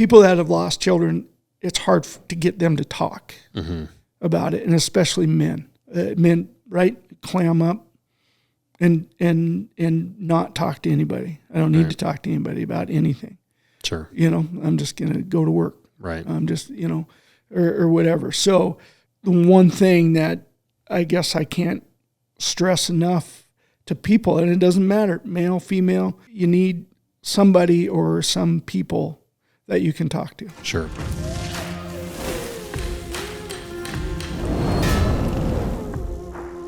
people that have lost children, it's hard to get them to talk about it, and especially men. Men, right? Clam up and not talk to anybody. I don't need to talk to anybody about anything. Sure. I'm just going to go to work. Right. I'm just, or whatever. So the one thing that I guess I can't stress enough to people, and it doesn't matter, male, female, you need somebody or some people that you can talk to. Sure.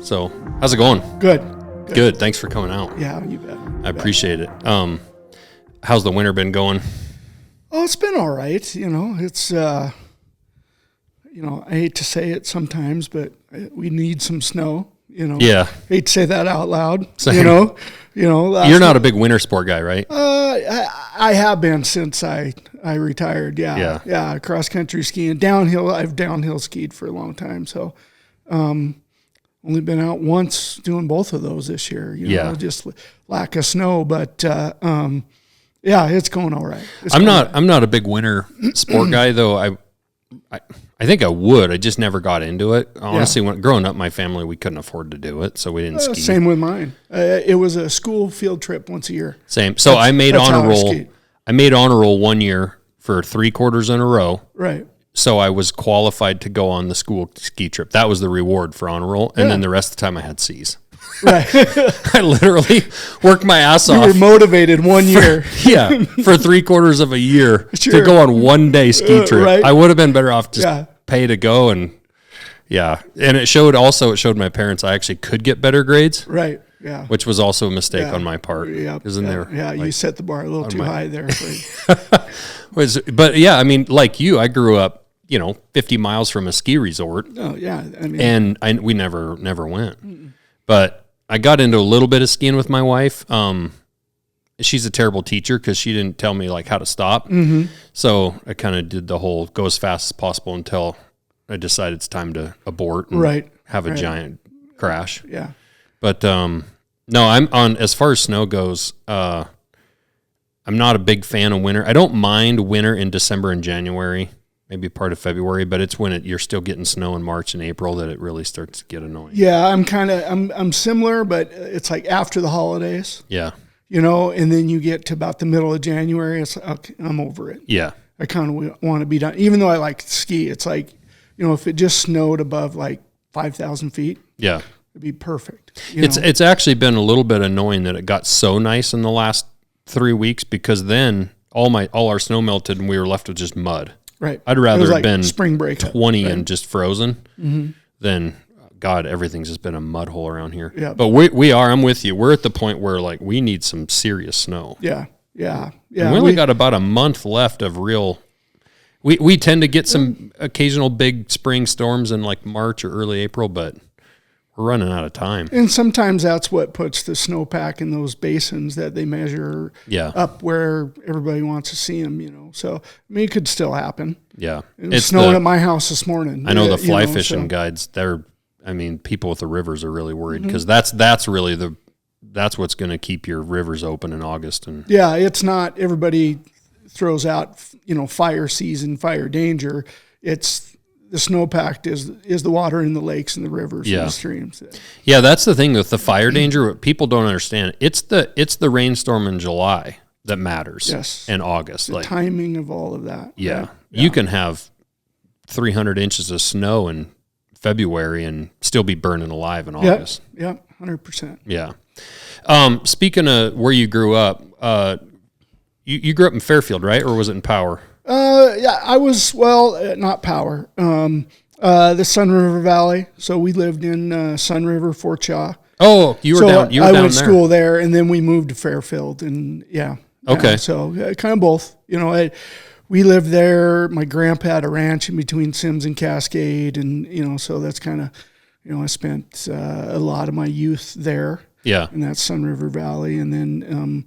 So, how's it going? Good. Thanks for coming out. Yeah, you bet. I appreciate it. How's the winter been going? Oh, it's been all right. It's, I hate to say it sometimes, but we need some snow, Yeah. Hate to say that out loud, Same. You're not a big winter sport guy, right? I have been since I retired. Yeah. Cross country skiing, downhill. I've downhill skied for a long time. So, only been out once doing both of those this year, just lack of snow, but, it's going all right. I'm not a big winter sport guy though. I think I would. I just never got into it. Honestly, when growing up, my family, we couldn't afford to do it, so we didn't ski. Same with mine. It was a school field trip once a year. Same. So I made honor roll. I made honor roll 1 year for 3 quarters in a row. Right. So I was qualified to go on the school ski trip. That was the reward for honor roll, and then the rest of the time I had C's. Right. I literally worked my ass off. You were motivated 1 year. For 3 quarters of a year to go on 1 day ski trip. Right. I would have been better off just pay to go and it showed my parents I actually could get better grades. Right. Yeah. Which was also a mistake on my part. Yeah. Isn't there? Yeah, you set the bar a little too high there. But yeah, I mean, like you, I grew up 50 miles from a ski resort. Oh yeah, I mean, and we never went. But I got into a little bit of skiing with my wife. She's a terrible teacher because she didn't tell me like how to stop. So I kind of did the whole go as fast as possible until I decided it's time to abort and have a giant crash. Yeah. But no, I'm on as far as snow goes. I'm not a big fan of winter. I don't mind winter in December and January. Maybe part of February, but it's when you're still getting snow in March and April that it really starts to get annoying. Yeah, I'm similar, but it's like after the holidays. Yeah. And then you get to about the middle of January, it's like, okay, I'm over it. Yeah. I kind of want to be done. Even though I like to ski, it's like, if it just snowed above like 5,000 feet, it'd be perfect. It's actually been a little bit annoying that it got so nice in the last 3 weeks because then all our snow melted and we were left with just mud. Right. I'd rather have like been spring break 20 and just frozen than, God, everything's just been a mud hole around here. Yeah. But I'm with you. We're at the point where like we need some serious snow. Yeah. Yeah. And we only got about a month left of real. We tend to get some occasional big spring storms in like March or early April, but we're running out of time. And sometimes that's what puts the snowpack in those basins that they measure up where everybody wants to see them, So, I mean, it could still happen. Yeah. It was snowing at my house this morning. I know the fly fishing guides, people with the rivers are really worried because that's really that's what's going to keep your rivers open in August. And yeah, it's not everybody throws out, fire season, fire danger. It's the snowpack is the water in the lakes and the rivers and the streams. Yeah, that's the thing with the fire danger. What people don't understand, it's the rainstorm in July that matters. Yes. And August. The timing of all of that. Yeah. Right? You can have 300 inches of snow in February and still be burning alive in August. Yeah, 100%. Yeah. Speaking of where you grew up, you grew up in Fairfield, right? Or was it in Power? Yeah, I was, not Power, the Sun River Valley. So we lived in Sun River, Fort Shaw. Oh, you were down there. I went to school there, and then we moved to Fairfield, and okay. So kind of both. We lived there. My grandpa had a ranch in between Sims and Cascade, and so that's kind of, I spent a lot of my youth there. Yeah. In that Sun River Valley, and then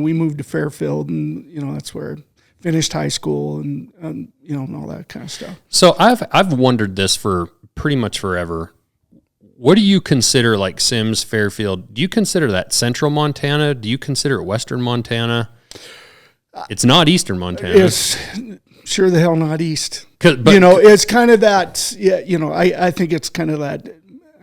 we moved to Fairfield, and that's where I finished high school and all that kind of stuff. So I've wondered this for pretty much forever. What do you consider like Sims, Fairfield? Do you consider that central Montana? Do you consider it western Montana? It's not eastern Montana. It's sure the hell not east. But, it's kind of that, I think it's kind of that,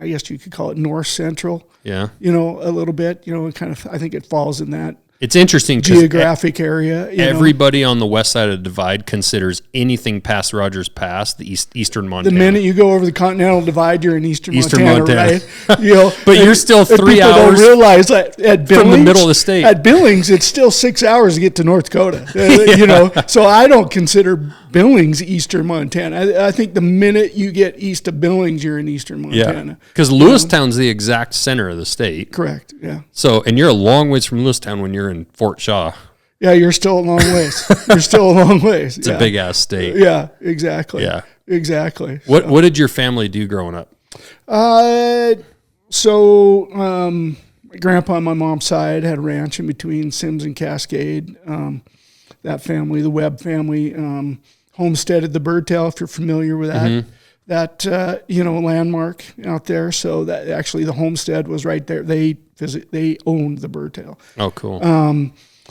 I guess you could call it north central. Yeah. A little bit, I think it falls in that. It's interesting geographic area. Everybody on the west side of the divide considers anything past Rogers Pass the eastern Montana. The minute you go over the Continental Divide, you're in eastern Montana. Right? But you're still 3 hours. Don't realize that at Billings, from the middle of the state. At Billings, it's still 6 hours to get to North Dakota. So I don't consider Billings eastern Montana. I think the minute you get east of Billings, you're in eastern Montana. Because Lewistown's the exact center of the state. Correct. Yeah. So, and you're a long ways from Lewistown when you're in Fort Shaw. Yeah, you're still a long ways. It's a big ass state. Yeah, exactly. Yeah, exactly. What did your family do growing up? My grandpa on my mom's side had a ranch in between Sims and Cascade. That family, the Webb family, homesteaded the Birdtail, if you're familiar with that. Mm-hmm. That landmark out there. So that actually the homestead was right there. They owned the Birdtail. Oh, cool.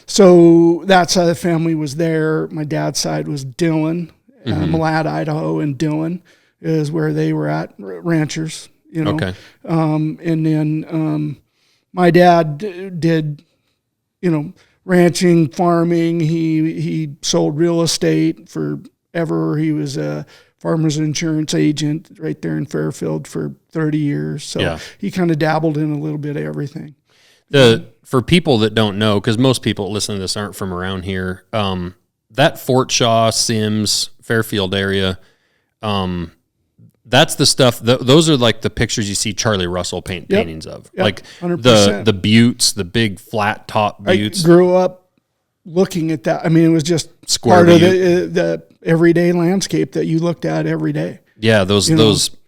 So that side of the family was there. My dad's side was Dillon, Malad, Idaho, and Dillon is where they were at, ranchers. Okay. And then my dad did, ranching, farming. He sold real estate forever. He was a farmer's insurance agent right there in Fairfield for 30 years. So he kind of dabbled in a little bit of everything. For people that don't know, because most people that listen to this aren't from around here, that Fort Shaw, Sims, Fairfield area, that's the stuff. Those are like the pictures you see Charlie Russell paintings of, like 100%. The buttes, the big flat top buttes. I grew up looking at that. I mean, it was just Square part of the everyday landscape that you looked at every day. Yeah, those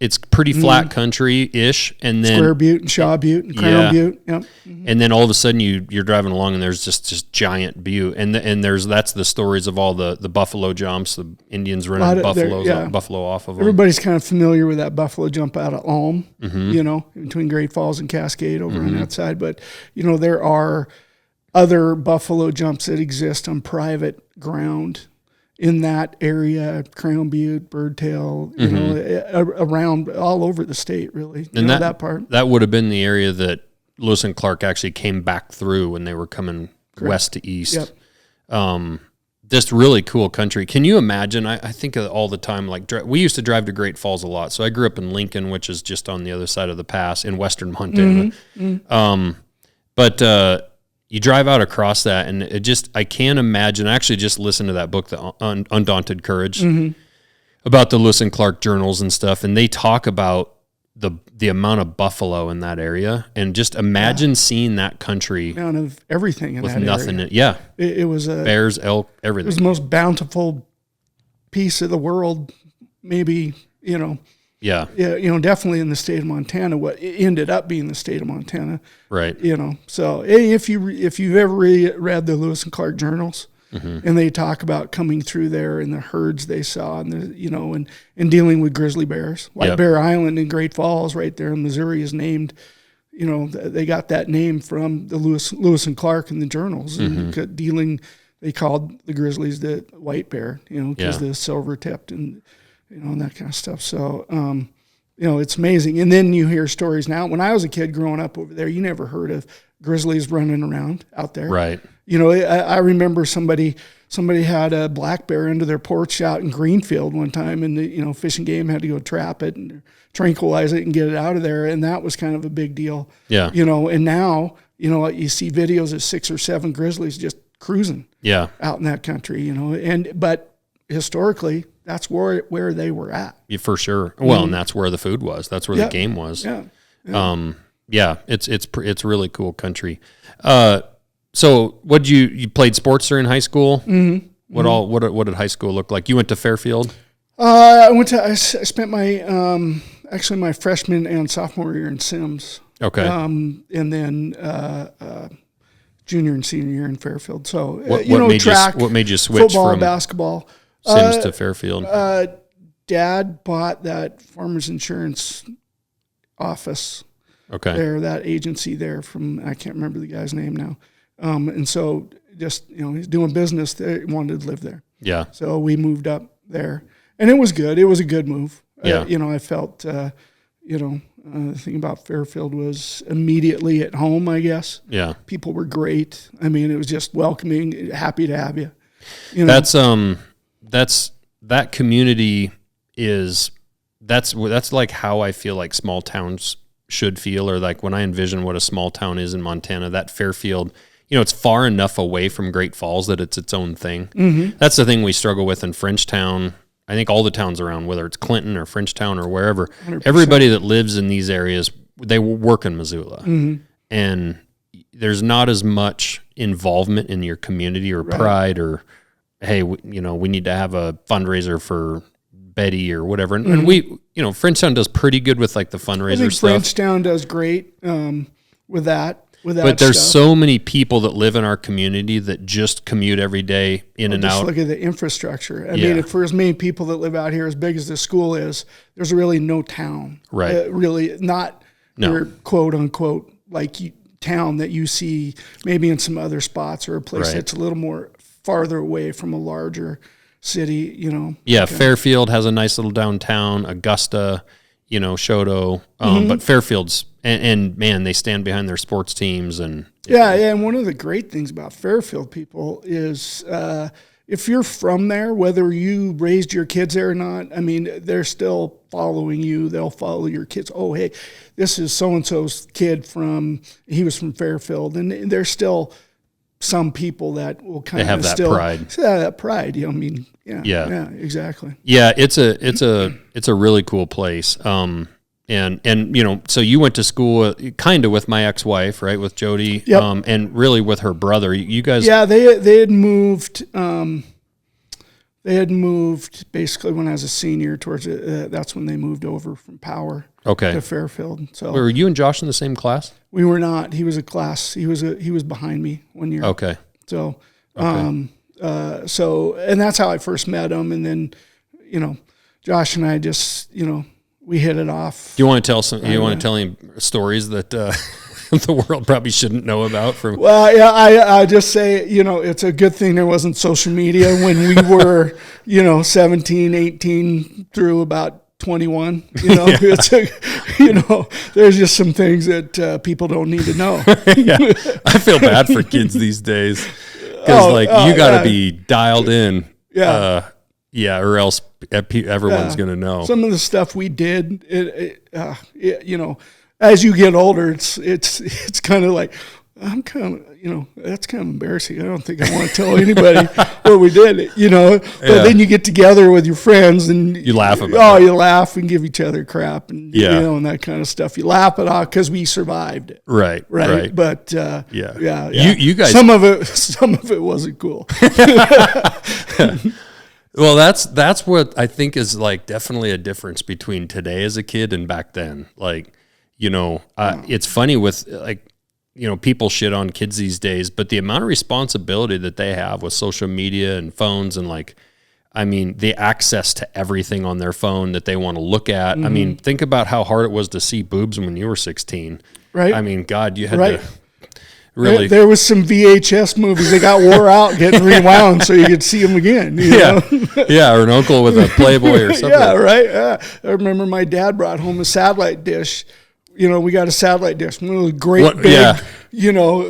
it's pretty flat country-ish, and then Square Butte and Shaw Butte and Crown Butte. Yep. Mm-hmm. And then all of a sudden you're driving along and there's just giant butte, and that's the stories of all the buffalo jumps, the Indians running buffalo off of them. Everybody's kind of familiar with that buffalo jump out of Ulm, between Great Falls and Cascade over on that side. But there are other buffalo jumps that exist on private ground in that area, Crown Butte, Birdtail, around all over the state, really. And that part. That would have been the area that Lewis and Clark actually came back through when they were coming west to east. Yep. Just really cool country. Can you imagine? I think of all the time, like we used to drive to Great Falls a lot. So I grew up in Lincoln, which is just on the other side of the pass in western Montana. But you drive out across that, and I can't imagine. I actually just listened to that book, The Undaunted Courage, about the Lewis and Clark journals and stuff, and they talk about the amount of buffalo in that area, and just imagine seeing that country. Amount of everything in with that nothing. Area. It was bears, elk, everything. It was the most bountiful piece of the world, maybe. Yeah, definitely in the state of Montana. What ended up being the state of Montana, right? So if you've ever read the Lewis and Clark journals, and they talk about coming through there and the herds they saw, and and dealing with grizzly bears, White Bear Island in Great Falls, right there in Missouri, is named. They got that name from the Lewis and Clark in the journals, and dealing. They called the grizzlies the white bear, because the silver tipped and. And that kind of stuff. So, it's amazing. And then you hear stories now. When I was a kid growing up over there, you never heard of grizzlies running around out there. Right. I remember somebody had a black bear under their porch out in Greenfield one time, and the Fish and Game had to go trap it and tranquilize it and get it out of there. And that was kind of a big deal. Yeah. And now, you see videos of 6 or 7 grizzlies just cruising out in that country, but historically, that's where they were at. Yeah, for sure. Well, and that's where the food was. That's where the game was. Yeah. It's really cool country. So what you played sports during high school? Mm-hmm. What did high school look like? You went to Fairfield? I spent my freshman and sophomore year in Sims. Okay. And then junior and senior year in Fairfield. So what made you switch football, from basketball, Sims to Fairfield? Dad bought that farmer's insurance office. Okay. There, that agency there from, I can't remember the guy's name now. And so just, he's doing business there. He wanted to live there. Yeah. So we moved up there, and it was good. It was a good move. Yeah. I felt, the thing about Fairfield was immediately at home, I guess. Yeah. People were great. I mean, it was just welcoming, happy to have you. That community that's like how I feel like small towns should feel, or like when I envision what a small town is in Montana, that Fairfield, it's far enough away from Great Falls that it's its own thing. Mm-hmm. That's the thing we struggle with in Frenchtown. I think all the towns around, whether it's Clinton or Frenchtown or wherever, 100%. Everybody that lives in these areas, they work in Missoula. Mm-hmm. And there's not as much involvement in your community or pride or, hey, we need to have a fundraiser for Betty or whatever. And, and we, Frenchtown does pretty good with like the fundraiser stuff. Frenchtown does great with that. But there's so many people that live in our community that just commute every day in and out. Look at the infrastructure. I mean, for as many people that live out here, as big as the school is, there's really no town. Right. Really not your quote unquote town that you see maybe in some other spots, or a place that's a little more farther away from a larger city, Yeah, Fairfield has a nice little downtown, Augusta, Choteau, but Fairfield's, and man, they stand behind their sports teams. And and one of the great things about Fairfield people is if you're from there, whether you raised your kids there or not, I mean, they're still following you. They'll follow your kids. Oh, hey, this is so-and-so's kid he was from Fairfield. And there's still some people that will kind of have that pride. That pride. Yeah, exactly. Yeah, it's a really cool place. And so you went to school kind of with my ex-wife, right, with Jody, and really with her brother. You guys, they had moved. They had moved basically when I was a senior. Towards that's when they moved over from Power to Fairfield. So were you and Josh in the same class? We were not. He was a class. He was behind me 1 year. Okay. So, and that's how I first met him. And then, Josh and I just, we hit it off. Do you want to tell You want to tell him stories that the world probably shouldn't know about? Well, yeah, I just say, it's a good thing there wasn't social media when we were, 17, 18 through about 21. It's there's just some things that people don't need to know. Yeah, I feel bad for kids these days because you got to be dialed in. Yeah. Or else everyone's going to know. Some of the stuff we did, as you get older, it's kind of like, I'm kind of, that's kind of embarrassing. I don't think I want to tell anybody what we did, But then you get together with your friends and you laugh about it. You laugh and give each other crap and, and that kind of stuff. You laugh it off because we survived it. Right. But, yeah. You guys, some of it wasn't cool. Well, that's what I think is like definitely a difference between today as a kid and back then. Like, it's funny with people shit on kids these days, but the amount of responsibility that they have with social media and phones and the access to everything on their phone that they want to look at. Mm-hmm. I mean, think about how hard it was to see boobs when you were 16. Right. I mean, God, you had to really. There was some VHS movies that got wore out, getting rewound so you could see them again. Yeah, or an uncle with a Playboy or something. Yeah, right. I remember my dad brought home a satellite dish. We got a satellite dish, one of the great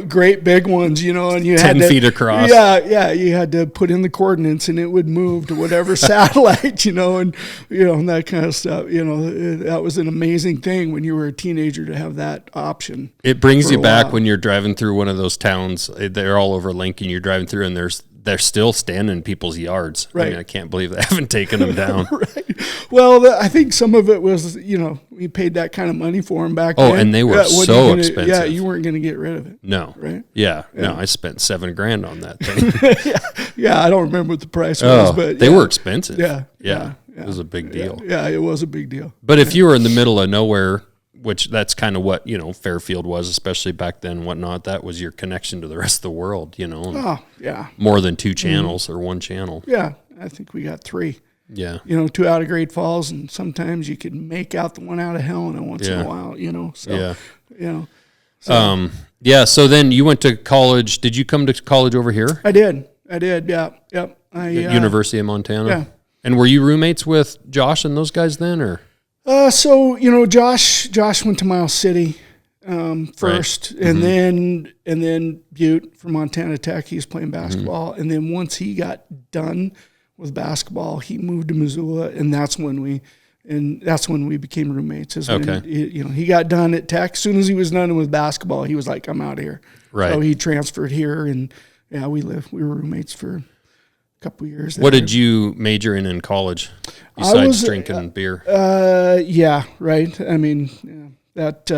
great big ones, and you 10 had 10 feet across. Yeah, you had to put in the coordinates and it would move to whatever satellite, and that kind of stuff. That was an amazing thing when you were a teenager to have that option. It brings you back when you're driving through one of those towns. They're all over Lincoln. You're driving through and they're still standing in people's yards. Right. I mean, I can't believe they haven't taken them down. Right. Well, I think some of it was, we paid that kind of money for them back then. Oh, and they were so expensive. Yeah, you weren't going to get rid of it. No. Right? Yeah. No, I spent $7,000 on that thing. Yeah, I don't remember what the price was, but they were expensive. Yeah. It was a big deal. Yeah, it was a big deal. But if you were in the middle of nowhere, which that's kind of what, Fairfield was, especially back then and whatnot, that was your connection to the rest of the world, More than two channels or one channel. Yeah, I think we got 3. Yeah. 2 out of Great Falls, and sometimes you could make out the one out of Helena once in a while, So, Yeah. So then you went to college. Did you come to college over here? I did. Yeah. Yep. University of Montana. Yeah. And were you roommates with Josh and those guys then, or? So Josh went to Miles City first, right. and then Butte from Montana Tech. He was playing basketball, and then once he got done with basketball, he moved to Missoula, and that's when we became roommates. When he got done at Tech. As soon as he was done with basketball, he was like, "I'm out of here." Right. So he transferred here, and we were roommates for a couple of years. What did you major in college besides drinking beer? Yeah, right. I mean, it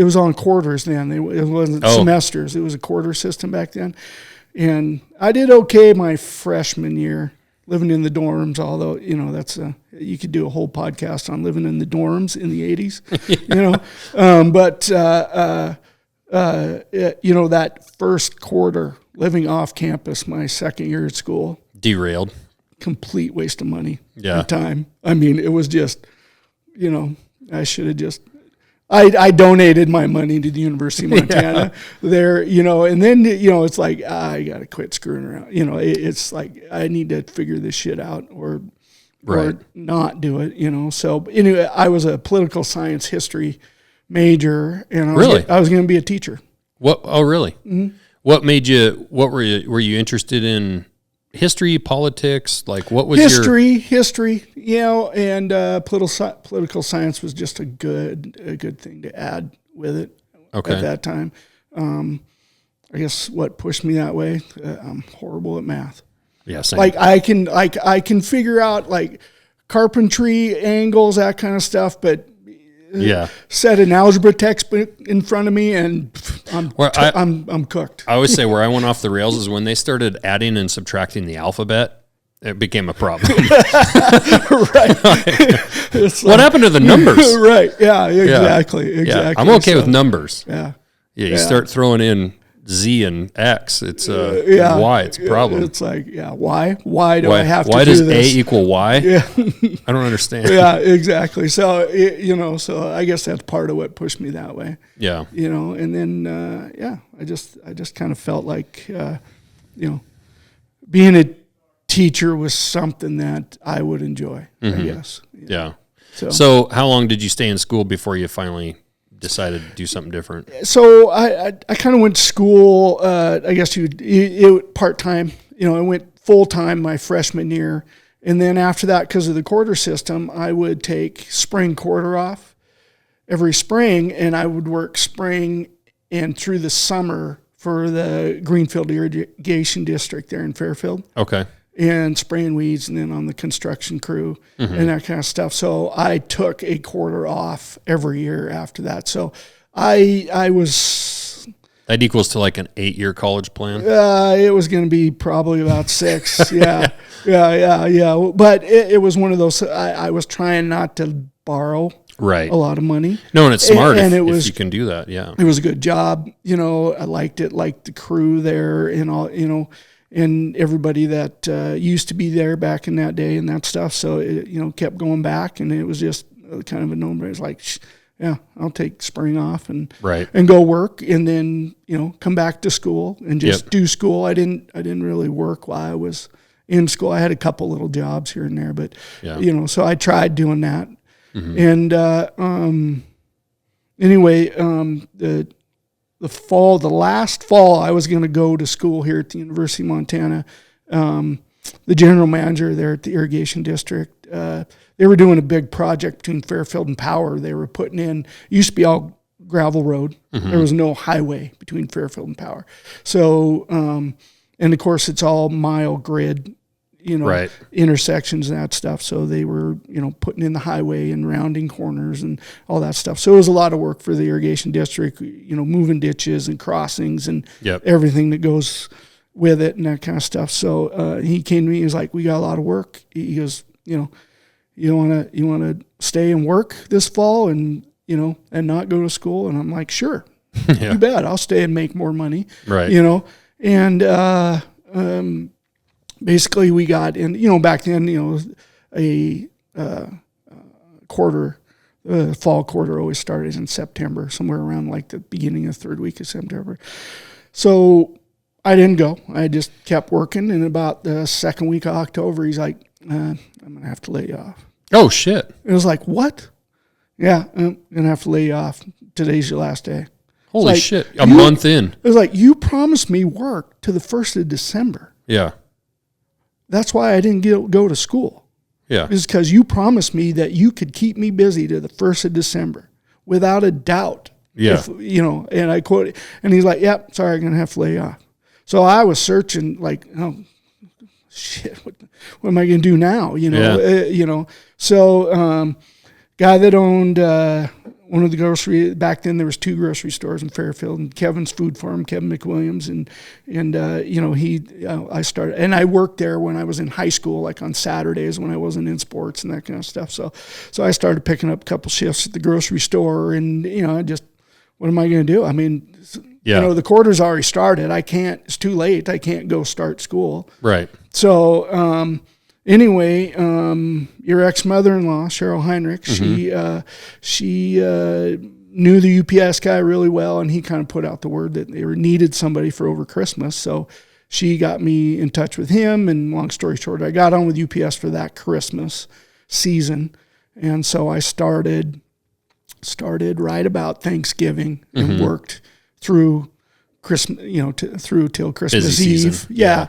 was on quarters then. It wasn't semesters. It was a quarter system back then. And I did okay my freshman year living in the dorms, although, you could do a whole podcast on living in the dorms in the 80s, that first quarter living off campus, my second year at school. Derailed. Complete waste of money and time. I mean, it was just, I should have just, I donated my money to the University of Montana there, and then, it's like, I got to quit screwing around. It's like, I need to figure this shit out or not do it, So anyway, I was a political science history major, and I was going to be a teacher. What? Oh, really? Mm-hmm. What made you, were you interested in history, politics? Like what was history, and political science was just a good thing to add with it at that time. I guess what pushed me that way, I'm horrible at math. Yeah, same. Like I can figure out like carpentry, angles, that kind of stuff, but set an algebra textbook in front of me and I'm cooked. I always say where I went off the rails is when they started adding and subtracting the alphabet, it became a problem. Right. What happened to the numbers? Right. Yeah, exactly. Yeah. I'm okay with numbers. Yeah. Yeah, you start throwing in Z and X, it's Y, it's a problem. It's like, why? Why do I have to do this? Why does A equal Y? Yeah. I don't understand. Yeah, exactly. So, so I guess that's part of what pushed me that way. Yeah. And then, I just kind of felt like, being a teacher was something that I would enjoy, I guess. Yeah. So how long did you stay in school before you finally decided to do something different? So I kind of went to school, I guess part-time, I went full-time my freshman year. And then after that, because of the quarter system, I would take spring quarter off every spring, and I would work spring and through the summer for the Greenfield Irrigation District there in Fairfield. Okay. And spraying weeds, and then on the construction crew and that kind of stuff. So I took a quarter off every year after that. So I was... That equals to like an 8-year college plan? It was going to be probably about 6. Yeah. But it was one of those, I was trying not to borrow a lot of money. No, and it's smart if you can do that, yeah. It was a good job. I liked it, liked the crew there and all, and everybody that used to be there back in that day and that stuff. So it, kept going back, and it was just kind of a no-brainer. It's like, I'll take spring off and go work, and then come back to school and just do school. I didn't really work while I was in school. I had a couple little jobs here and there, but so I tried doing that. And anyway, the last fall, I was going to go to school here at the University of Montana. The general manager there at the irrigation district, they were doing a big project between Fairfield and Power. They were putting in, it used to be all gravel road. There was no highway between Fairfield and Power. So, and of course it's all mile grid, intersections and that stuff. So they were, putting in the highway and rounding corners and all that stuff. So it was a lot of work for the irrigation district, moving ditches and crossings and everything that goes with it and that kind of stuff. So he came to me, he was like, we got a lot of work. He goes, you want to stay and work this fall and, and not go to school? And I'm like, sure, you bet. I'll stay and make more money, and basically we got in, back then, a quarter, The fall quarter always started in September, somewhere around like the beginning of the third week of September. So I didn't go. I just kept working. And about the second week of October, he's like, I'm going to have to lay you off. Oh, shit. It was like, what? Yeah, I'm going to have to lay you off. Today's your last day. Holy shit. A month in. It was like, you promised me work to the 1st of December. Yeah. That's why I didn't go to school. Yeah. It's because you promised me that you could keep me busy to the 1st of December without a doubt. Yeah. If, and I quote it. And he's like, yep, sorry, I'm going to have to lay you off. So I was searching like, oh, shit, what am I going to do now? So guy that owned one of the grocery, back then there was 2 grocery stores in Fairfield, and Kevin's Food Farm, Kevin McWilliams, I started, and I worked there when I was in high school, like on Saturdays when I wasn't in sports and that kind of stuff. So I started picking up a couple shifts at the grocery store, and what am I going to do? I mean, the quarter's already started. It's too late. I can't go start school. Right. So, anyway, your ex-mother-in-law, Cheryl Heinrich, she knew the UPS guy really well, and he kind of put out the word that they needed somebody for over Christmas. So she got me in touch with him, and long story short, I got on with UPS for that Christmas season. And so I started right about Thanksgiving and worked through Christmas, through till Christmas Busy Eve. season. Yeah.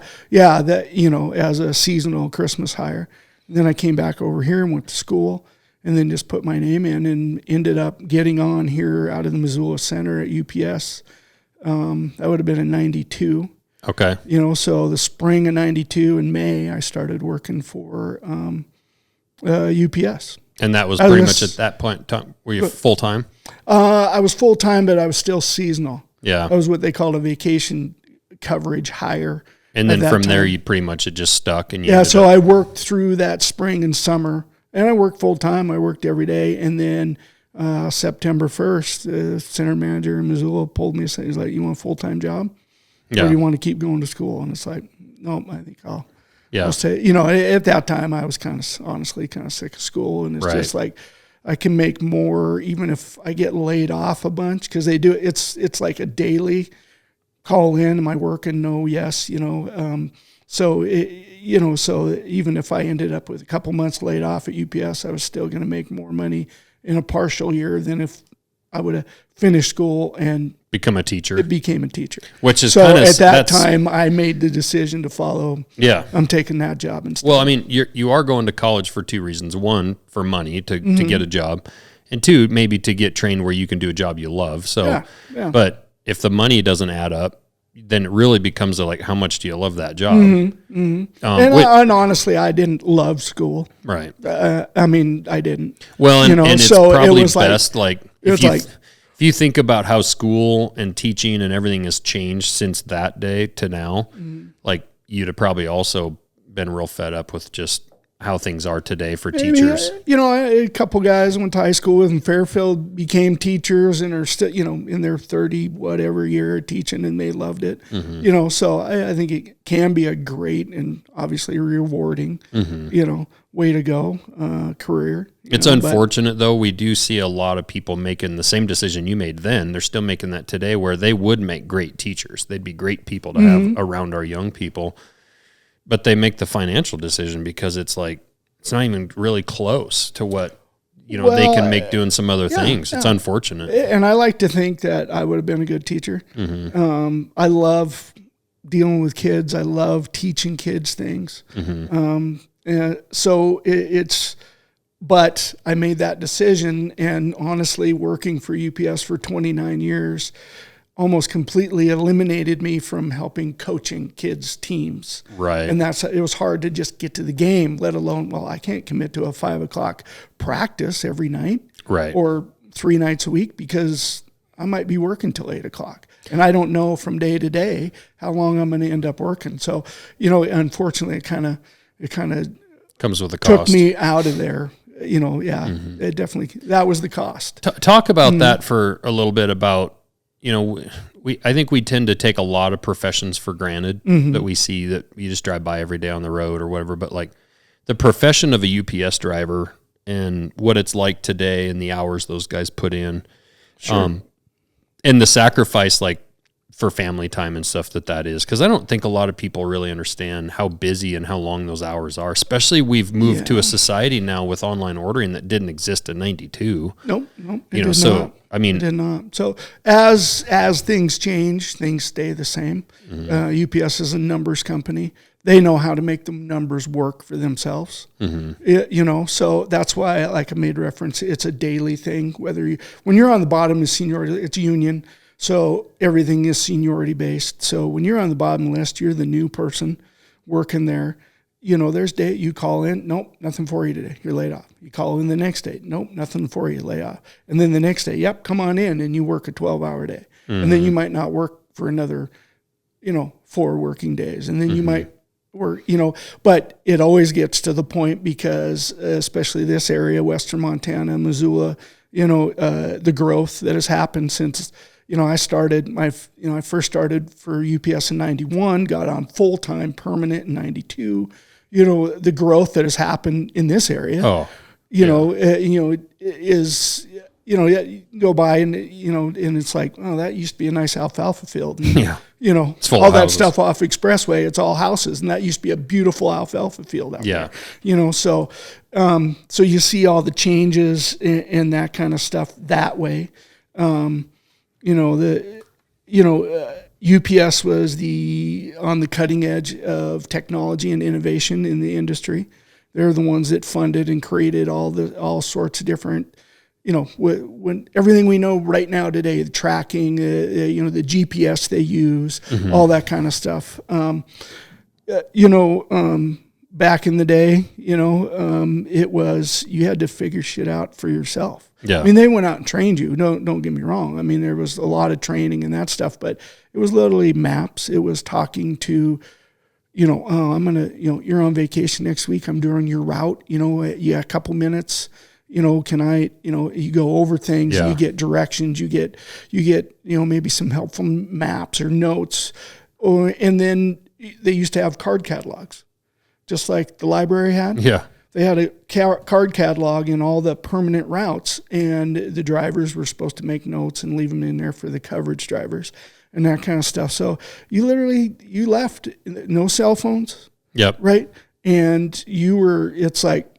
That, as a seasonal Christmas hire. And then I came back over here and went to school, and then just put my name in and ended up getting on here out of the Missoula Center at UPS. That would have been in 92. Okay. So the spring of 92 in May, I started working for UPS. And that was pretty much at that point in time. Were you full-time? I was full-time, but I was still seasonal. Yeah. I was what they called a vacation coverage hire. And then from there, you pretty much had just stuck. And I worked through that spring and summer, and I worked full-time. I worked every day. And then September 1st, the center manager in Missoula pulled me aside. He's like, you want a full-time job? Or do you want to keep going to school? And it's like, no, I think I'll say, at that time I was honestly kind of sick of school, and it's just like I can make more even if I get laid off a bunch, because they do it's like a daily call in, am I working? No, yes, so even if I ended up with a couple months laid off at UPS, I was still going to make more money in a partial year than if I would have finished school and become a teacher. It became a teacher. Which is so at that time I made the decision to follow. Yeah. I'm taking that job instead. Well, I mean, you are going to college for 2 reasons. 1, for money to get a job, and 2, maybe to get trained where you can do a job you love. So, but if the money doesn't add up, then it really becomes like, how much do you love that job? And honestly, I didn't love school. Right. I mean, I didn't. Well, and it's so probably best if you think about how school and teaching and everything has changed since that day to now, like you'd have probably also been real fed up with just how things are today for teachers. A couple guys I went to high school with in Fairfield became teachers and are still, in their 30 whatever year teaching, and they loved it. So I think it can be a great and obviously rewarding, way to go career. It's unfortunate though. We do see a lot of people making the same decision you made then. They're still making that today, where they would make great teachers. They'd be great people to have around our young people. But they make the financial decision because it's like, it's not even really close to what, they can make doing some other things. It's unfortunate. And I like to think that I would have been a good teacher. I love dealing with kids. I love teaching kids things. But I made that decision, and honestly, working for UPS for 29 years, almost completely eliminated me from helping coaching kids' teams. Right. And it was hard to just get to the game, let alone, I can't commit to a 5:00 practice every night. Right. Or 3 nights a week, because I might be working till 8:00. And I don't know from day to day how long I'm going to end up working. So, unfortunately, it kind of comes with a cost. Took me out of there. It definitely, that was the cost. Talk about that for a little bit about, I think we tend to take a lot of professions for granted that we see that you just drive by every day on the road or whatever. But like the profession of a UPS driver, and what it's like today and the hours those guys put in. Sure. And the sacrifice, like, for family time and stuff that is. Because I don't think a lot of people really understand how busy and how long those hours are, especially we've moved to a society now with online ordering that didn't exist in 92. Nope. You know, so, not. I mean. It did not. So as things change, things stay the same. UPS is a numbers company. They know how to make the numbers work for themselves. You know, so that's why, like I made reference, it's a daily thing. When you're on the bottom of seniority, it's union, so everything is seniority based. So when you're on the bottom list, you're the new person working there. You know, there's day you call in, nope, nothing for you today. You're laid off. You call in the next day, nope, nothing for you, lay off. And then the next day, yep, come on in, and you work a 12-hour day. And then you might not work for another, 4 working days. And then you might work, but it always gets to the point because especially this area, Western Montana, Missoula, the growth that has happened since, I first started for UPS in 91, got on full-time permanent in 92. The growth that has happened in this area, is, you go by and, and it's like, oh, that used to be a nice alfalfa field. And, it's full all of that houses. stuff off Expressway, it's all houses. And that used to be a beautiful alfalfa field out there. So you see all the changes and that kind of stuff that way. UPS was on the cutting edge of technology and innovation in the industry. They're the ones that funded and created all sorts of different, when everything we know right now today, the tracking, the GPS they use, all that kind of stuff. Back in the day, it was, you had to figure shit out for yourself. Yeah. I mean, they went out and trained you. Don't get me wrong. I mean, there was a lot of training and that stuff, but it was literally maps. It was talking to, I'm going to, you're on vacation next week. I'm doing your route, a couple minutes, can I, you go over things, you get directions, you get, maybe some helpful maps or notes, and then they used to have card catalogs, just like the library had. Yeah. They had a card catalog in all the permanent routes, and the drivers were supposed to make notes and leave them in there for the coverage drivers and that kind of stuff. So you left, no cell phones. Yep. Right. And it's like,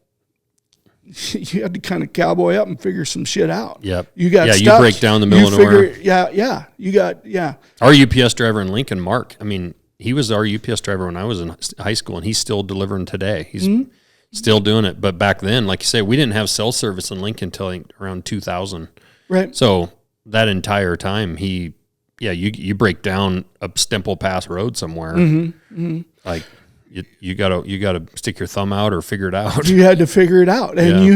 you had to kind of cowboy up and figure some shit out. Yep. You got stuff. You break down the middle of nowhere. Our UPS driver in Lincoln, Mark, I mean, he was our UPS driver when I was in high school, and he's still delivering today. He's still doing it. But back then, like you say, we didn't have cell service in Lincoln until around 2000. Right. So that entire time, you break down a Stemple Pass road somewhere, like you gotta stick your thumb out or figure it out. You had to figure it out, and you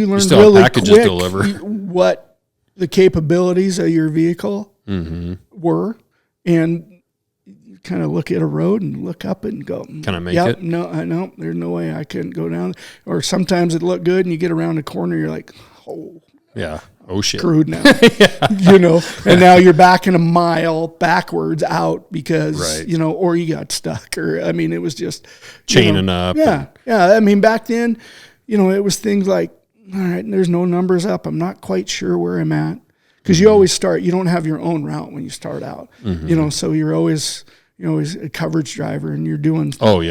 learned still really packages quick deliver. what the capabilities of your vehicle were, and kind of look at a road and look up and go, can I make it? No, I know. There's no way I couldn't go down. Or sometimes it looked good and you get around a corner, you're like, oh, yeah. Oh shit. Screwed now. And now you're backing a mile backwards out because, or you got stuck, or, I mean, it was just chaining up. Yeah. Yeah. I mean, back then, it was things like, all right, there's no numbers up. I'm not quite sure where I'm at. Cause you always you don't have your own route when you start out, so you're always a coverage driver and you're doing, back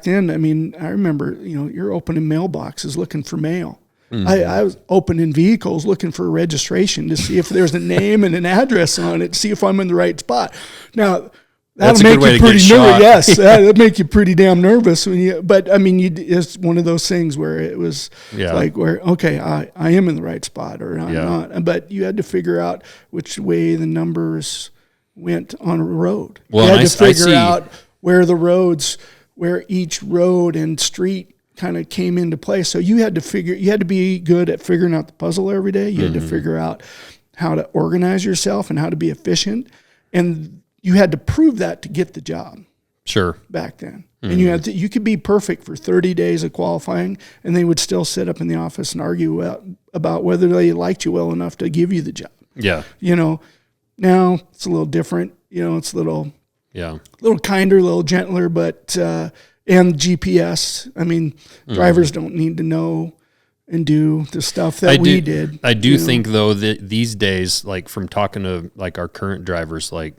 then, I mean, I remember, you're opening mailboxes looking for mail. I was opening vehicles looking for a registration to see if there's a name and an address on it, to see if I'm in the right spot. Now, that'll make you pretty nervous. Yes, that'll make you pretty damn nervous but I mean, it's one of those things where it was like, okay, I am in the right spot or I'm not. But you had to figure out which way the numbers went on a road. Well, you had to figure out where each road and street kind of came into play. So you had to be good at figuring out the puzzle every day. You had to figure out how to organize yourself and how to be efficient. And you had to prove that to get the job. Sure. Back then. And you could be perfect for 30 days of qualifying, and they would still sit up in the office and argue about whether they liked you well enough to give you the job. Yeah. Now it's a little different. It's a little kinder, a little gentler, but And GPS. I mean, drivers don't need to know and do the stuff that we did. I do think though that these days, like from talking to like our current drivers, like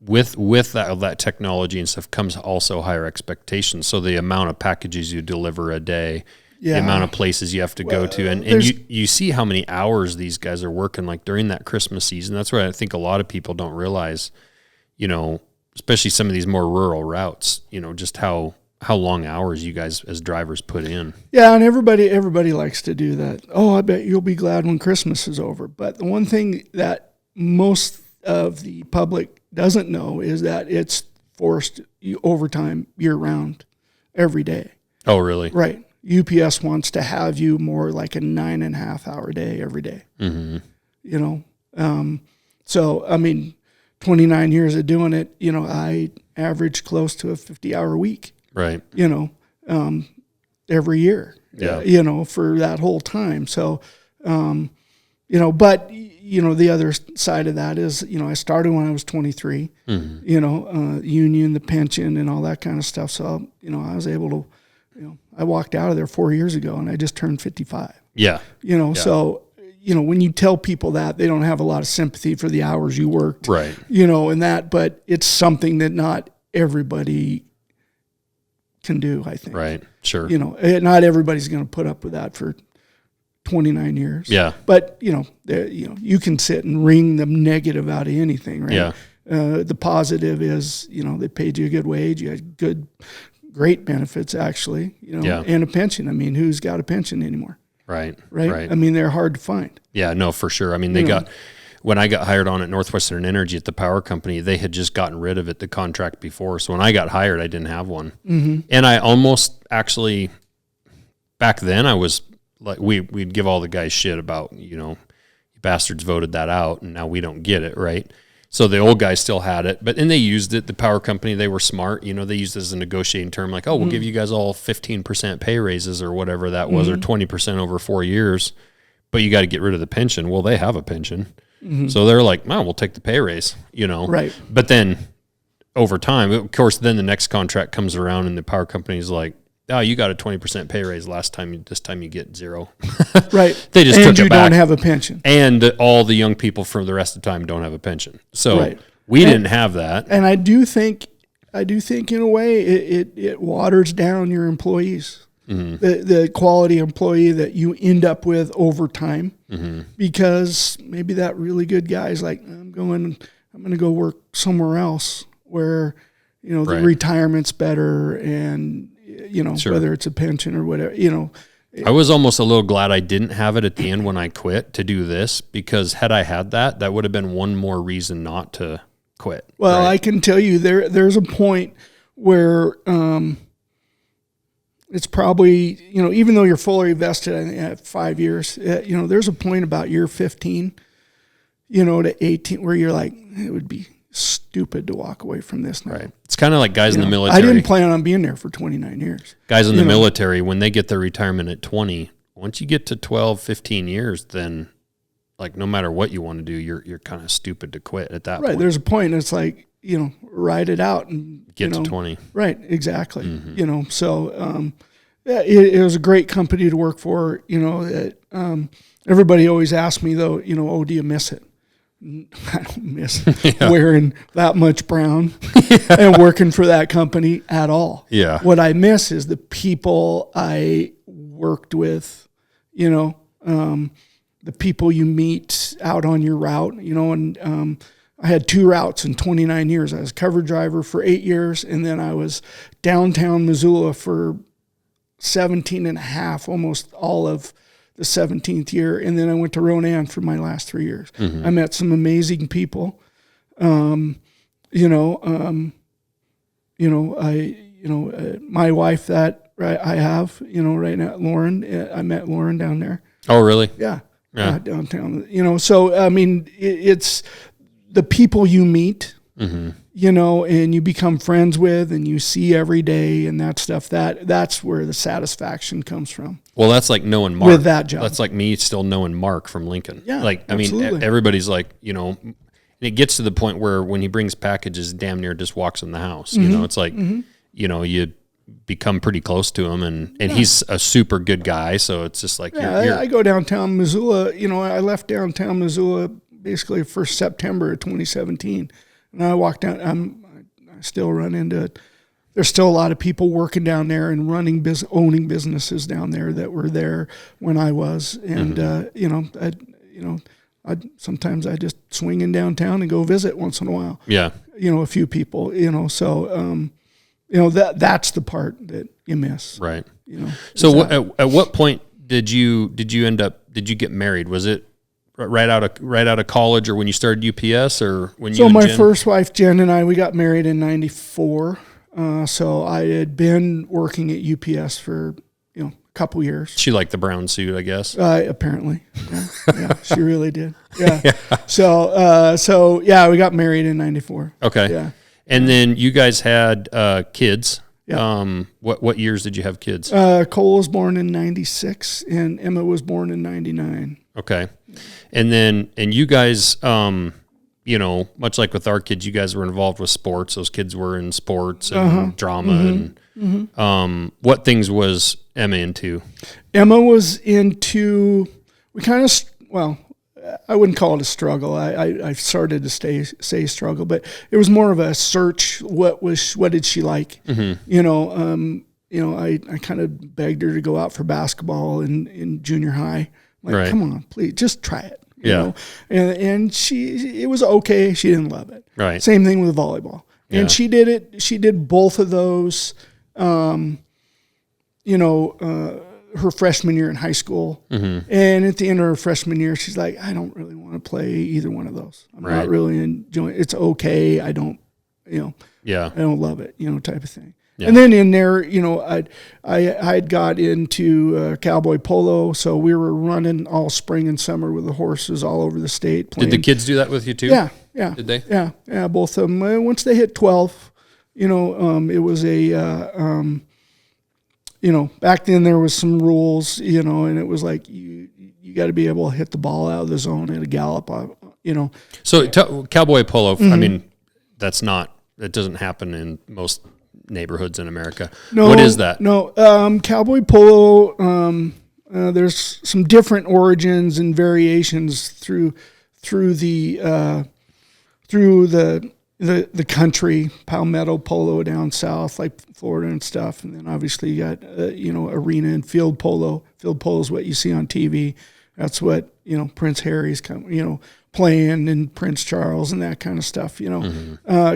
with that technology and stuff comes also higher expectations. So the amount of packages you deliver a day, the amount of places you have to go to, and you see how many hours these guys are working like during that Christmas season. That's what I think a lot of people don't realize, especially some of these more rural routes, just how long hours you guys as drivers put in. Yeah, and everybody likes to do that. Oh, I bet you'll be glad when Christmas is over. But the one thing that most of the public doesn't know is that it's forced overtime year-round, every day. Oh, really? Right. UPS wants to have you more like a 9.5-hour day every day. So, I mean, 29 years of doing it, I average close to a 50-hour week. Right. Every year, for that whole time. So, but, the other side of that is, I started when I was 23, union, the pension and all that kind of stuff. So, I was able to, I walked out of there 4 years ago and I just turned 55. Yeah. So, when you tell people that, they don't have a lot of sympathy for the hours you worked, right. And that, but it's something that not everybody can do, I think. Right. Sure. Not everybody's going to put up with that for 29 years. Yeah. But, you can sit and wring the negative out of anything, right? Yeah. The positive is, they paid you a good wage. You had great benefits, actually, and a pension. I mean, who's got a pension anymore? Right. I mean, they're hard to find. Yeah, no, for sure. I mean, when I got hired on at Northwestern Energy at the power company, they had just gotten rid of it, the contract before. So when I got hired, I didn't have one. Mm-hmm. And I almost actually, back then I was like, we'd give all the guys shit about, you bastards voted that out and now we don't get it, right? So the old guys still had it, and they used it. The power company, they were smart. They used it as a negotiating term, like, we'll give you guys all 15% pay raises or whatever that was, or 20% over 4 years, but you got to get rid of the pension. Well, they have a pension. Mm-hmm. So they're like, we'll take the pay raise, Right. But then over time, of course, then the next contract comes around and the power company's like, you got a 20% pay raise this time you get zero. Right. They just took it back. And you don't have a pension. And all the young people for the rest of the time don't have a pension. So we didn't have that. And I do think in a way it waters down your employees. Mm-hmm. The quality employee that you end up with over time, because maybe that really good guy's like, I'm going to go work somewhere else where, the retirement's better and, sure. Whether it's a pension or whatever, I was almost a little glad I didn't have it at the end when I quit to do this, because had I had that would have been one more reason not to quit. Well, right? I can tell you there's a point where, it's probably, even though you're fully vested, I think at 5 years, there's a point about year 15, to 18 where you're like, it would be stupid to walk away from this now. Right. It's kind of like guys in the military. I didn't plan on being there for 29 years. Guys in the military, when they get their retirement at 20, once you get to 12, 15 years, then like no matter what you want to do, you're kind of stupid to quit at that point. Right. There's a point. It's like, ride it out and get to 20. Right. Exactly. Mm-hmm. So, it was a great company to work for. Everybody always asks me though, do you miss it? I don't miss wearing that much brown and working for that company at all. Yeah. What I miss is the people I worked with, the people you meet out on your route, and I had 2 routes in 29 years. I was cover driver for 8 years, and then I was downtown Missoula for 17 and a half, almost all of the 17th year, and then I went to Ronan for my last 3 years. Mm-hmm. I met some amazing people. My wife that I have, right now, Lauren. I met Lauren down there. Oh, really? Yeah. Downtown. So I mean, it's the people you meet. Mm-hmm. And you become friends with and you see every day and that stuff, that's where the satisfaction comes from. Well, that's like knowing Mark. With that job. That's like me still knowing Mark from Lincoln. Yeah, like, absolutely. I mean, everybody's like, and it gets to the point where when he brings packages, damn near just walks in the house. Mm-hmm. It's like, mm-hmm. become pretty close to him, and he's a super good guy. So it's just like, I go downtown Missoula. I left downtown Missoula basically first September of 2017, and I walk down. I still run into. There's still a lot of people working down there and owning businesses down there that were there when I was, and sometimes I just swing in downtown and go visit once in a while. Yeah, a few people. So that's the part that you miss. Right. So at what point did you get married? Was it right out of college, or when you started UPS, or when you? So my first wife Jen and I, we got married in '94. So I had been working at UPS for a couple years. She liked the brown suit, I guess. Apparently, yeah, she really did. Yeah. So we got married in '94. Okay. Yeah. And then you guys had kids. Yeah. What years did you have kids? Cole was born in '96, and Emma was born in '99. Okay. And you guys, much like with our kids, you guys were involved with sports. Those kids were in sports and drama. And what things was Emma into? Emma was into, I wouldn't call it a struggle. I started to say struggle, but it was more of a search. What did she like? I kind of begged her to go out for basketball in junior high. Like, come on, please, just try it. You know? And it was okay. She didn't love it. Right. Same thing with volleyball. And she did it. She did both of those, her freshman year in high school. Mm-hmm. And at the end of her freshman year, she's like, I don't really want to play either one of those. I'm not really enjoying it. It's okay. I don't, I don't love it, type of thing. Yeah. And then in there, I had got into cowboy polo, so we were running all spring and summer with the horses all over the state. Playing. Did the kids do that with you too? Yeah. Did they? Yeah, both of them. Once they hit 12, it was back then there was some rules, and it was like you got to be able to hit the ball out of the zone at a gallop, So cowboy polo, I mean, that doesn't happen in most neighborhoods in America. No, what is that? No, cowboy polo. There's some different origins and variations through the country. Palmetto polo down south, like Florida and stuff, and then obviously you got arena and field polo. Field polo is what you see on TV. That's what Prince Harry's playing, and Prince Charles and that kind of stuff.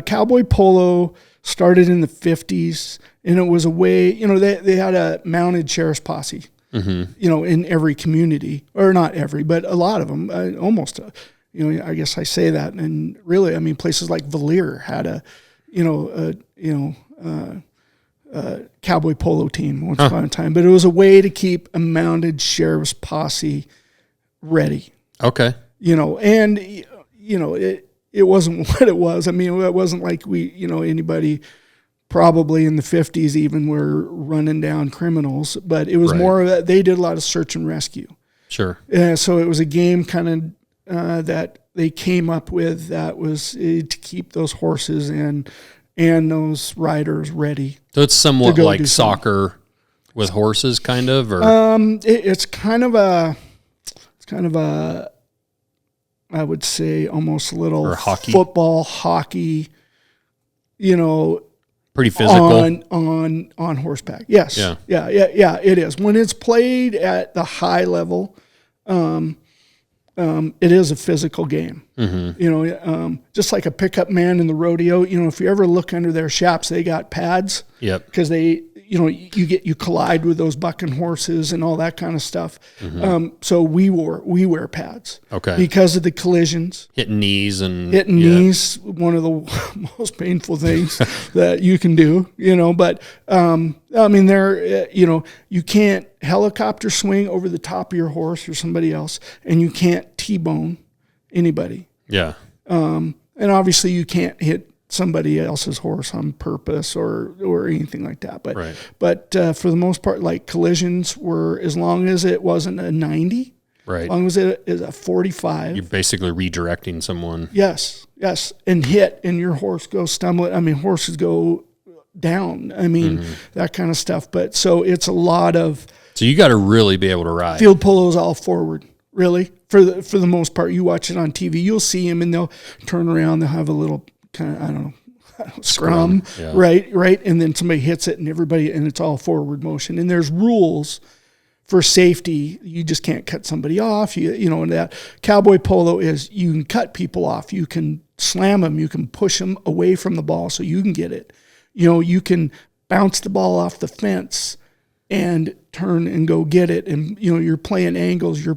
Cowboy polo started in the 50s, and it was a way, they had a mounted sheriff's posse, in every community, or not every, but a lot of them, almost, I guess I say that. And really, I mean, places like Valier had a cowboy polo team once upon a time, but it was a way to keep a mounted sheriff's posse ready. Okay. It wasn't what it was. I mean, it wasn't like anybody probably in the 50s even were running down criminals, but it was more of that. They did a lot of search and rescue. Sure. So it was a game kind of that they came up with that was to keep those horses and those riders ready. So it's somewhat like soccer with horses, kind of, or it's kind of a I would say almost a little or hockey. Football, hockey, pretty physical on horseback. Yes. Yeah. It is. When it's played at the high level, it is a physical game. Mm-hmm. Just like a pickup man in the rodeo, if you ever look under their chaps, they got pads. Yep. Because they, you collide with those bucking horses and all that kind of stuff. Mm-hmm. So we wear pads. Okay. Because of the collisions. Hitting knees, one of the most painful things that you can do, but, I mean, you can't helicopter swing over the top of your horse or somebody else, and you can't T-bone anybody. Yeah. And obviously you can't hit somebody else's horse on purpose or anything like that. But for the most part, like collisions were, as long as it wasn't a 90, right, as long as it is a 45. You're basically redirecting someone. Yes. And hit, and your horse goes stumbling. I mean, horses go down. I mean, that kind of stuff. But so it's a lot of. So you got to really be able to ride. Field polo is all forward, really, for the most part. You watch it on TV, you'll see them, and they'll turn around. They'll have a little kind of, I don't know, scrum, yeah. right, and then somebody hits it, and it's all forward motion. And there's rules for safety. You just can't cut somebody off. And that cowboy polo is you can cut people off, you can slam them, you can push them away from the ball so you can get it. You can bounce the ball off the fence and turn and go get it. And, you're playing angles, a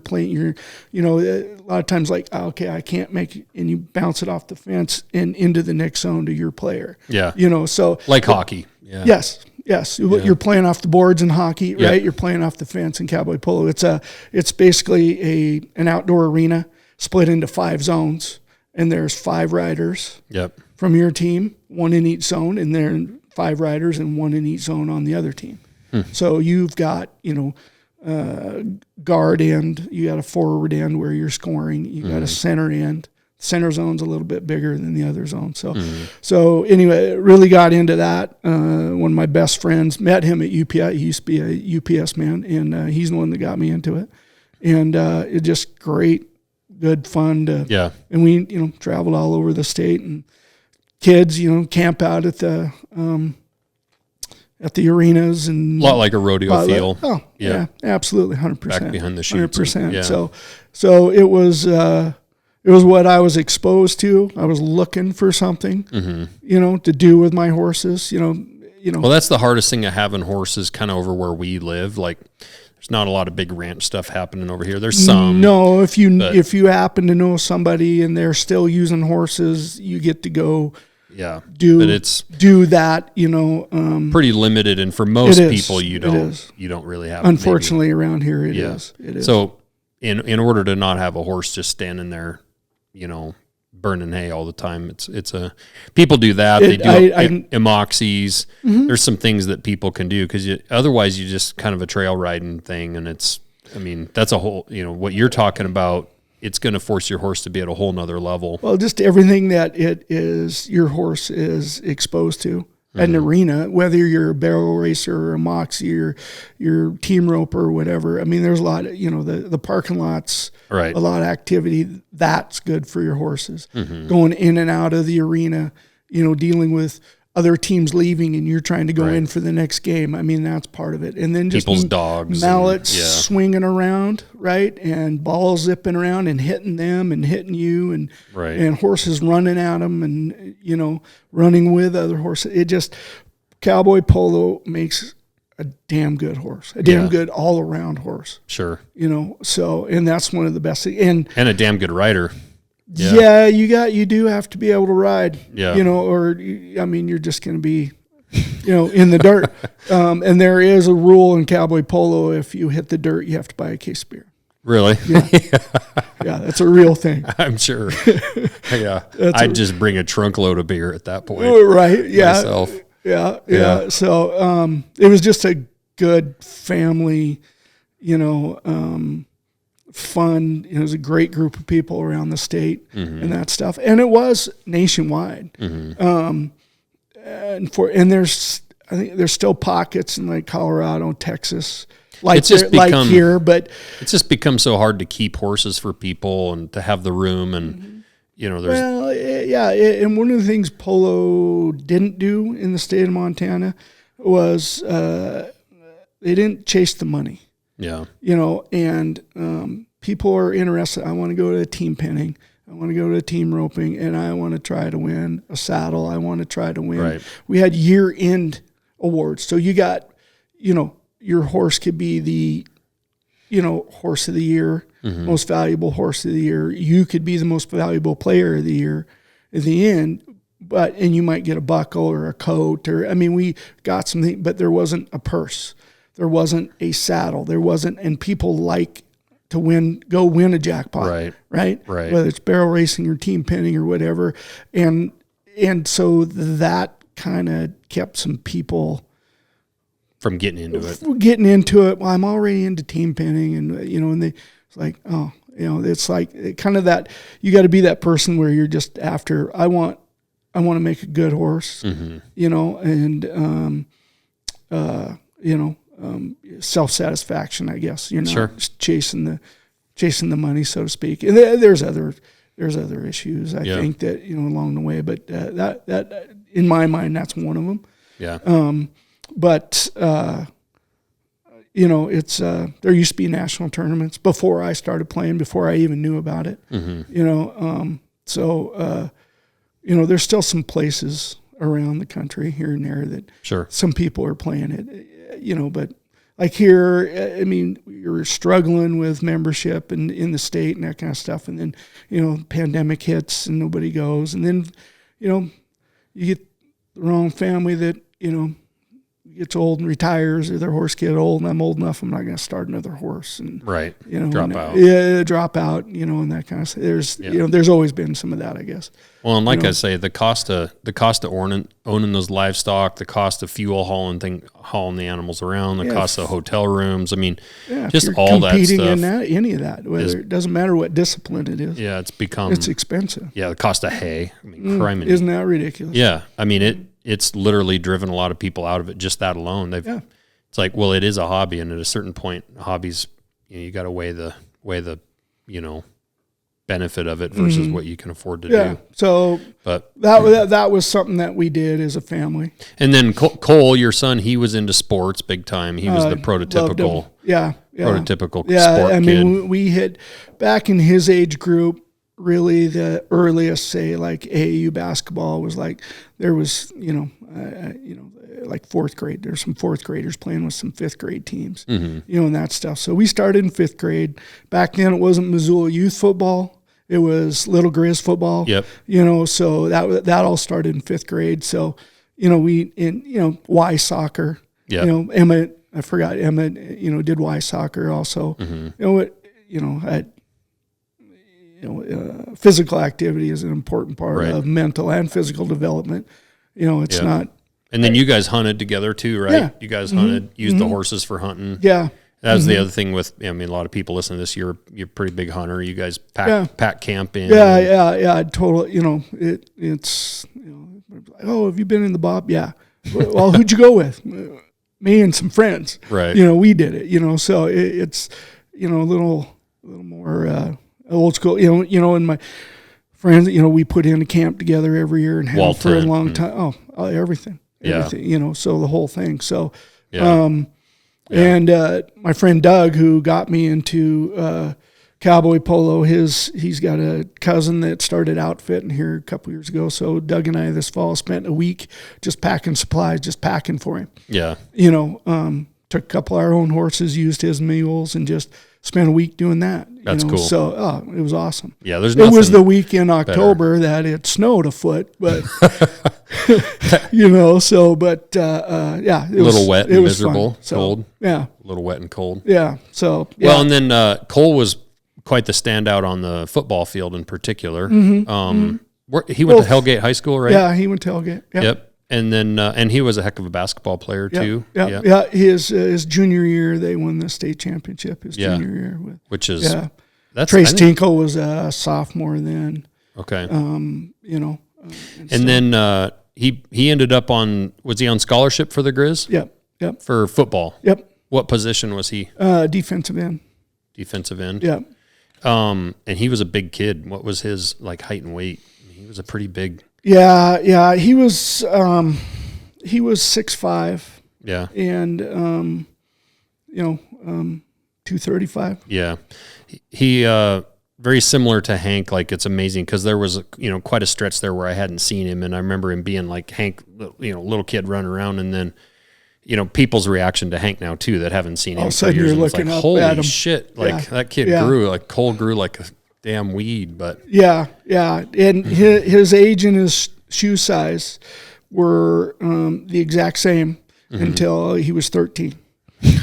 lot of times like, okay, I can't make it, and you bounce it off the fence and into the next zone to your player. Yeah. So. Like hockey. Yeah. Yes. Yeah. You're playing off the boards in hockey, right? Yep. You're playing off the fence in cowboy polo. It's basically an outdoor arena split into 5 zones, and there's 5 riders from your team, 1 in each zone, and there are 5 riders and 1 in each zone on the other team. So you've got, guard end, you got a forward end where you're scoring, you got a center end. Center zone's a little bit bigger than the other zone. So anyway, really got into that. One of my best friends, met him at UPS. He used to be a UPS man, and he's the one that got me into it. And it's just great, good fun to, and we, traveled all over the state, and kids, camp out at the arenas, and a lot like a rodeo feel. Oh yeah, absolutely, 100%. Back behind the chutes. 100%. So it was what I was exposed to. I was looking for something, to do with my horses. Well, that's the hardest thing of having horses kind of over where we live. Like, there's not a lot of big ranch stuff happening over here. There's some. No, if you happen to know somebody and they're still using horses, you get to go. Yeah, do that. Pretty limited, and for most people, you don't really have. Unfortunately, around here, it is. So, in order to not have a horse just standing there, burning hay all the time, people do that. They do emoxies. There's some things that people can do because otherwise you just kind of a trail riding thing, and that's a whole. What you're talking about. It's going to force your horse to be at a whole nother level. Well, just everything that your horse is exposed to at an arena, whether you're a barrel racer or a moxie or your team roper or whatever. I mean, there's a lot of, the parking lots, right. A lot of activity. That's good for your horses. Going in and out of the arena, dealing with other teams leaving and you're trying to go in for the next game. I mean, that's part of it. And then just people's dogs, mallets swinging around, right? And balls zipping around and hitting them and hitting you, and horses running at them and, running with other horses. Cowboy polo makes a damn good horse, a damn good all around horse. Sure. And that's one of the best things. And a damn good rider. Yeah, you do have to be able to ride, or you're just going to be, in the dirt. And there is a rule in cowboy polo. If you hit the dirt, you have to buy a case of beer. Really? Yeah. Yeah, that's a real thing. I'm sure. Yeah. I'd just bring a trunk load of beer at that point. Right. Yeah. Myself. Yeah. So, it was just a good family, fun. It was a great group of people around the state and that stuff. And it was nationwide. And there's still pockets in like Colorado, Texas, like here, but it's just become so hard to keep horses for people and to have the room and, there's. Well, and one of the things polo didn't do in the state of Montana was, they didn't chase the money. Yeah. And people are interested. I want to go to team penning. I want to go to team roping, and I want to try to win a saddle. I want to try to win. Right. We had year-end awards. So you got, your horse could be the, horse of the year, most valuable horse of the year. You could be the most valuable player of the year at the end. And you might get a buckle or a coat, we got something, but there wasn't a purse. There wasn't a saddle. And people like to go win a jackpot, right? Whether it's barrel racing or team penning or whatever. And so that kind of kept some people from getting into it. Well, I'm already into team penning and it's like, it's like kind of that, you got to be that person where you're just after, I want I want to make a good horse, you know, and, you know, self-satisfaction, I guess, you know, just chasing the money, so to speak. And there's other issues, I think, that, you know, along the way, but, that in my mind, that's one of them. Yeah. But, you know, it's, there used to be national tournaments before I started playing, before I even knew about it, you know, so, you know, there's still some places around the country here and there that some people are playing it, you know, but like here, I mean, you're struggling with membership and in the state and that kind of stuff. And then, you know, pandemic hits and nobody goes. And then, you know, you get the wrong family that, you know, gets old and retires, or their horse get old, and I'm old enough, I'm not going to start another horse, and you know, drop out, you know, and that kind of stuff. There's you know, there's always been some of that, I guess. Well, and like I say, the cost of owning those livestock, the cost of fuel hauling the animals around, the cost of hotel rooms. I mean, just all that stuff. Competing in any of that, whether it doesn't matter what discipline it is. Yeah, it's expensive. Yeah, the cost of hay. I mean, isn't that ridiculous? Yeah, I mean it's literally driven a lot of people out of it, just that alone. It's like, well, it is a hobby, and at a certain point, hobbies, you know, you got to weigh the, you know, benefit of it versus what you can afford to do. So, but that was something that we did as a family. And then Cole, your son, he was into sports big time. He was the prototypical, prototypical sport I mean, kid. we hit back in his age group. Really, the earliest, say, like AAU basketball was like, there was, you know, like fourth grade. There's some fourth graders playing with some fifth grade teams, you know, and that stuff. So we started in fifth grade. Back then, it wasn't Missoula youth football; it was Little Grizz football. You know, so that all started in fifth grade. So, you know, Y soccer. You know, Emma, you know, did Y soccer also. You know, physical activity is an important part of mental and physical development. You know, it's not. And then you guys hunted together too, right? Yeah. You guys hunted, used the horses for hunting. Yeah. That was the other thing with, I mean, a lot of people listening to this, you're a pretty big hunter. You guys pack camp in. Yeah. Totally. You know, it's, you know, oh, have you been in the Bob? Yeah. Well, who'd you go with? Me and some friends. Right. You know, we did it, you know, so it's, you know, a little more, old school, you know, and my friends, you know, we put in a camp together every year and had for a long time. Oh, everything, you know, so the whole thing. So, and my friend Doug, who got me into cowboy polo, he's got a cousin that started outfitting here a couple years ago. So Doug and I this fall spent a week just packing supplies, just packing for him. Yeah, you know, took a couple of our own horses, used his mules, and just spent a week doing that. That's cool. So, it was awesome. Yeah, there's nothing. It was the week in October that it snowed a foot, but you know. So, but yeah, it was a little wet and miserable, cold. Yeah, a little wet and cold. Yeah. So, well, and then Cole was quite the standout on the football field in particular. He went to Hellgate High School, right? Yeah, he went to Hellgate. Yep. And then, and he was a heck of a basketball player too. Yeah. His junior year, they won the state championship. His junior year, which is Trace Tinkle was a sophomore then. Okay. You know, and then he ended up was he on scholarship for the Grizz? Yep. For football. Yep. What position was he? Defensive end. Defensive end. Yep. And he was a big kid. What was his like height and weight? He was a pretty big. Yeah, he was 6'5". Yeah, and 235. Yeah, he very similar to Hank. Like, it's amazing because there was quite a stretch there where I hadn't seen him, and I remember him being like Hank, little kid running around, and then people's reaction to Hank now too that haven't seen him for years. You're looking like, up holy at him. Shit! Like that kid grew like Cole grew like a damn weed, but yeah, and his age and his shoe size were the exact same until he was 13, and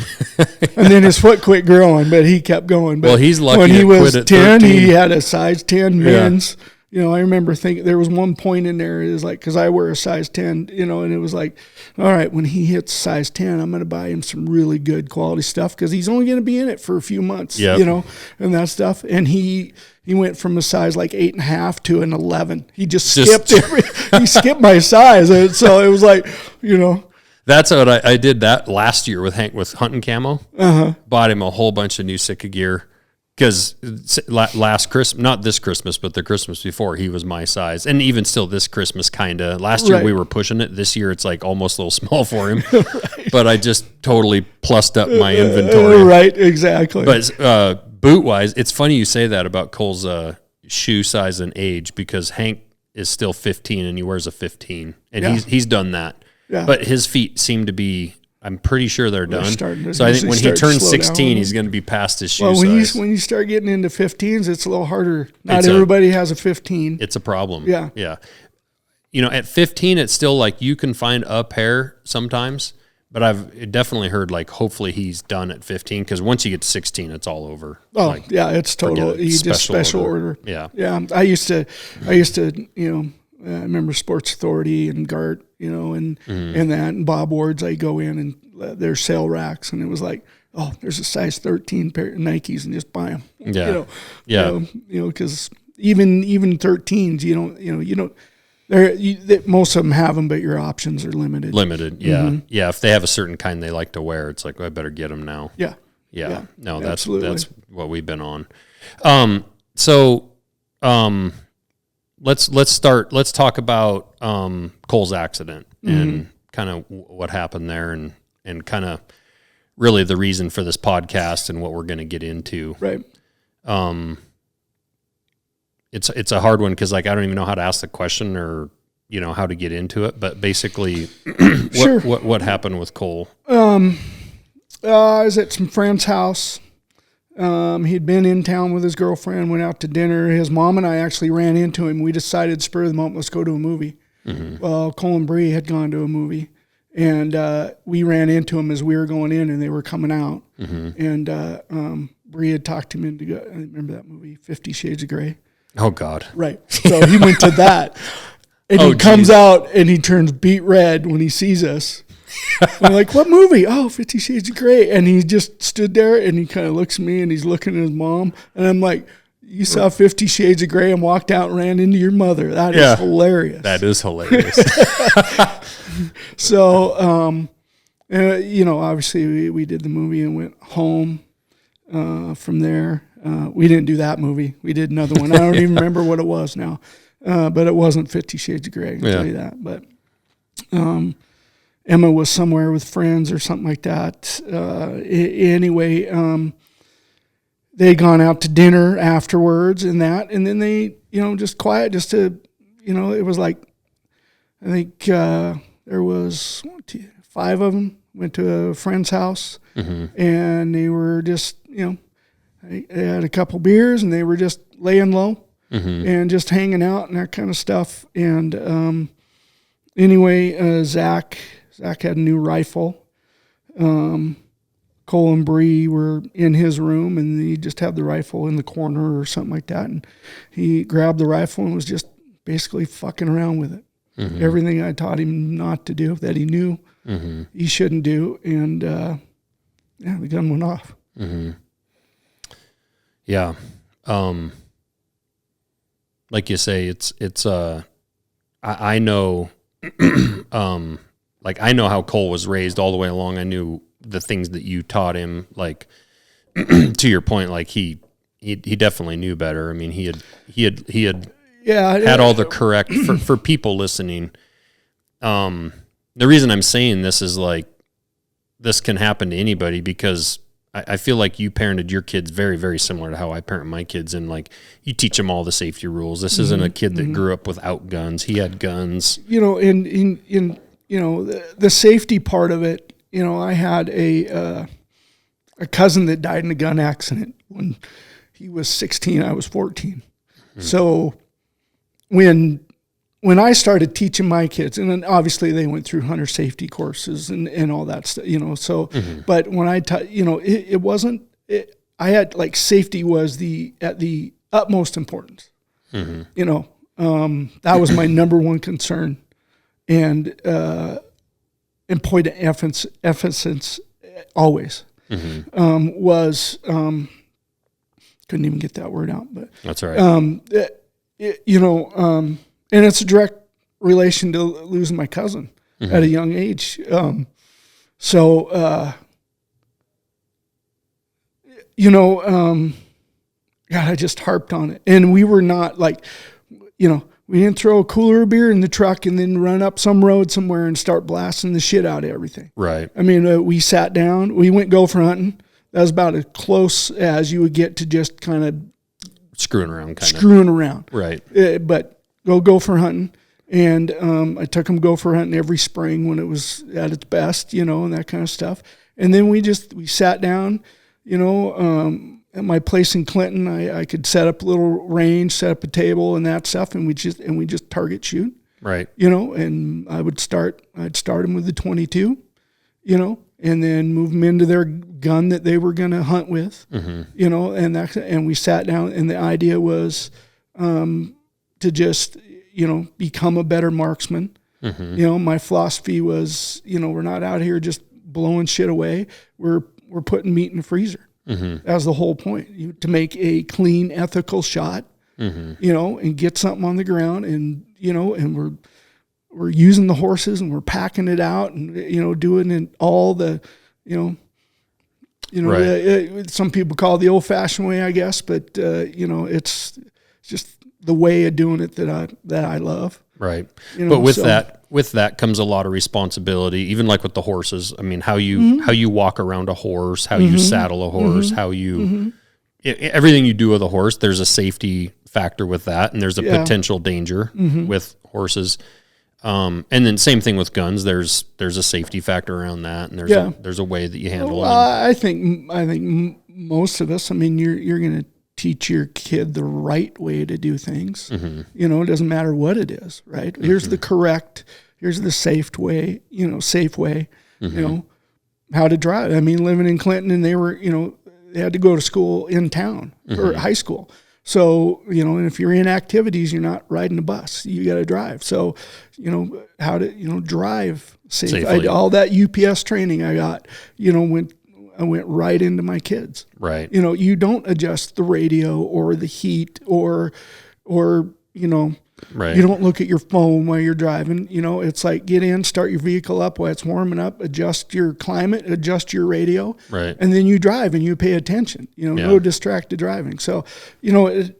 then his foot quit growing, but he kept going. But well, he's lucky. When he was quit at 10, 13. he had a size 10 men's I remember thinking there was one point in there is like, cause I wear a size 10, and it was like, all right, when he hits size 10, I'm going to buy him some really good quality stuff. Cause he's only going to be in it for a few months, and that stuff. And he went from a size like 8.5 to an 11. He just skipped he skipped my size. And so it was like, That's what I did that last year with Hank with hunting camo. Bought him a whole bunch of new Sitka gear. Because last Christmas, not this Christmas, but the Christmas before, he was my size. And even still this Christmas, kind of. Last year we were pushing it. This year it's like almost a little small for him. Right. But I just totally plussed up my inventory. Right, exactly. But boot-wise, it's funny you say that about Cole's shoe size and age, because Hank is still 15 and he wears a 15. And he's done that. Yeah. But his feet seem to be... I'm pretty sure they're done. So I think when he turns 16, he's going to be past his shoe size. When you start getting into 15s, it's a little harder. Not everybody has a 15. It's a problem. Yeah. Yeah. At 15, it's still like you can find a pair sometimes, but I've definitely heard like hopefully he's done at 15, because once you get to 16, it's all over. Oh, like, it's total. You just special order. Yeah. Yeah. I used to, I remember Sports Authority and Gart, and that, and Bob Ward's. I go in and their sale racks, and it was like, oh, there's a size 13 pair of Nikes, and just buy them. Yeah. Because even 13s, most of them have them, but your options are limited. Yeah. Yeah. If they have a certain kind they like to wear, it's like, well, I better get them now. Yeah. No, that's what we've been on. Let's talk about Cole's accident and kind of what happened there, and kind of really the reason for this podcast and what we're going to get into. Right. It's a hard one, because like I don't even know how to ask the question or how to get into it. But basically, what happened with Cole? I was at some friend's house. He'd been in town with his girlfriend, went out to dinner. His mom and I actually ran into him. We decided spur of the moment, let's go to a movie. Well, Cole and Bree had gone to a movie, and we ran into him as we were going in, and they were coming out. And Bree had talked him into I remember that movie, 50 Shades of Grey. Oh, God. Right. So he went to that. And he comes out, and he turns beet red when he sees us. I'm like, what movie? Oh, 50 Shades of Grey. And he just stood there, and he kind of looks at me, and he's looking at his mom. And I'm like, you saw 50 Shades of Grey and walked out and ran into your mother. That is hilarious. That is hilarious. So, obviously we did the movie and went home from there. We didn't do that movie. We did another one. I don't even remember what it was now. But it wasn't 50 Shades of Grey, I can tell you that. But Emma was somewhere with friends or something like that. Anyway, they'd gone out to dinner afterwards and that, and then they, just quiet, just to, it was like, I think there was 5 of them went to a friend's house, and they were just, they had a couple beers, and they were just laying low and just hanging out and that kind of stuff. And anyway, Zach had a new rifle. Cole and Bree were in his room, and he just had the rifle in the corner or something like that. And he grabbed the rifle and was just basically fucking around with it. Everything I taught him not to do, that he knew he shouldn't do. And the gun went off. Yeah. Like you say, it's I know, like I know how Cole was raised all the way along. I knew the things that you taught him, like to your point, like he definitely knew better. I mean, he had had all the correct for people listening. The reason I'm saying this is like, this can happen to anybody, because I feel like you parented your kids very, very similar to how I parent my kids. And like, you teach them all the safety rules. This isn't a kid that grew up without guns. He had guns, in the safety part of it. I had a cousin that died in a gun accident when he was 16, I was 14. So when I started teaching my kids, and then obviously they went through hunter safety courses and all that stuff, so, but when I taught, it wasn't, I had like safety was at the utmost importance, that was my number one concern. And point of emphasis always was, couldn't even get that word out, but that's all right. And it's a direct relation to losing my cousin at a young age. God, I just harped on it. And we were not like, we didn't throw a cooler of beer in the truck and then run up some road somewhere and start blasting the shit out of everything. Right. I mean, we sat down, we went gopher hunting. That was about as close as you would get to just kind of screwing around. Right. But go gopher hunting. And I took him gopher hunting every spring when it was at its best, and that kind of stuff. And then we sat down, at my place in Clinton. I could set up a little range, set up a table and that stuff, and we just target shoot. Right. And I'd start them with the 22, and then move them into their gun that they were going to hunt with, and we sat down, and the idea was to just, become a better marksman. My philosophy was, we're not out here just blowing shit away. We're putting meat in the freezer. That was the whole point, to make a clean, ethical shot, and get something on the ground, and, and we're using the horses and we're packing it out and, doing it all the, right. Some people call it the old fashioned way, I guess, but, it's just the way of doing it that I love. Right. But with that comes a lot of responsibility, even like with the horses. I mean, how you walk around a horse, how you saddle a horse, how you, everything you do with a horse, there's a safety factor with that. And there's a potential danger with horses. And then same thing with guns. There's a safety factor around that. And there's a way that you handle it. I think most of us, I mean, you're going to teach your kid the right way to do things. It doesn't matter what it is, right? Here's the safe way, how to drive. I mean, living in Clinton, and they were, they had to go to school in town or high school. So, and if you're in activities, you're not riding a bus, you got to drive. So, how to, drive safely. All that UPS training I got, I went right into my kids. Right. You don't adjust the radio or the heat or right. You don't look at your phone while you're driving. It's like get in, start your vehicle up while it's warming up, adjust your climate, adjust your radio. Right. And then you drive and you pay attention, no distracted driving. So, I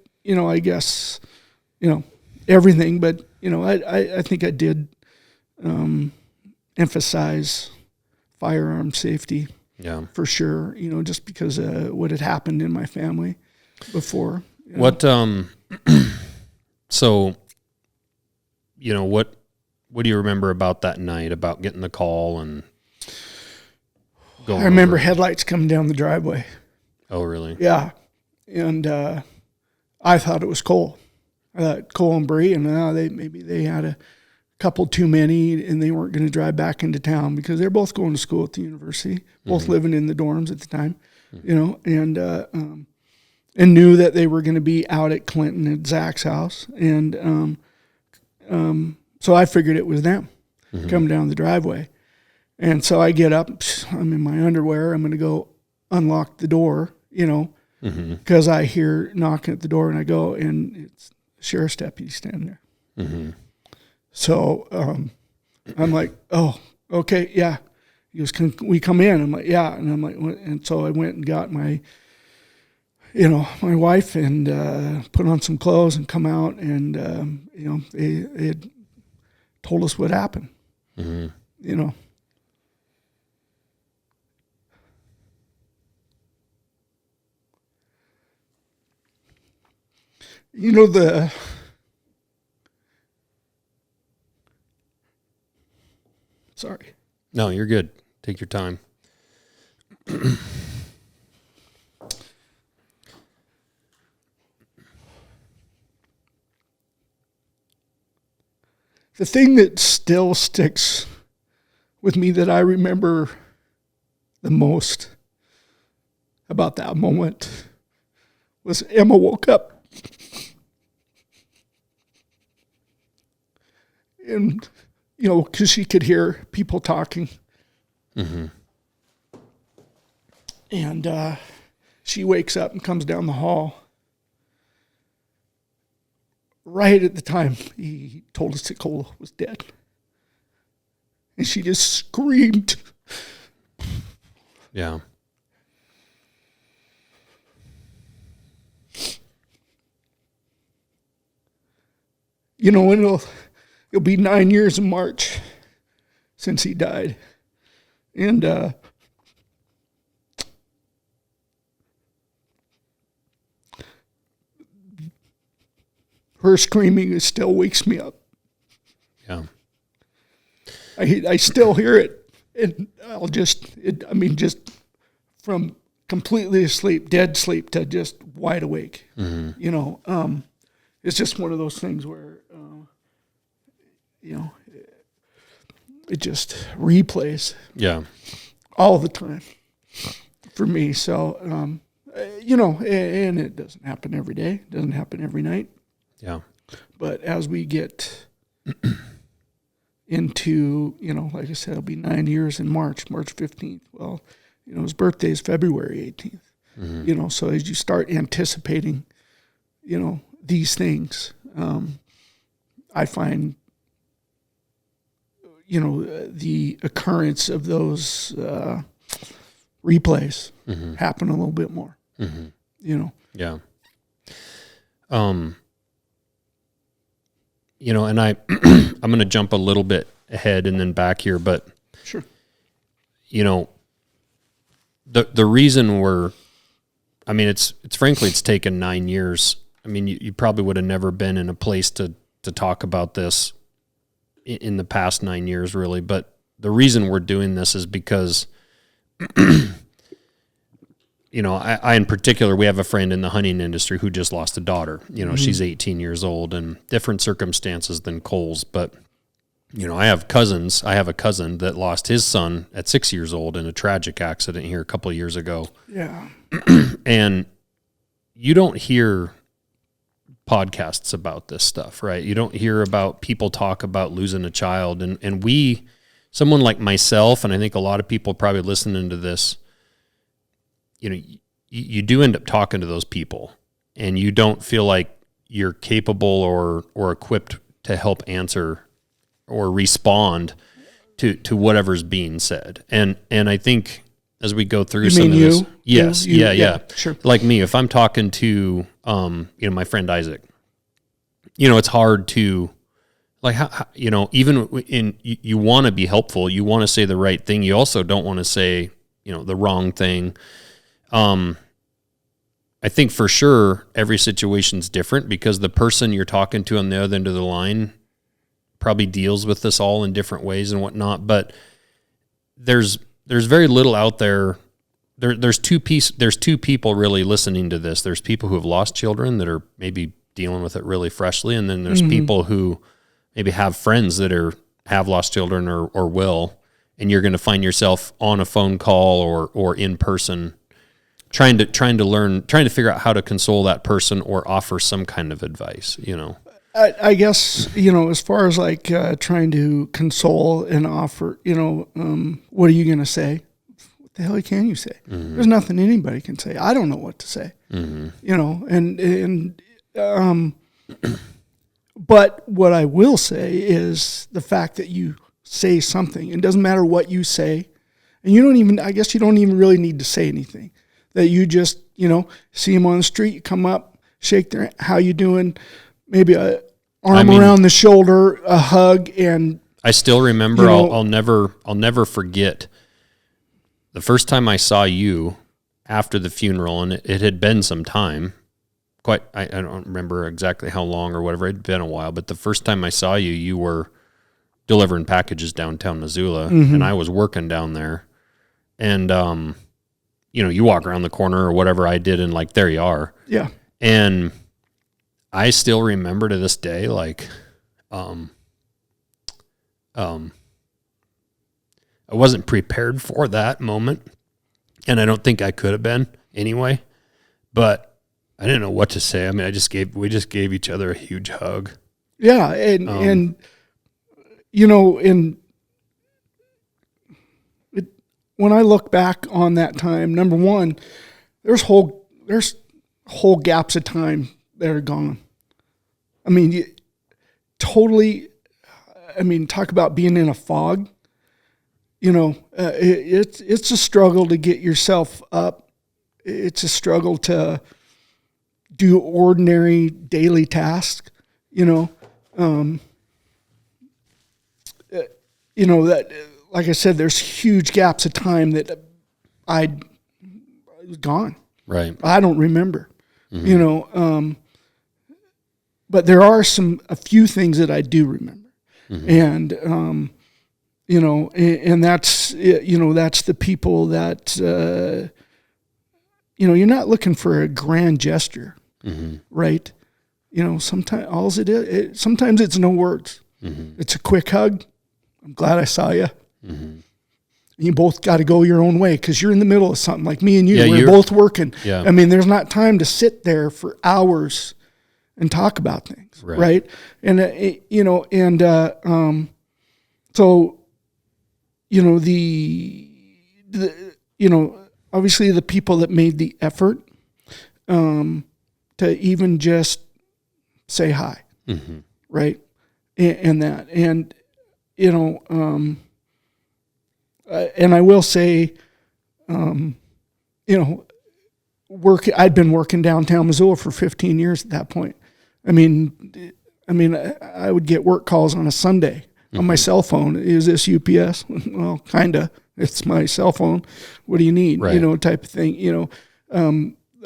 guess, everything, but, I think I did emphasize firearm safety. Yeah, for sure. Just because what had happened in my family before. What so what do you remember about that night, about getting the call and going? I remember headlights coming down the driveway. Oh, really? Yeah, and I thought it was Cole. I thought Cole and Bree, and maybe they had a couple too many, and they weren't going to drive back into town because they're both going to school at the university, both living in the dorms at the time, and knew that they were going to be out at Clinton at Zach's house. And so I figured it was them coming down the driveway. And so I get up, I'm in my underwear, I'm going to go unlock the door, because I hear knocking at the door, and I go, and it's the sheriff's deputy standing there. So I'm like, oh, okay, yeah. He goes, can we come in? I'm like, yeah. And I'm like, and so I went and got my wife and put on some clothes and come out, and they had told us what happened. Sorry. No, you're good. Take your time. The thing that still sticks with me that I remember the most about that moment was Emma woke up and, because she could hear people talking. Mm-hmm. And she wakes up and comes down the hall. Right at the time he told us that Cole was dead. And she just screamed. Yeah. And it'll be 9 years in March since he died. And her screaming still wakes me up. Yeah. I still hear it, and just from completely asleep, dead sleep, to just wide awake. Mm-hmm. It's just one of those things where, it just replays. Yeah. All the time for me. So, and it doesn't happen every day. It doesn't happen every night. Yeah. But as we get into, like I said, it'll be 9 years in March 15th. Well, his birthday is February 18th. Mm-hmm. So as you start anticipating, these things, I find, the occurrence of those replays mm-hmm. happen a little bit more. Mm-hmm. Yeah. And I'm going to jump a little bit ahead and then back here, but sure. The reason it's frankly, it's taken 9 years. I mean, you probably would have never been in a place to talk about this in the past 9 years, really. But the reason we're doing this is because, I in particular, we have a friend in the hunting industry who just lost a daughter. Mm-hmm. She's 18 years old, and different circumstances than Cole's. But, I have cousins. I have a cousin that lost his son at 6 years old in a tragic accident here a couple of years ago. Yeah. And you don't hear podcasts about this stuff, right? You don't hear about people talk about losing a child. And someone like myself, and I think a lot of people probably listening to this, you do end up talking to those people, and you don't feel like you're capable or equipped to help answer or respond to whatever's being said. And I think as we go through some of this, yes, yeah, sure. Like me, if I'm talking to my friend Isaac, it's hard to, like, how even in, you want to be helpful, you want to say the right thing, you also don't want to say the wrong thing. I think for sure every situation's different, because the person you're talking to on the other end of the line probably deals with this all in different ways and whatnot. But there's very little out there. There's two people really listening to this. There's people who have lost children that are maybe dealing with it really freshly, and then there's mm-hmm. people who maybe have friends that have lost children or will, and you're going to find yourself on a phone call or in person trying to figure out how to console that person or offer some kind of advice, I guess, as far as like trying to console and offer, what are you going to say? What the hell can you say? Mm-hmm. There's nothing anybody can say. I don't know what to say, mm-hmm. But what I will say is the fact that you say something. It doesn't matter what you say, and you don't even really need to say anything. That you just, see them on the street, you come up, shake their, how you doing? Maybe a arm around the shoulder, a hug, and I still remember. I'll never forget the first time I saw you after the funeral, and it had been some time. I don't remember exactly how long or whatever. It had been a while, but the first time I saw you, you were delivering packages downtown Missoula, mm-hmm. and I was working down there, and you walk around the corner or whatever I did, and like, there you are. Yeah. And I still remember to this day, like, I wasn't prepared for that moment, and I don't think I could have been anyway, but I didn't know what to say. I mean, we just gave each other a huge hug. Yeah. And when I look back on that time, number one, there's whole gaps of time that are gone. I mean, talk about being in a fog. It's a struggle to get yourself up. It's a struggle to do ordinary daily tasks. That, like I said, there's huge gaps of time that I was gone. Right. I don't remember. But there are a few things that I do remember. And, and that's, that's the people that, you're not looking for a grand gesture, right? Sometimes sometimes it's no words. It's a quick hug. I'm glad I saw you. You both got to go your own way because you're in the middle of something, like me and you. We're both working. Yeah. I mean, there's not time to sit there for hours and talk about things, right? And so obviously the people that made the effort to even just say hi, right? And I will say, I'd been working downtown Missoula for 15 years at that point. I mean, I would get work calls on a Sunday on my cell phone. Is this UPS? Well, kinda. It's my cell phone. What do you need? Right. Type of thing.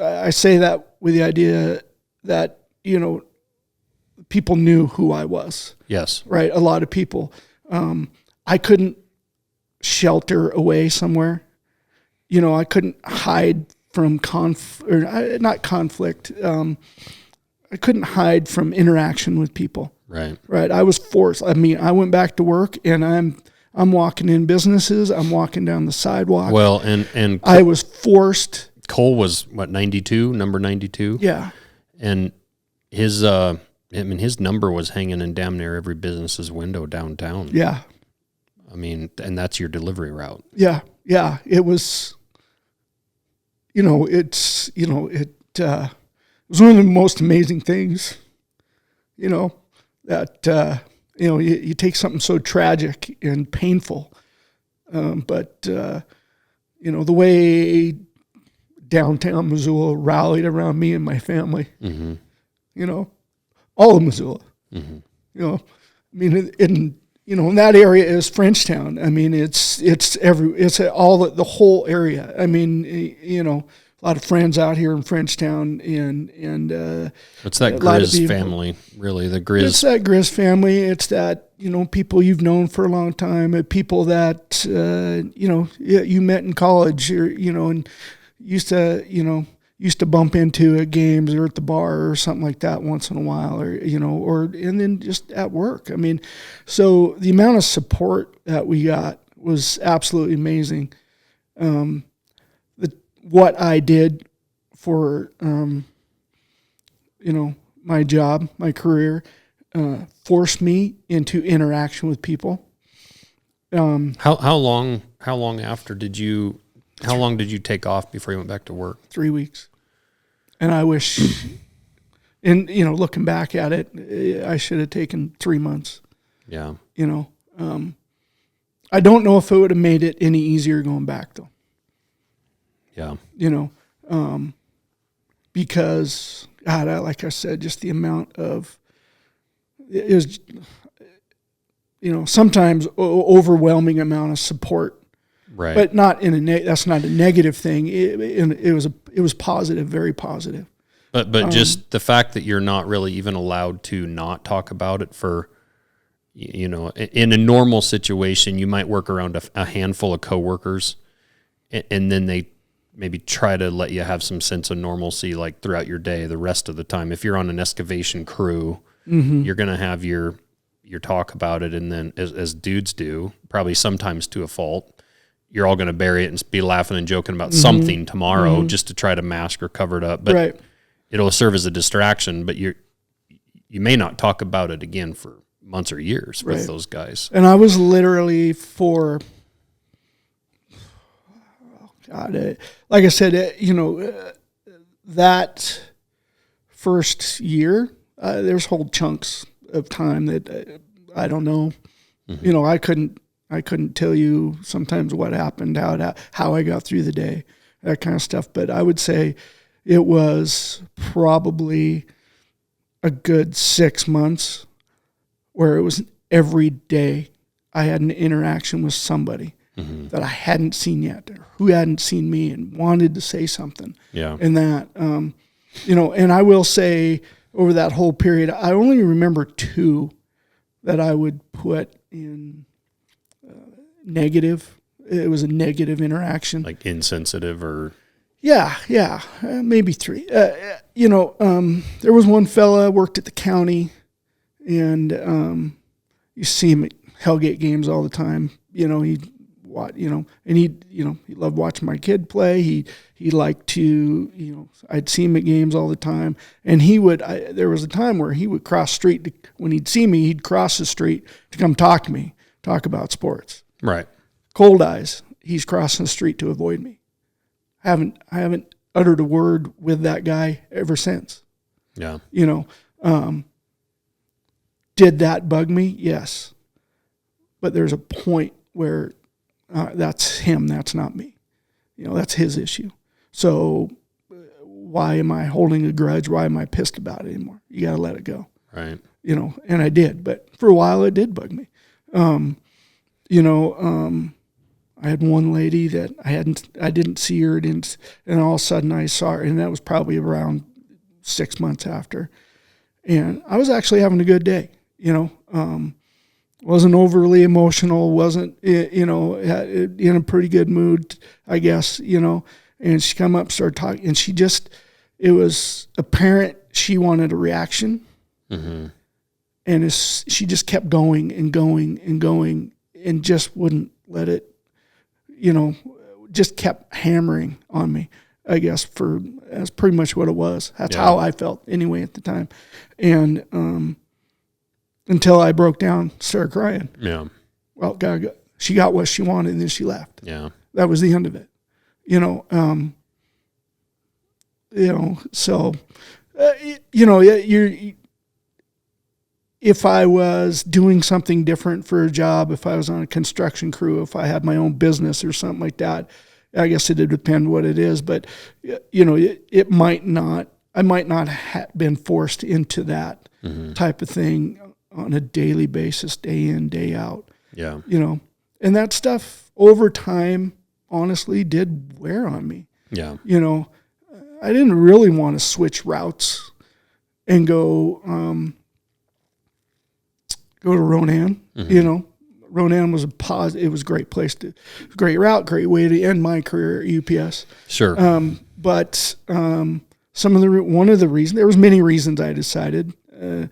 I say that with the idea that, people knew who I was. Yes. Right. A lot of people. I couldn't shelter away somewhere. I couldn't hide from not conflict. I couldn't hide from interaction with people. Right. Right. I was forced. I mean, I went back to work and I'm walking in businesses. I'm walking down the sidewalk. Well, and I was forced. Cole was what, 92, number 92? Yeah. And his number was hanging in damn near every business's window downtown. Yeah. I mean, and that's your delivery route. Yeah. Yeah. It was, it was one of the most amazing things, that, you take something so tragic and painful. But the way downtown Missoula rallied around me and my family, all of Missoula, in that area is Frenchtown. I mean, it's the whole area. I mean, a lot of friends out here in Frenchtown and it's that Grizz family, really, the Grizz. It's that Grizz family. It's that, people you've known for a long time, people that, you met in college or, and used to bump into at games or at the bar or something like that once in a while, or and then just at work. I mean, so the amount of support that we got was absolutely amazing. What I did for, my job, my career, forced me into interaction with people. How long did you take off before you went back to work? 3 weeks. And I wish, and, looking back at it, I should have taken 3 months. Yeah. I don't know if it would have made it any easier going back though. Yeah. Because God, like I said, just the amount of, it was, sometimes overwhelming amount of support. Right. But not that's not a negative thing. It was positive, very positive. But just the fact that you're not really even allowed to not talk about it for, in a normal situation, you might work around a handful of coworkers, and then they maybe try to let you have some sense of normalcy, like throughout your day, the rest of the time. If you're on an excavation crew, you're going to have your talk about it. And then as dudes do, probably sometimes to a fault, you're all going to bury it and be laughing and joking about something tomorrow just to try to mask or cover it up. But it'll serve as a distraction, but you may not talk about it again for months or years with those guys. And I was literally like I said, that first year, there's whole chunks of time that I don't know. I couldn't tell you sometimes what happened, how I got through the day, that kind of stuff. But I would say it was probably a good 6 months where it was every day I had an interaction with somebody that I hadn't seen yet, or who hadn't seen me and wanted to say something. Yeah. And that, and I will say over that whole period, I only remember 2 that I would put in negative. It was a negative interaction. Like insensitive or... Yeah, maybe 3. There was one fella worked at the county, and you see him at Hellgate games all the time. He loved watching my kid play. He liked to, I'd see him at games all the time, and there was a time where he would cross street when he'd see me, he'd cross the street to come talk to me, talk about sports. Right. Cold eyes. He's crossing the street to avoid me. I haven't uttered a word with that guy ever since. Yeah. Did that bug me? Yes. But there's a point where that's him, that's not me. That's his issue. So why am I holding a grudge? Why am I pissed about it anymore? You got to let it go. Right. And I did, but for a while it did bug me. I had one lady that I didn't see her, and all of a sudden I saw her, and that was probably around 6 months after. And I was actually having a good day, wasn't overly emotional, wasn't, in a pretty good mood, I guess, and she come up, started talking, and it was apparent she wanted a reaction. Mm-hmm. And she just kept going and going and going and just wouldn't let it, just kept hammering on me, I guess, that's pretty much what it was. That's how I felt anyway at the time. And until I broke down, started crying. Yeah. Well, she got what she wanted, and then she left. Yeah. That was the end of it. So, if I was doing something different for a job, if I was on a construction crew, if I had my own business or something like that, I guess it would depend what it is. But, it might not, I might not have been forced into that type of thing on a daily basis, day in, day out. Yeah. And that stuff over time, honestly, did wear on me. Yeah. I didn't really want to switch routes and go to Ronan. Ronan was it was a great place great route, great way to end my career at UPS. Sure. But one of the reasons, there was many reasons I decided, wear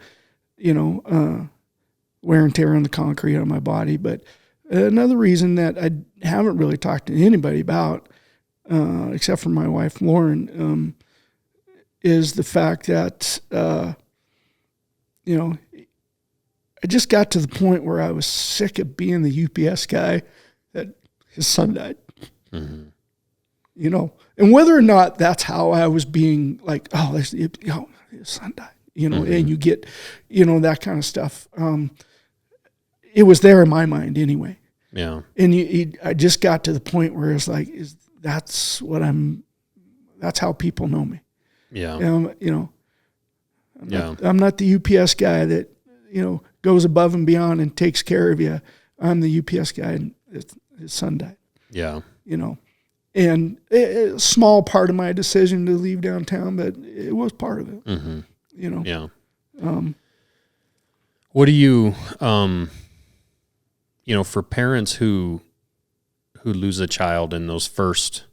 and tear on the concrete on my body. But another reason that I haven't really talked to anybody about, except for my wife, Lauren, is the fact that, I just got to the point where I was sick of being the UPS guy that his son died. Mm-hmm. And whether or not that's how I was being like, his son died, and you get, that kind of stuff. It was there in my mind anyway. Yeah. And I just got to the point where it's like, that's how people know me. Yeah. I'm not the UPS guy that, goes above and beyond and takes care of you. I'm the UPS guy, and his son died. Yeah. And a small part of my decision to leave downtown, but it was part of it. Mm-hmm. Yeah. What do you, for parents who lose a child in those first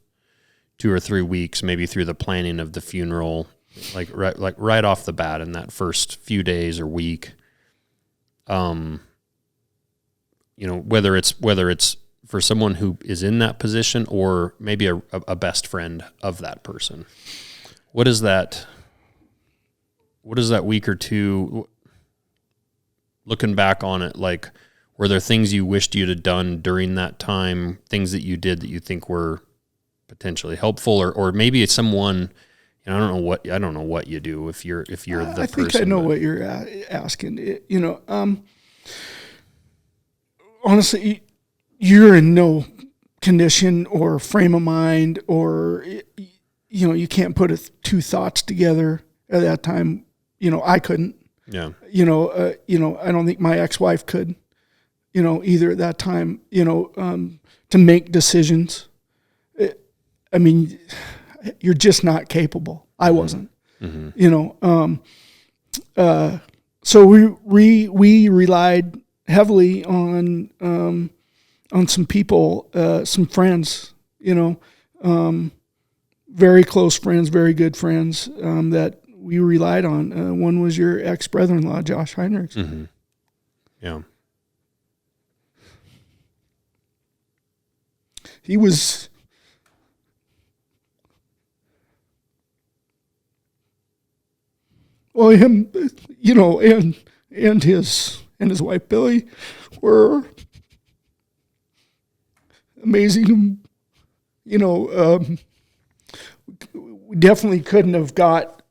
2 or 3 weeks, maybe through the planning of the funeral, right off the bat in that first few days or week, whether it's for someone who is in that position or maybe a best friend of that person, what is that week or two looking back on it, like, were there things you wished you'd have done during that time, things that you did that you think were potentially helpful, or maybe it's someone, I don't know what you do if you're the person. I think I know what you're asking. Honestly, you're in no condition or frame of mind, or you can't put two thoughts together at that time. I couldn't. Yeah. I don't think my ex-wife could. Either at that time. To make decisions. You're just not capable. I wasn't. Mm-hmm. So we relied heavily on some people, some friends, very close friends, very good friends, that we relied on. One was your ex-brother-in-law, Josh Heinrichs. Mm-hmm. Yeah. He was, well, him, and his wife Billy were amazing. We definitely couldn't have got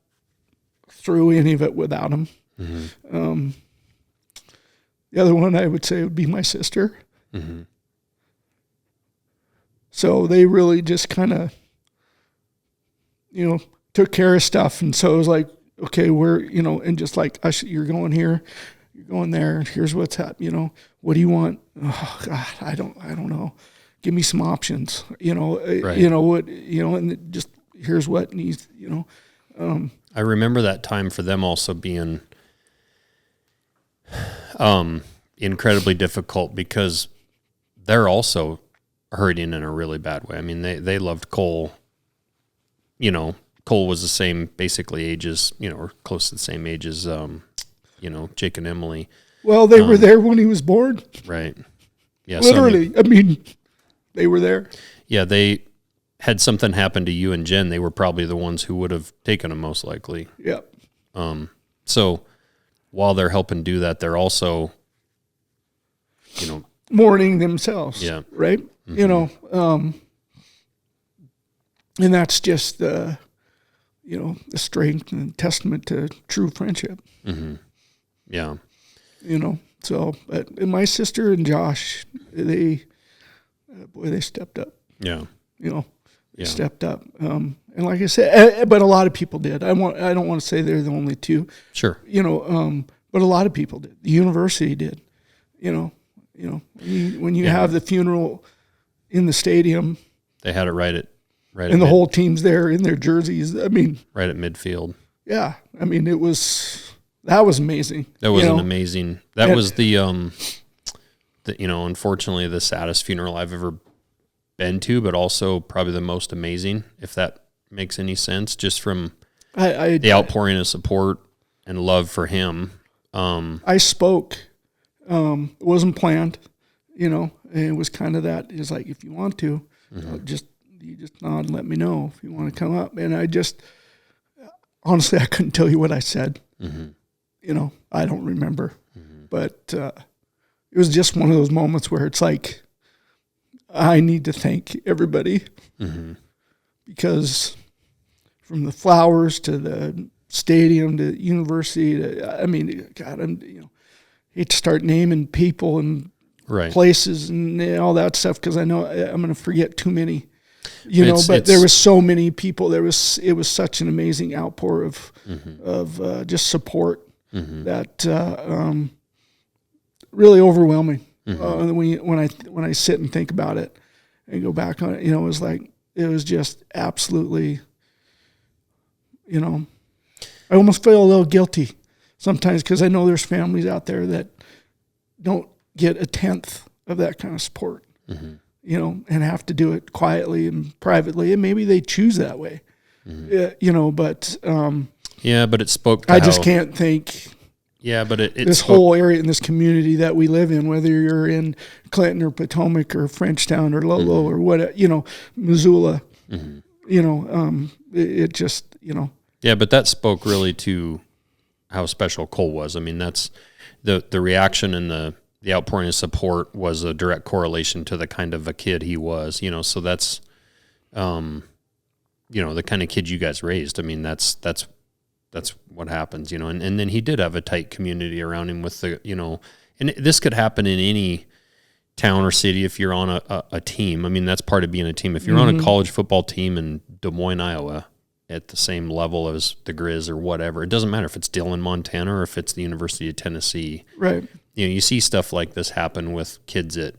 through any of it without him. Mm-hmm. The other one I would say would be my sister. Mm-hmm. So they really just kind of, took care of stuff. And so it was like, okay, we're, and just like, you're going here, you're going there, here's what's happening, what do you want? Oh God, I don't know. Give me some options, right. And just, here's what needs, I remember that time for them also being incredibly difficult because they're also hurting in a really bad way. I mean, they loved Cole. Cole was the same basically age as, or close to the same age as, Jake and Emily. Well, they were there when he was born. Right. Yeah. Literally. They were there. Yeah. They had something happen to you and Jen. They were probably the ones who would have taken him most likely. Yeah. So while they're helping do that, they're also, mourning themselves. Yeah. Right. Mm-hmm. And that's just the strength and testament to true friendship. Mm-hmm. Yeah. So, but my sister and Josh, they stepped up. Yeah. Stepped up. And like I said, but a lot of people did. I don't want to say they're the only two. Sure. But a lot of people did. The university did. When you have the funeral in the stadium, they had it right and the whole team's there in their jerseys. Right at midfield. Yeah. That was amazing. That was amazing. That was the unfortunately the saddest funeral I've ever been to, but also probably the most amazing, if that makes any sense, just from the outpouring of support and love for him. I spoke. It wasn't planned, and it was kind of that. It's like, if you want to, mm-hmm. You just nod and let me know if you want to come up. And honestly, I couldn't tell you what I said. Mm-hmm. I don't remember. Mm-hmm. But it was just one of those moments where it's like, I need to thank everybody. Mm-hmm. Because from the flowers to the stadium to the university to, God, hate to start naming people and right. places and all that stuff, because I know I'm going to forget too many. But there was so many people. It was such an amazing outpour of mm-hmm. of just support mm-hmm. that really overwhelming. Mm-hmm. When I sit and think about it and go back on it, it was like, it was just absolutely, I almost feel a little guilty sometimes, because I know there's families out there that don't get a tenth of that kind of support. Mm-hmm. And have to do it quietly and privately, and maybe they choose that way, mm-hmm. But but it spoke to I just can't think. Yeah, but it this whole area in this community that we live in, whether you're in Clinton or Potomac or Frenchtown or Lolo mm-hmm. or what, Missoula, mm-hmm. It just, Yeah, but that spoke really to how special Cole was. I mean, that's the reaction and the outpouring of support was a direct correlation to the kind of a kid he was, so that's, the kind of kid you guys raised. I mean, that's what happens, and then he did have a tight community around him with and this could happen in any town or city if you're on a team. I mean, that's part of being a team. If you're on a college football team in Des Moines, Iowa, at the same level as the Grizz or whatever, it doesn't matter if it's Dillon, Montana, or if it's the University of Tennessee. Right. You see stuff like this happen with kids at,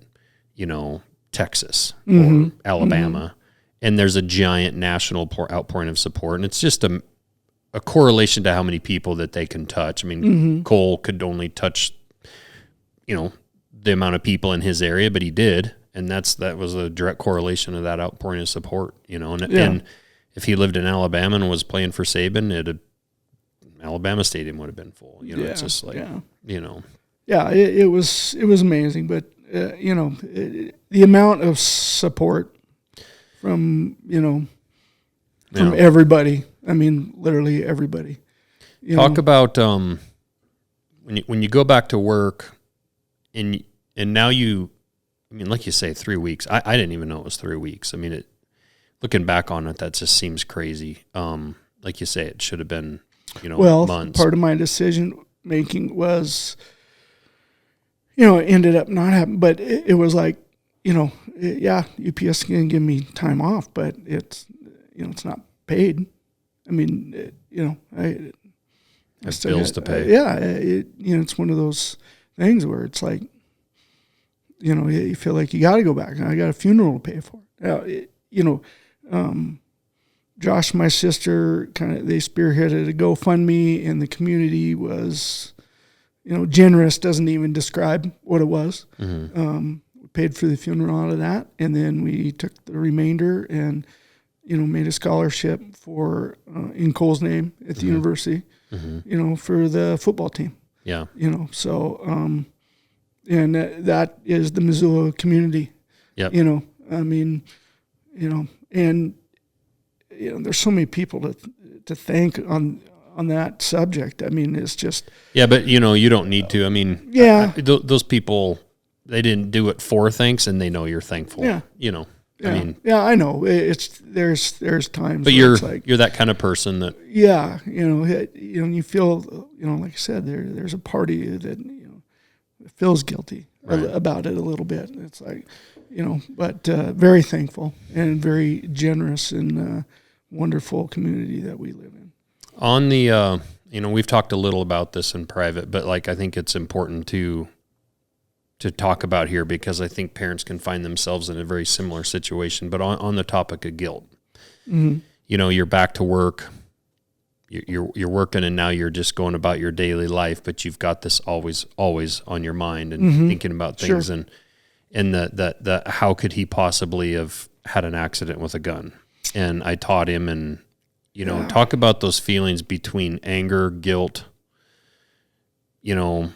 Texas or Alabama, and there's a giant national outpouring of support, and it's just a correlation to how many people that they can touch. I mean, Cole could only touch, the amount of people in his area, but he did, and that was a direct correlation of that outpouring of support. And if he lived in Alabama and was playing for Saban, Alabama Stadium would have been full. It's just like Yeah, it was amazing, but the amount of support from from everybody. I mean, literally everybody. Talk about when you go back to work, and now like you say, 3 weeks. I didn't even know it was 3 weeks. I mean, looking back on it, that just seems crazy. Like you say, it should have been months. Part of my decision making was, it ended up not happening, but it was like, UPS can give me time off, but it's it's not paid. I mean, I still bills to pay. It's one of those things where it's like, you feel like you got to go back. I got a funeral to pay for. Josh, my sister, they spearheaded a GoFundMe, and the community was, generous. Doesn't even describe what it was. We paid for the funeral out of that, and then we took the remainder and, made a scholarship for in Cole's name at the university, for the football team. Yeah. So, and that is the Missoula community. Yep. I mean, and there's so many people to thank on that subject. I mean, it's just but you don't need to. I mean, those people, they didn't do it for thanks, and they know you're thankful. I mean, I know there's times, but you're that kind of person that you feel like I said, there's a part of you that feels guilty about it a little bit. It's like but very thankful and very generous and wonderful community that we live in. On the we've talked a little about this in private, but I think it's important to talk about here, because I think parents can find themselves in a very similar situation. But on the topic of guilt, you're back to work, you're working, and now you're just going about your daily life, but you've got this always on your mind and thinking about things. Sure. And the how could he possibly have had an accident with a gun? And I taught him, and talk about those feelings between anger, guilt, and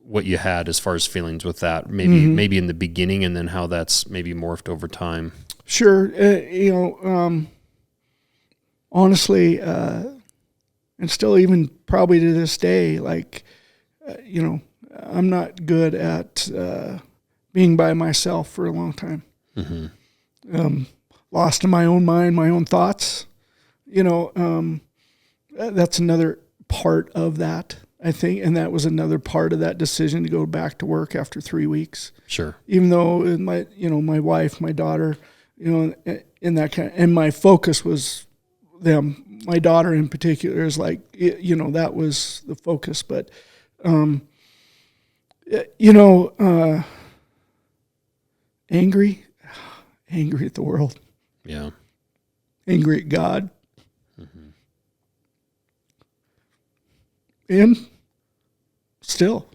what you had as far as feelings with that, maybe in the beginning, and then how that's maybe morphed over time. Sure. Honestly, and still even probably to this day, I'm not good at being by myself for a long time. Lost in my own mind, my own thoughts. That's another part of that, I think, and that was another part of that decision to go back to work after 3 weeks. Sure. Even though my wife, my daughter, in that kind of, and my focus was them. My daughter in particular is that was the focus. But, angry at the world. Yeah. Angry at God. And still,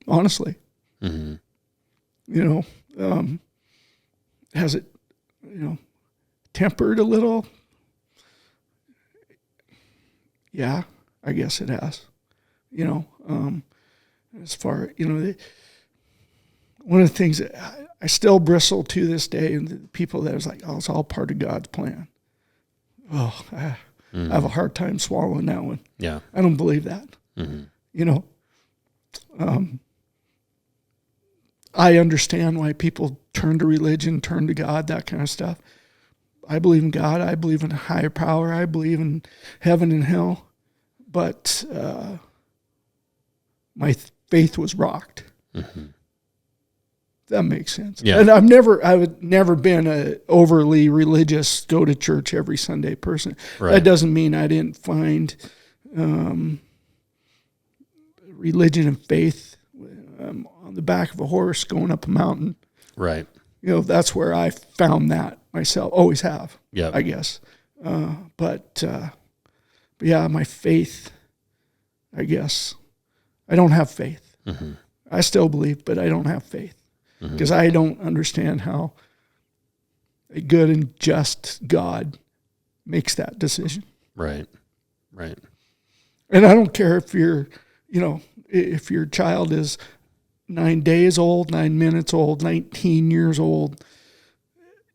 honestly, has it, tempered a little? Yeah, I guess it has. As far, one of the things that I still bristle to this day, and the people that was like, oh, it's all part of God's plan. Oh, I have a hard time swallowing that one. Yeah. I don't believe that. you know. I understand why people turn to religion, turn to God, that kind of stuff. I believe in God. I believe in a higher power. I believe in heaven and hell. But my faith was rocked. Mm-hmm. That makes sense. Yeah. And I've never been a overly religious, go to church every Sunday person. Right. That doesn't mean I didn't find religion and faith on the back of a horse going up a mountain. Right. That's where I found that myself. Always have. Yeah. I guess. But yeah, my faith, I guess. I don't have faith. Mm-hmm. I still believe, but I don't have faith. Because I don't understand how a good and just God makes that decision. Right. Right. And I don't care if if your child is 9 days old, 9 minutes old, 19 years old,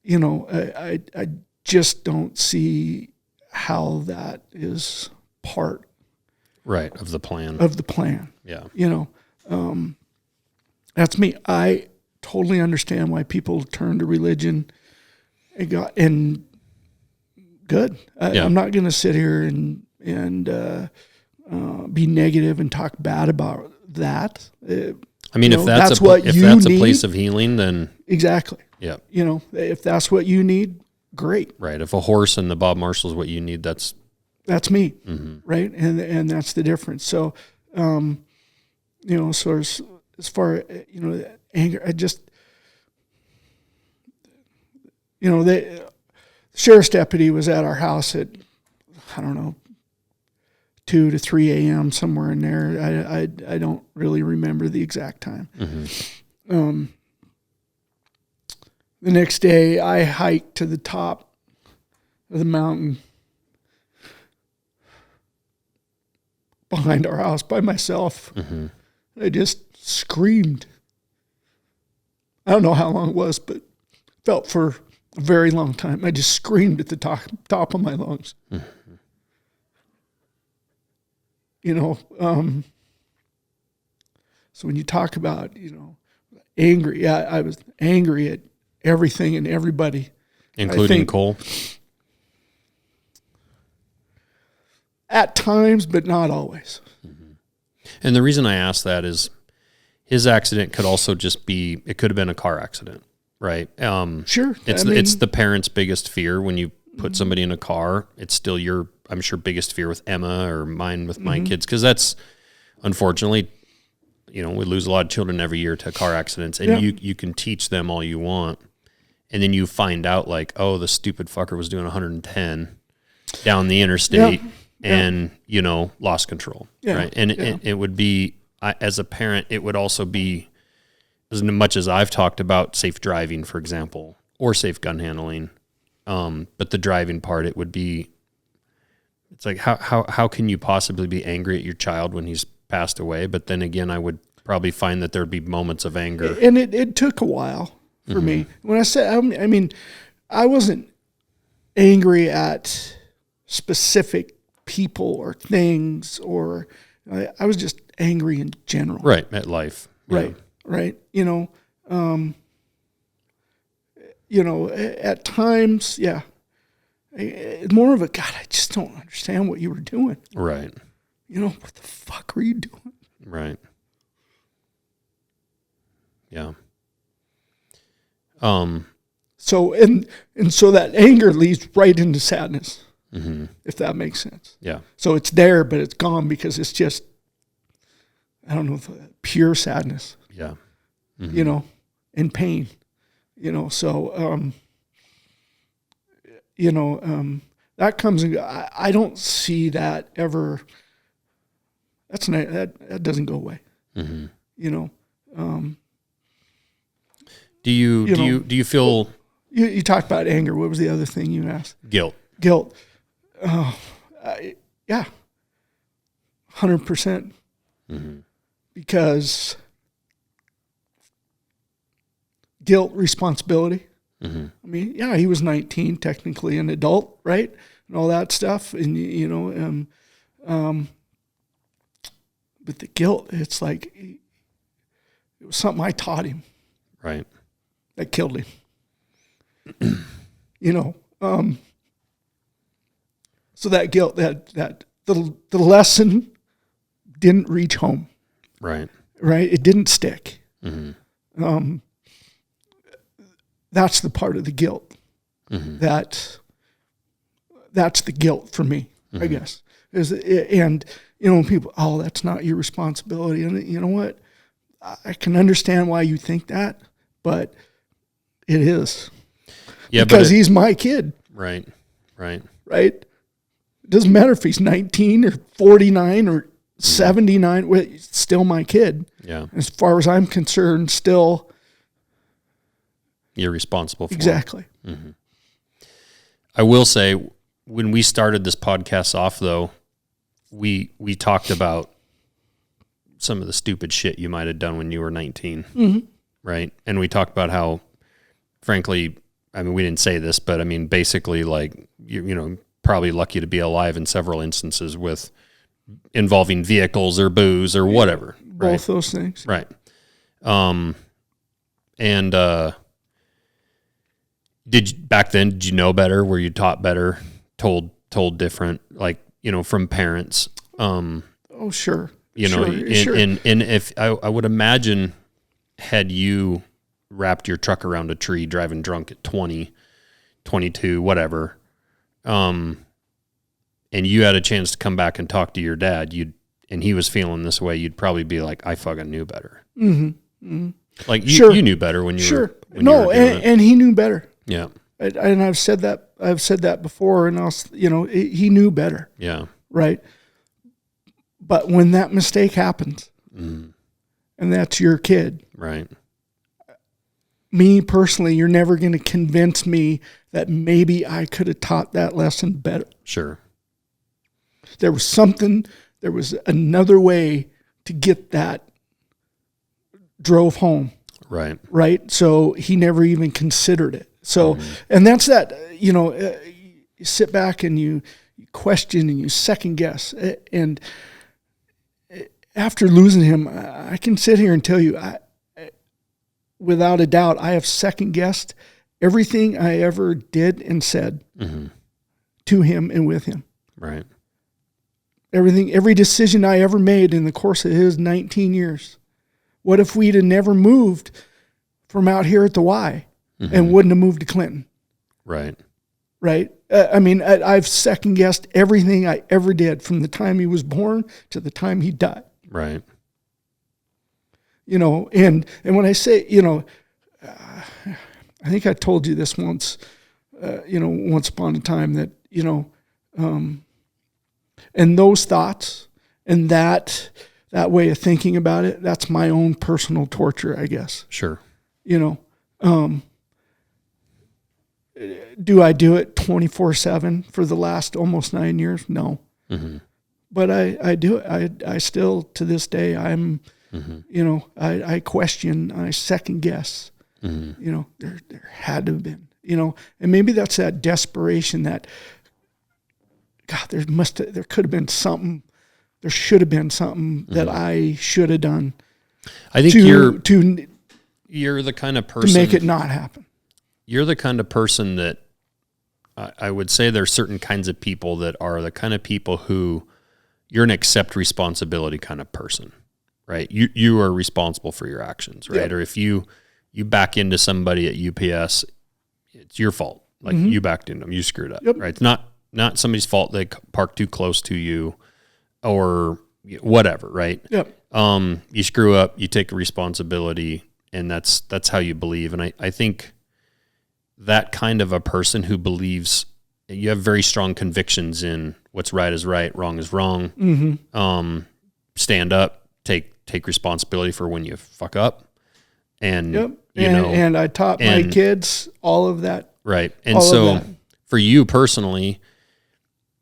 I just don't see how that is part. Right. Of the plan. Yeah. That's me. I totally understand why people turn to religion and good. I'm not going to sit here and be negative and talk bad about that. I mean, if that's a place of healing, then exactly. Yeah. If that's what you need, great. Right. If a horse and the Bob Marshall is what you need, that's me. Mm-hmm. Right. And that's the difference. So, so as far, anger, I just, the sheriff's deputy was at our house at, 2 to 3 a.m., somewhere in there. I don't really remember the exact time. Mm-hmm. The next day, I hiked to the top of the mountain behind our house by myself. Mm-hmm. I just screamed. I don't know how long it was, but felt for a very long time. I just screamed at the top of my lungs. Mm-hmm. So when you talk about, angry, I was angry at everything and everybody. Including Cole? At times, but not always. Mm-hmm. And the reason I ask that is his accident could also just be, it could have been a car accident, right? Sure. It's the parent's biggest fear when you put somebody in a car. It's still your, I'm sure, biggest fear with Emma or mine with my kids, because that's, unfortunately, we lose a lot of children every year to car accidents, and you can teach them all you want, and then you find out like, oh, the stupid fucker was doing 110 down the interstate and lost control, right? And it would be, as a parent, it would also be, as much as I've talked about safe driving, for example, or safe gun handling, but the driving part, it would be, it's like, how can you possibly be angry at your child when he's passed away? But then again, I would probably find that there'd be moments of anger. And it took a while for me. When I said, I wasn't angry at specific people or things, or I was just angry in general. Right, at life. Right, right. At times, more of a, God, I just don't understand what you were doing. Right. What the fuck were you doing? Right. Yeah. So that anger leads right into sadness, if that makes sense. Yeah. So it's there, but it's gone because it's just, I don't know, pure sadness. Yeah. Mm-hmm. And pain. That comes and I don't see that ever. That doesn't go away. Mm-hmm. Do you feel? You talked about anger. What was the other thing you asked? Guilt. Yeah, 100%. Because guilt, responsibility. Mm-hmm. He was 19, technically an adult, right, and all that stuff, and the guilt, it's like it was something I taught him. Right. That killed him. You know, so that guilt, that the lesson didn't reach home. Right. Right. It didn't stick. Mm-hmm. That's the part of the guilt. Mm-hmm. That's the guilt for me, I guess. And, you know, people, oh, that's not your responsibility. And you know what? I can understand why you think that, but it is. Yeah, because he's my kid. Right. Right. It doesn't matter if he's 19 or 49 or 79. It's still my kid. Yeah. As far as I'm concerned, still. You're responsible for exactly. it. Mm-hmm. I will say, when we started this podcast off, though, we talked about some of the stupid shit you might have done when you were 19, right? And we talked about how, frankly, I mean, we didn't say this, but I mean, basically, like, you know, probably lucky to be alive in several instances with involving vehicles or booze or whatever. Both those things. Right. And back then, did you know better? Were you taught better? Told different, like, you know, from parents? Oh, sure. You know, and if I would imagine, had you wrapped your truck around a tree driving drunk at 20, 22, whatever, and you had a chance to come back and talk to your dad, and he was feeling this way, you'd probably be like, I fucking knew better. Mm-hmm. Mm-hmm. Like, you knew better when you were. When you were doing it. And he knew better. Yeah. And I've said that before, and he knew better. Yeah. Right. But when that mistake happens, and that's your kid, right? Me personally, you're never going to convince me that maybe I could have taught that lesson better. Sure. There was another way to get that drove home. Right. Right. So he never even considered it. So, and that's that, you know, you sit back and you question and you second guess. And after losing him, I can sit here and tell you, without a doubt, I have second guessed everything I ever did and said to him and with him. Right. Every decision I ever made in the course of his 19 years. What if we'd have never moved from out here at the Y and wouldn't have moved to Clinton? Right. Right. I mean, I've second guessed everything I ever did from the time he was born to the time he died. Right. You know, and when I say, you know, I think I told you this once, you know, once upon a time that, you know, and those thoughts and that way of thinking about it, that's my own personal torture, I guess. Sure. You know, do I do it 24/7 for the last almost 9 years? No. But I do it. I still, to this day, I'm, you know, I question, I second guess, you know, there had to have been, you know, and maybe that's that desperation that, God, there could have been something, there should have been something that I should have done. I think you're the kind of person to make it not happen. You're the kind of person that I would say there's certain kinds of people that are the kind of people who you're an accept responsibility kind of person, right? You are responsible for your actions, right? Yep. Or if you back into somebody at UPS, it's your fault. Like you backed into them, you screwed up, right? It's not somebody's fault they parked too close to you or whatever, right? Yep. You screw up, you take responsibility, and that's how you believe. And I think that kind of a person who believes you have very strong convictions in what's right is right, wrong is wrong. Stand up, take responsibility for when you fuck up, and you know, and I taught my kids all of that. Right, and so for you personally,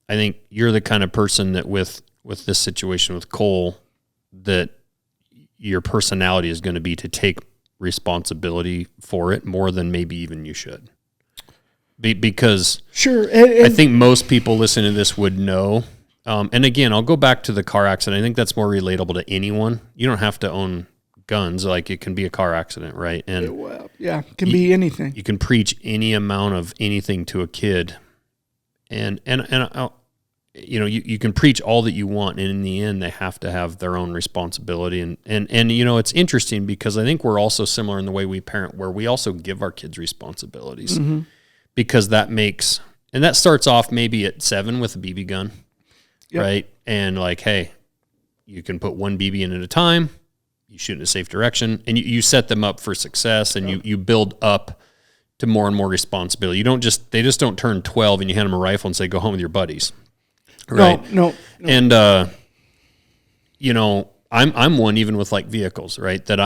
I think you're the kind of person that with this situation with Cole, that your personality is going to be to take responsibility for it more than maybe even you should. Because sure, I think most people listening to this would know And again, I'll go back to the car accident. I think that's more relatable to anyone. You don't have to own guns. Like, it can be a car accident, right? And it can be anything. You can preach any amount of anything to a kid, and you can preach all that you want, and in the end, they have to have their own responsibility. And it's interesting because I think we're also similar in the way we parent, where we also give our kids responsibilities, because that makes, and that starts off maybe at 7 with a BB gun, right? And like, hey, you can put one BB in at a time. You shoot in a safe direction, and you set them up for success, and you build up to more and more responsibility. They just don't turn 12 and you hand them a rifle and say, go home with your buddies. Right. No. And, I'm one, even with like vehicles, right? That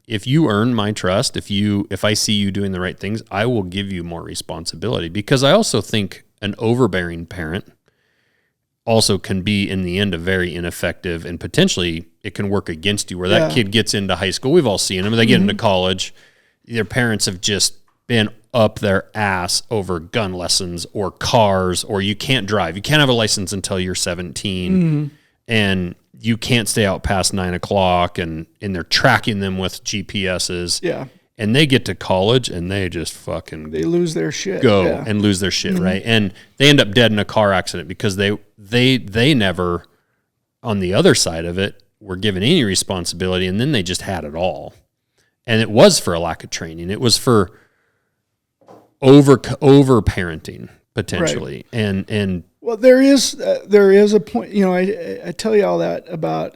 if you earn my trust, if I see you doing the right things, I will give you more responsibility, because I also think an overbearing parent also can be in the end a very ineffective, and potentially it can work against you, where that kid gets into high school. We've all seen them. They get into college. Their parents have just been up their ass over gun lessons or cars, or you can't drive. You can't have a license until you're 17, and you can't stay out past 9 o'clock, and they're tracking them with GPSs. Yeah. And they get to college and they just they lose their shit. And lose their shit, right? And they end up dead in a car accident because they never, on the other side of it, were given any responsibility, and then they just had it all. And it was for a lack of training. It was for over parenting potentially. Right. And well, there is a point, I tell you all that about,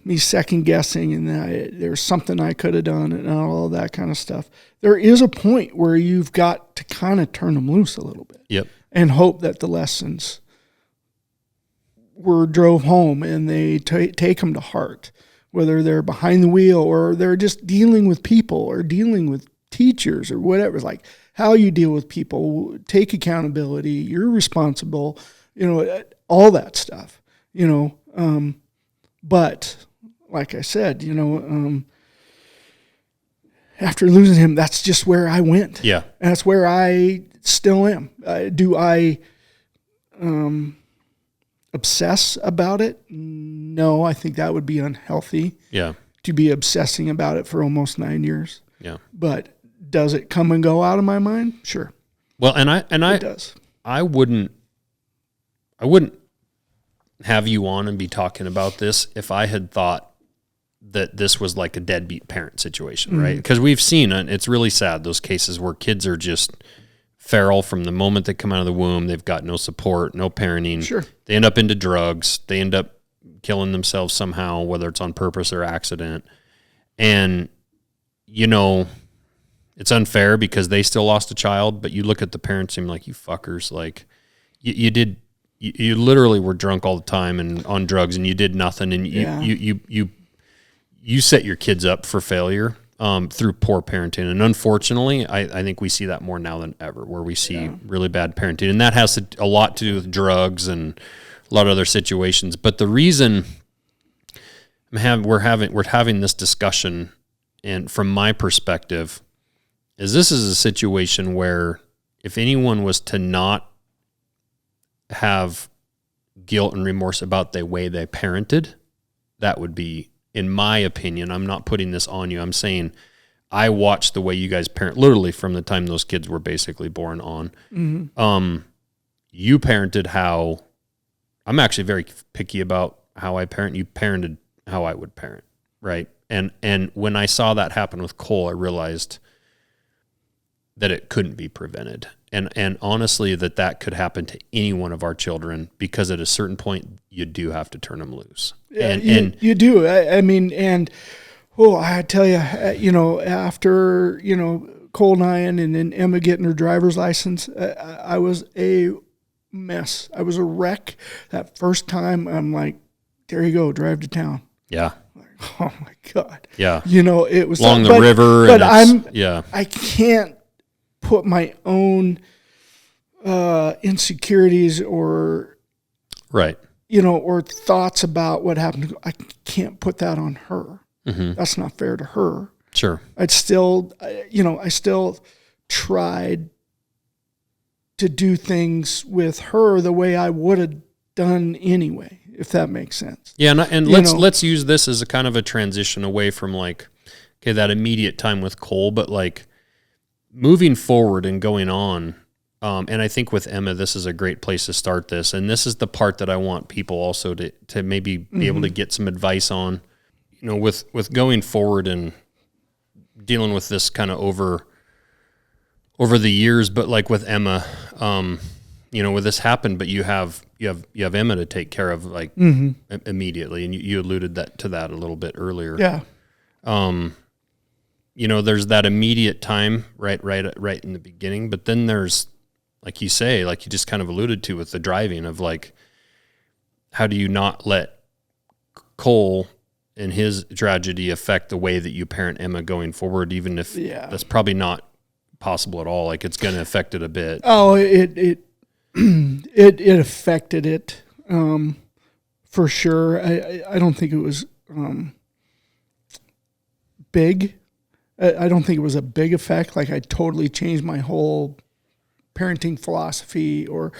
me second guessing, and there's something I could have done, and all of that kind of stuff. There is a point where you've got to kind of turn them loose a little bit. Yep. And hope that the lessons drove home and they take them to heart, whether they're behind the wheel or they're just dealing with people or dealing with teachers or whatever. It's like how you deal with people, take accountability, you're responsible, all that stuff, but like I said, after losing him, that's just where I went. Yeah. And that's where I still am. Do I obsess about it? No, I think that would be unhealthy. Yeah. To be obsessing about it for almost 9 years. Yeah. But does it come and go out of my mind? Sure. Well, it does. I wouldn't have you on and be talking about this if I had thought that this was like a deadbeat parent situation, right? Because we've seen it. It's really sad, those cases where kids are just feral from the moment they come out of the womb. They've got no support, no parenting. Sure. They end up into drugs. They end up killing themselves somehow, whether it's on purpose or accident. And, it's unfair because they still lost a child, but you look at the parents and like, you fuckers, like you literally were drunk all the time and on drugs, and you did nothing. And you set your kids up for failure through poor parenting. And unfortunately, I think we see that more now than ever, where we see really bad parenting. And that has a lot to do with drugs and a lot of other situations. But the reason we're having this discussion, and from my perspective, is this is a situation where if anyone was to not have guilt and remorse about the way they parented, that would be, in my opinion, I'm not putting this on you. I'm saying I watched the way you guys parent, literally from the time those kids were basically born on. Mm-hmm. You parented how, I'm actually very picky about how I parent. You parented how I would parent, right? And when I saw that happen with Cole, I realized that it couldn't be prevented. And honestly, that could happen to any one of our children, because at a certain point, you do have to turn them loose. Yeah, you do. I mean, I tell you, after, Cole Nyan and then Emma getting her driver's license, I was a mess. I was a wreck. That first time, I'm like, there you go, drive to town. Yeah. Like, oh my God. Yeah. It was along the river. But yeah. I can't put my own insecurities or right, or thoughts about what happened. I can't put that on her. Mm-hmm. That's not fair to her. Sure. I still tried to do things with her the way I would have done anyway, if that makes sense. Yeah, and let's use this as a kind of a transition away from like, okay, that immediate time with Cole, but like moving forward and going on. And I think with Emma, this is a great place to start this. And this is the part that I want people also to maybe be able to get some advice on, with going forward and dealing with this kind of over the years. But like with Emma, with this happened, but you have Emma to take care of like immediately. And you alluded to that a little bit earlier. Yeah. There's that immediate time right in the beginning, but then there's, like you say, like you just kind of alluded to with the driving of like, how do you not let Cole and his tragedy affect the way that you parent Emma going forward, even if that's probably not possible at all. Like it's going to affect it a bit. Oh, it affected it, for sure. I don't think it was, big. I don't think it was a big effect. Like I totally changed my whole parenting philosophy or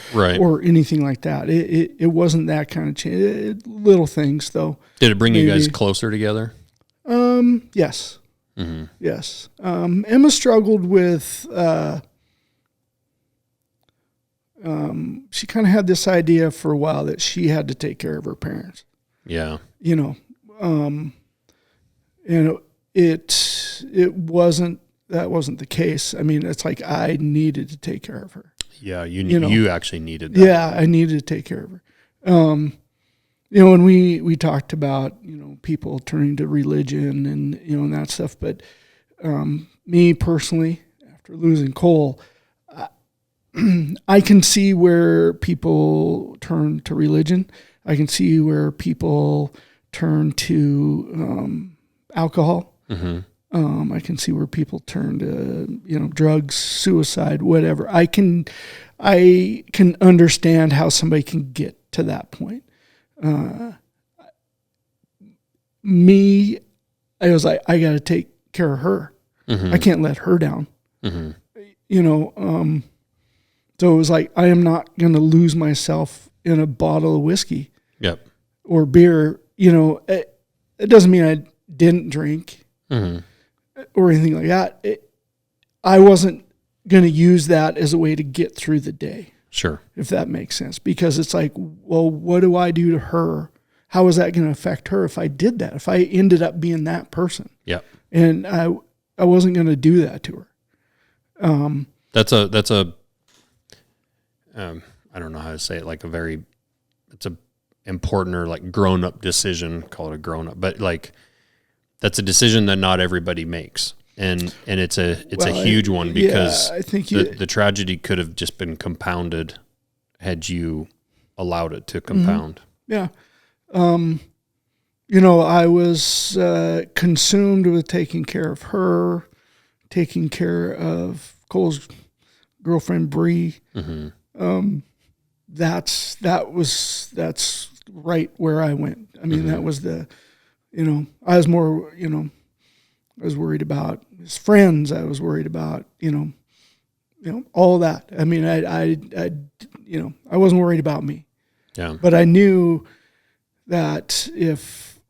anything like that. It wasn't that kind of change. Little things though. Did it bring you guys closer together? Yes. Mm-hmm. Yes. Emma struggled with, she kind of had this idea for a while that she had to take care of her parents. Yeah. And that wasn't the case. I mean, it's like I needed to take care of her. Yeah, you actually needed that. Yeah, I needed to take care of her. When we talked about, people turning to religion and that stuff, but me personally, after losing Cole, I can see where people turn to religion. I can see where people turn to alcohol. Mm-hmm. I can see where people turn to, drugs, suicide, whatever. I can understand how somebody can get to that point. I was like, I got to take care of her. Mm-hmm. I can't let her down. Mm-hmm. So it was like, I am not going to lose myself in a bottle of whiskey. Yep. Or beer. It doesn't mean I didn't drink. Mm-hmm. Or anything like that. I wasn't going to use that as a way to get through the day. Sure. If that makes sense. Because it's like, well, what do I do to her? How is that going to affect her if I did that? If I ended up being that person? Yeah. And I wasn't going to do that to her. That's a I don't know how to say it, like it's a important or like grown up decision, call it a grown up, but like, that's a decision that not everybody makes. And it's a huge one because I think the tragedy could have just been compounded had you allowed it to compound. Yeah. I was consumed with taking care of her, taking care of Cole's girlfriend, Bree. Mm-hmm. That's right where I went. I mean, that was I was more, I was worried about his friends. I was worried about, all that. I mean, I wasn't worried about me. Yeah. But I knew that if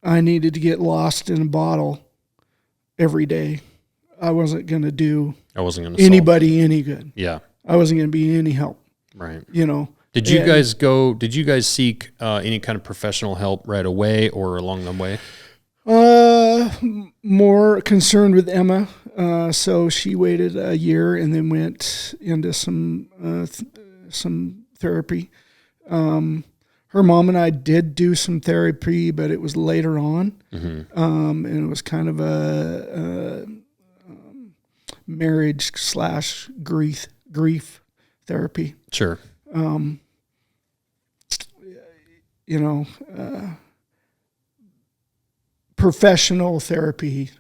I needed to get lost in a bottle every day, I wasn't going to do anybody any good. Yeah. I wasn't going to be any help. Right. Did you guys seek any kind of professional help right away or along the way? More concerned with Emma. So she waited a year and then went into some therapy. Her mom and I did do some therapy, but it was later on. Mm-hmm. And it was kind of a marriage / grief therapy. Sure. Professional therapy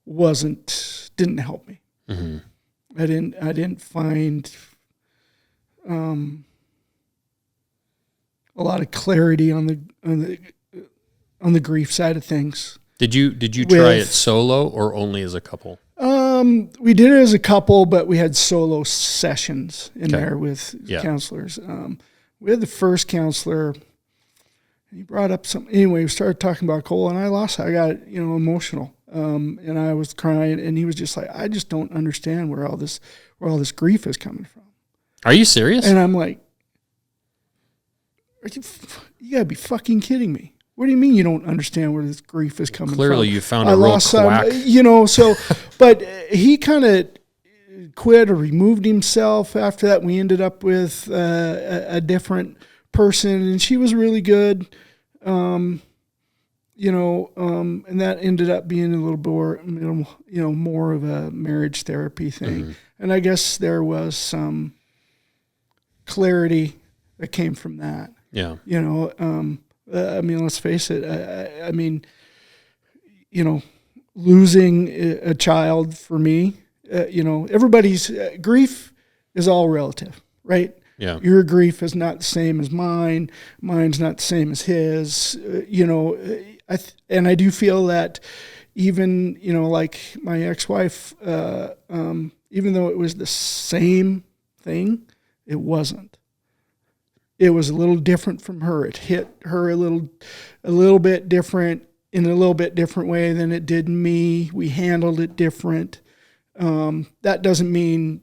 didn't help me. Mm-hmm. I didn't find a lot of clarity on the grief side of things. Did you try it solo or only as a couple? We did it as a couple, but we had solo sessions in there with counselors. We had the first counselor. He brought up something. Anyway, we started talking about Cole, and I got, emotional. And I was crying, and he was just like, I just don't understand where all this grief is coming from. Are you serious? And I'm like, you gotta be fucking kidding me. What do you mean you don't understand where this grief is coming from? Clearly you found a real quack. But he kind of quit or removed himself. After that, we ended up with a different person, and she was really good. And that ended up being a little more of a marriage therapy thing. Mm-hmm. And I guess there was some clarity that came from that. Yeah. Let's face it. Losing a child for me, everybody's grief is all relative, right? Yeah. Your grief is not the same as mine. Mine's not the same as his. And I do feel that even, like my ex-wife, even though it was the same thing, it wasn't. It was a little different from her. It hit her a little bit different in a little bit different way than it did me. We handled it different. That doesn't mean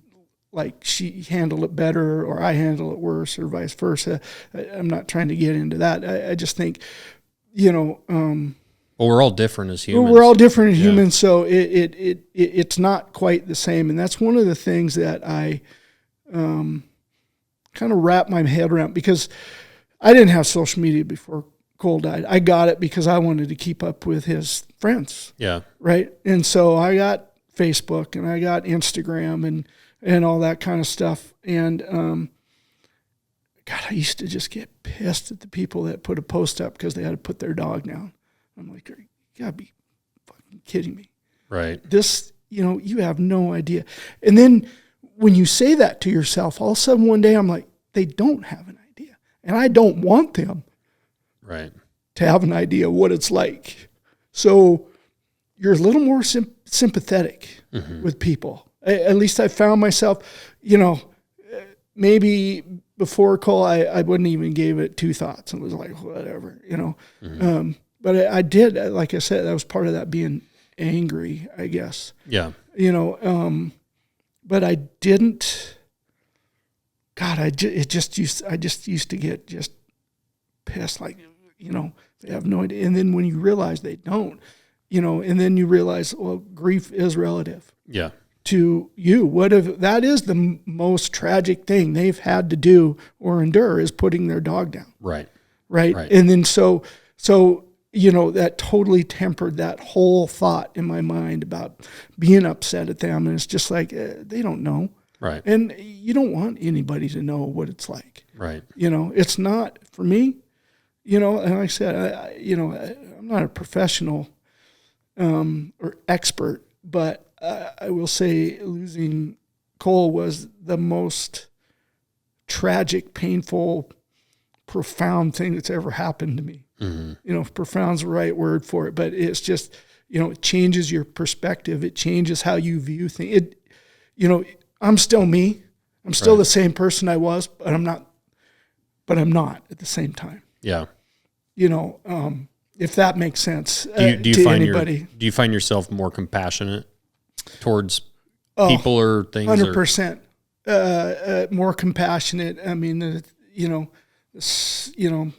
like she handled it better or I handle it worse or vice versa. I'm not trying to get into that. I just think, well, we're all different as humans. We're all different as humans, so it's not quite the same. And that's one of the things that I kind of wrap my head around, because I didn't have social media before Cole died. I got it because I wanted to keep up with his friends. Yeah. Right. And so I got Facebook and I got Instagram and all that kind of stuff. And God, I used to just get pissed at the people that put a post up because they had to put their dog down. I'm like, you gotta be fucking kidding me. Right. This, you have no idea. And then when you say that to yourself, all of a sudden one day I'm like, they don't have an idea. And I don't want them right to have an idea what it's like. So you're a little more sympathetic with people. At least I found myself, maybe before Cole, I wouldn't even give it two thoughts. It was like, whatever, but I did, like I said, that was part of that being angry, I guess. Yeah. But I didn't, God, I just used to get just pissed, like, they have no idea. And then when you realize they don't, and then you realize, well, grief is relative. Yeah. To you. What if that is the most tragic thing they've had to do or endure is putting their dog down. Right. And then so that totally tempered that whole thought in my mind about being upset at them. And it's just like, they don't know. Right. And you don't want anybody to know what it's like. Right. It's not for me, and like I said, I'm not a professional or expert, but I will say losing Cole was the most tragic, painful, profound thing that's ever happened to me. Mm-hmm. Profound's the right word for it, but it's just, it changes your perspective. It changes how you view things. I'm still me. I'm still the same person I was, but I'm not at the same time. Yeah. If that makes sense do you to find anybody. Do you find yourself more compassionate towards people or things? 100%. More compassionate. I mean, I'm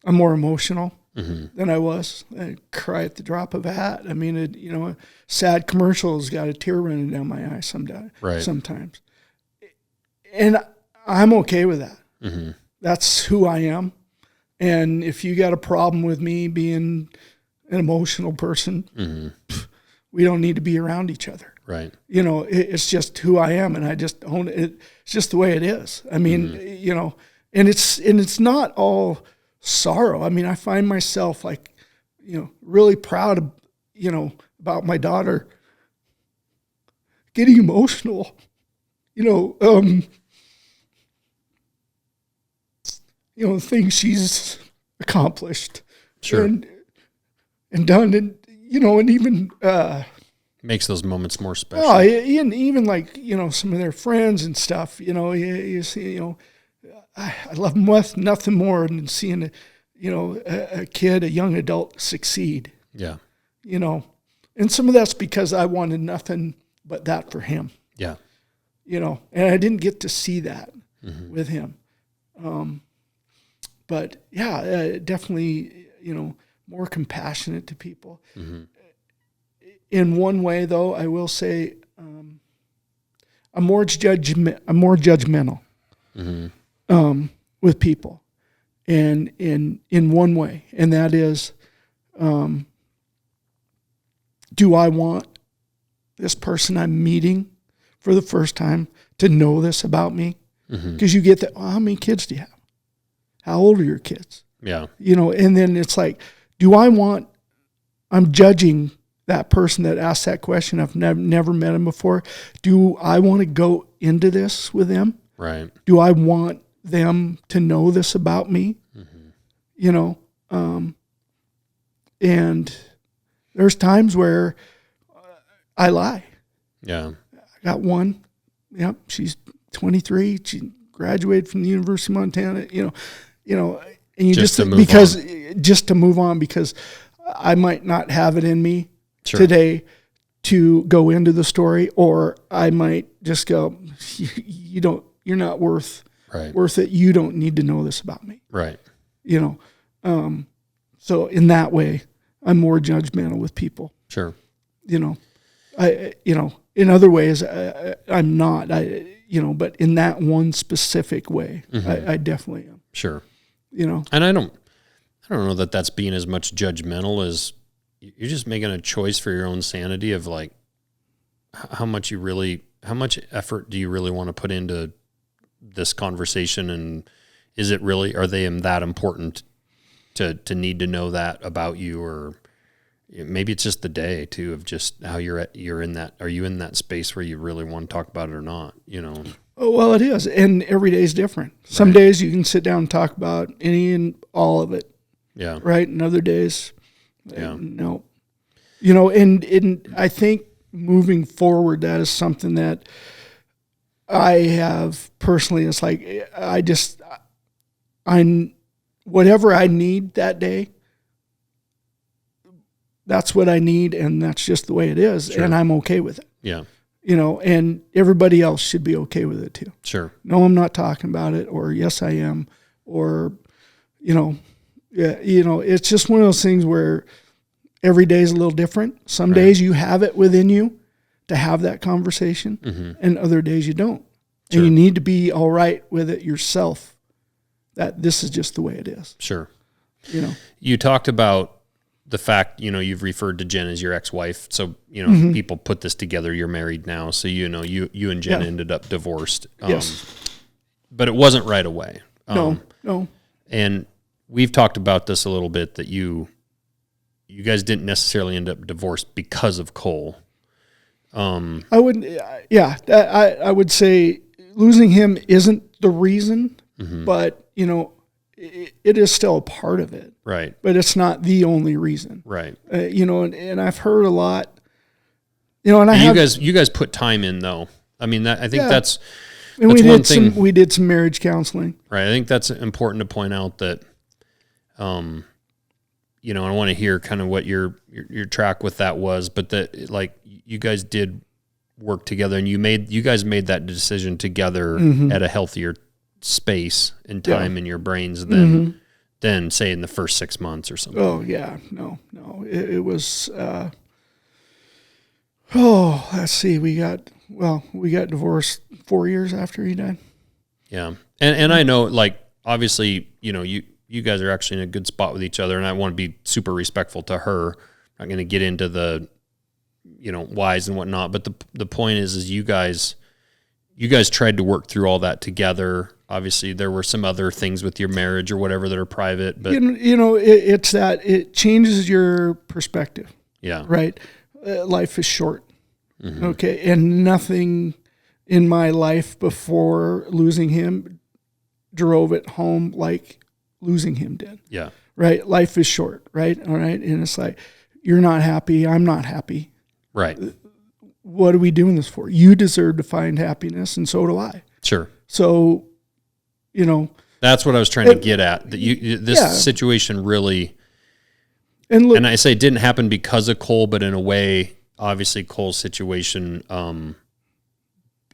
more emotional than I was. I cry at the drop of a hat. I mean, a sad commercial has got a tear running down my eye sometimes. And I'm okay with that. Mm-hmm. That's who I am. And if you got a problem with me being an emotional person, we don't need to be around each other. Right. It's just who I am, and I just own it. It's just the way it is. I mean, and it's not all sorrow. I mean, I find myself like, really proud of, about my daughter getting emotional, things she's accomplished. Sure. And done. And, and even, Makes those moments more special. Oh, even like, some of their friends and stuff, you see, I love nothing more than seeing, a kid, a young adult succeed. Yeah. And some of that's because I wanted nothing but that for him. Yeah. And I didn't get to see that with him. But yeah, definitely, more compassionate to people. Mm-hmm. In one way, though, I will say I'm more judgmental with people, and in one way, and that is, do I want this person I'm meeting for the first time to know this about me? Because you get that. Well, how many kids do you have? How old are your kids? Yeah, and then it's like, I'm judging that person that asked that question. I've never met him before. Do I want to go into this with them? Right. Do I want them to know this about me? And there's times where I lie. Yeah. I got one. Yep. She's 23. She graduated from the University of Montana, and you just to move on, because I might not have it in me today to go into the story, or I might just go, you're not worth it. You don't need to know this about me. Right. So in that way, I'm more judgmental with people. Sure. In other ways, I'm not, but in that one specific way, I definitely am. Sure. And I don't know that that's being as much judgmental as you're just making a choice for your own sanity of like, how much effort do you really want to put into this conversation? And is it really, are they that important to need to know that about you? Or maybe it's just the day too, of just how are you in that space where you really want to talk about it or not, Oh, well, it is. And every day is different. Some days you can sit down and talk about any and all of it. Yeah. Right. And other days, no. And I think moving forward, that is something that I have personally. It's like, whatever I need that day, that's what I need. And that's just the way it is. Sure. And I'm okay with it. Yeah. And everybody else should be okay with it too. Sure. No, I'm not talking about it, or yes, I am, or, it's just one of those things where every day is a little different. Some days you have it within you to have that conversation, and other days you don't. Sure. And you need to be all right with it yourself, that this is just the way it is. Sure. You talked about the fact, you've referred to Jen as your ex-wife. So, people put this together. You're married now. So, you and Jen ended up divorced. Yes. But it wasn't right away. No. And we've talked about this a little bit, that you guys didn't necessarily end up divorced because of Cole. I would say losing him isn't the reason, but, it is still a part of it. Right. But it's not the only reason. Right. And I've heard a lot, you guys put time in though. I mean, I think that's we did some marriage counseling. Right. I think that's important to point out that, I want to hear kind of what your track with that was, but that like you guys did work together, and you guys made that decision together at a healthier space and time in your brains than say in the first 6 months or something. Oh yeah. No. It was, let's see. We got divorced 4 years after he died. Yeah. And I know, like, obviously, you guys are actually in a good spot with each other, and I want to be super respectful to her. I'm not going to get into the, whys and whatnot, but the point is you guys tried to work through all that together. Obviously, there were some other things with your marriage or whatever that are private, but it's that it changes your perspective. Yeah. Right. Life is short. Okay. And nothing in my life before losing him drove it home like losing him did. Yeah. Right. Life is short. Right. All right. And it's like, you're not happy. I'm not happy. Right. what are we doing this for? You deserve to find happiness, and so do I. Sure. So, that's what I was trying to get at. That this situation really, and I say it didn't happen because of Cole, but in a way, obviously Cole's situation,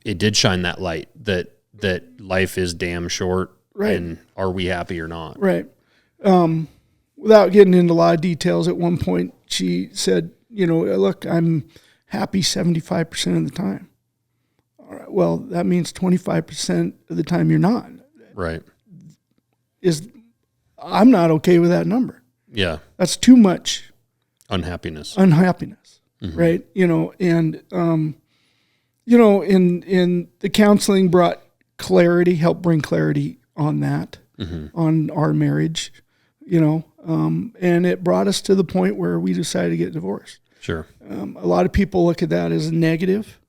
it did shine that light that life is damn short, right? And are we happy or not? Right. Without getting into a lot of details, at one point she said, look, I'm happy 75% of the time. All right, well, that means 25% of the time you're not. Right. I'm not okay with that number. Yeah. That's too much unhappiness. Mm-hmm. Right? In the counseling brought clarity, helped bring clarity on that, on our marriage, and it brought us to the point where we decided to get divorced. Sure. A lot of people look at that as a negative.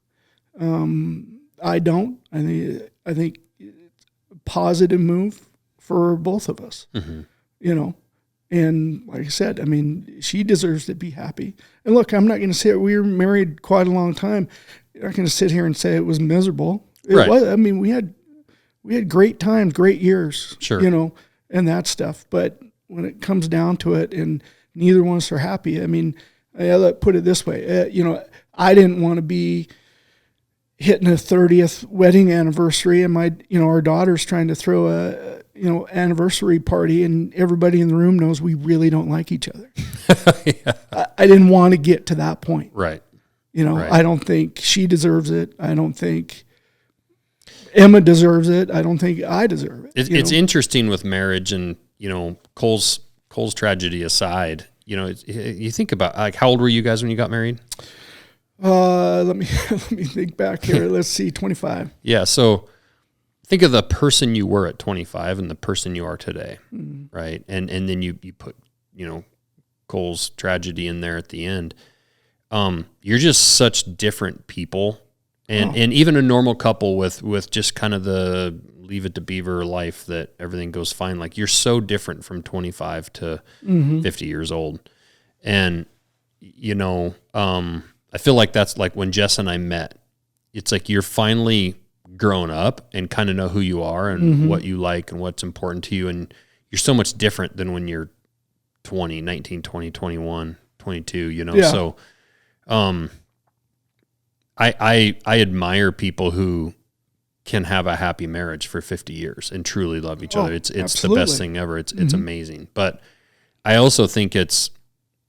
I don't. I think it's a positive move for both of us, and like I said, she deserves to be happy. And look, I'm not going to say we were married quite a long time. I'm not going to sit here and say it was miserable. It was. We had great times, great years, sure. And that stuff. But when it comes down to it, and neither one of us are happy. Let's put it this way. I didn't want to be hitting a 30th wedding anniversary, and our daughter's trying to throw a anniversary party, and everybody in the room knows we really don't like each other. Yeah. I didn't want to get to that point. Right. Right. I don't think she deserves it. I don't think Emma deserves it. I don't think I deserve it. It's interesting with marriage, and Cole's tragedy aside. You think about how old were you guys when you got married? Let me think back here. Let's see, 25. Yeah. So think of the person you were at 25 and the person you are today, right? And then you put Cole's tragedy in there at the end. You're just such different people, and even a normal couple with just kind of the leave it to beaver life that everything goes fine. Like, you're so different from 25 to 50 years old. And, I feel like that's like when Jess and I met, it's like you're finally grown up and kind of know who you are and what you like and what's important to you. And you're so much different than when you're 20, 19, 20, 21, 22, Yeah. So, I admire people who can have a happy marriage for 50 years and truly love each other. It's absolutely. The best thing ever. It's amazing. But I also think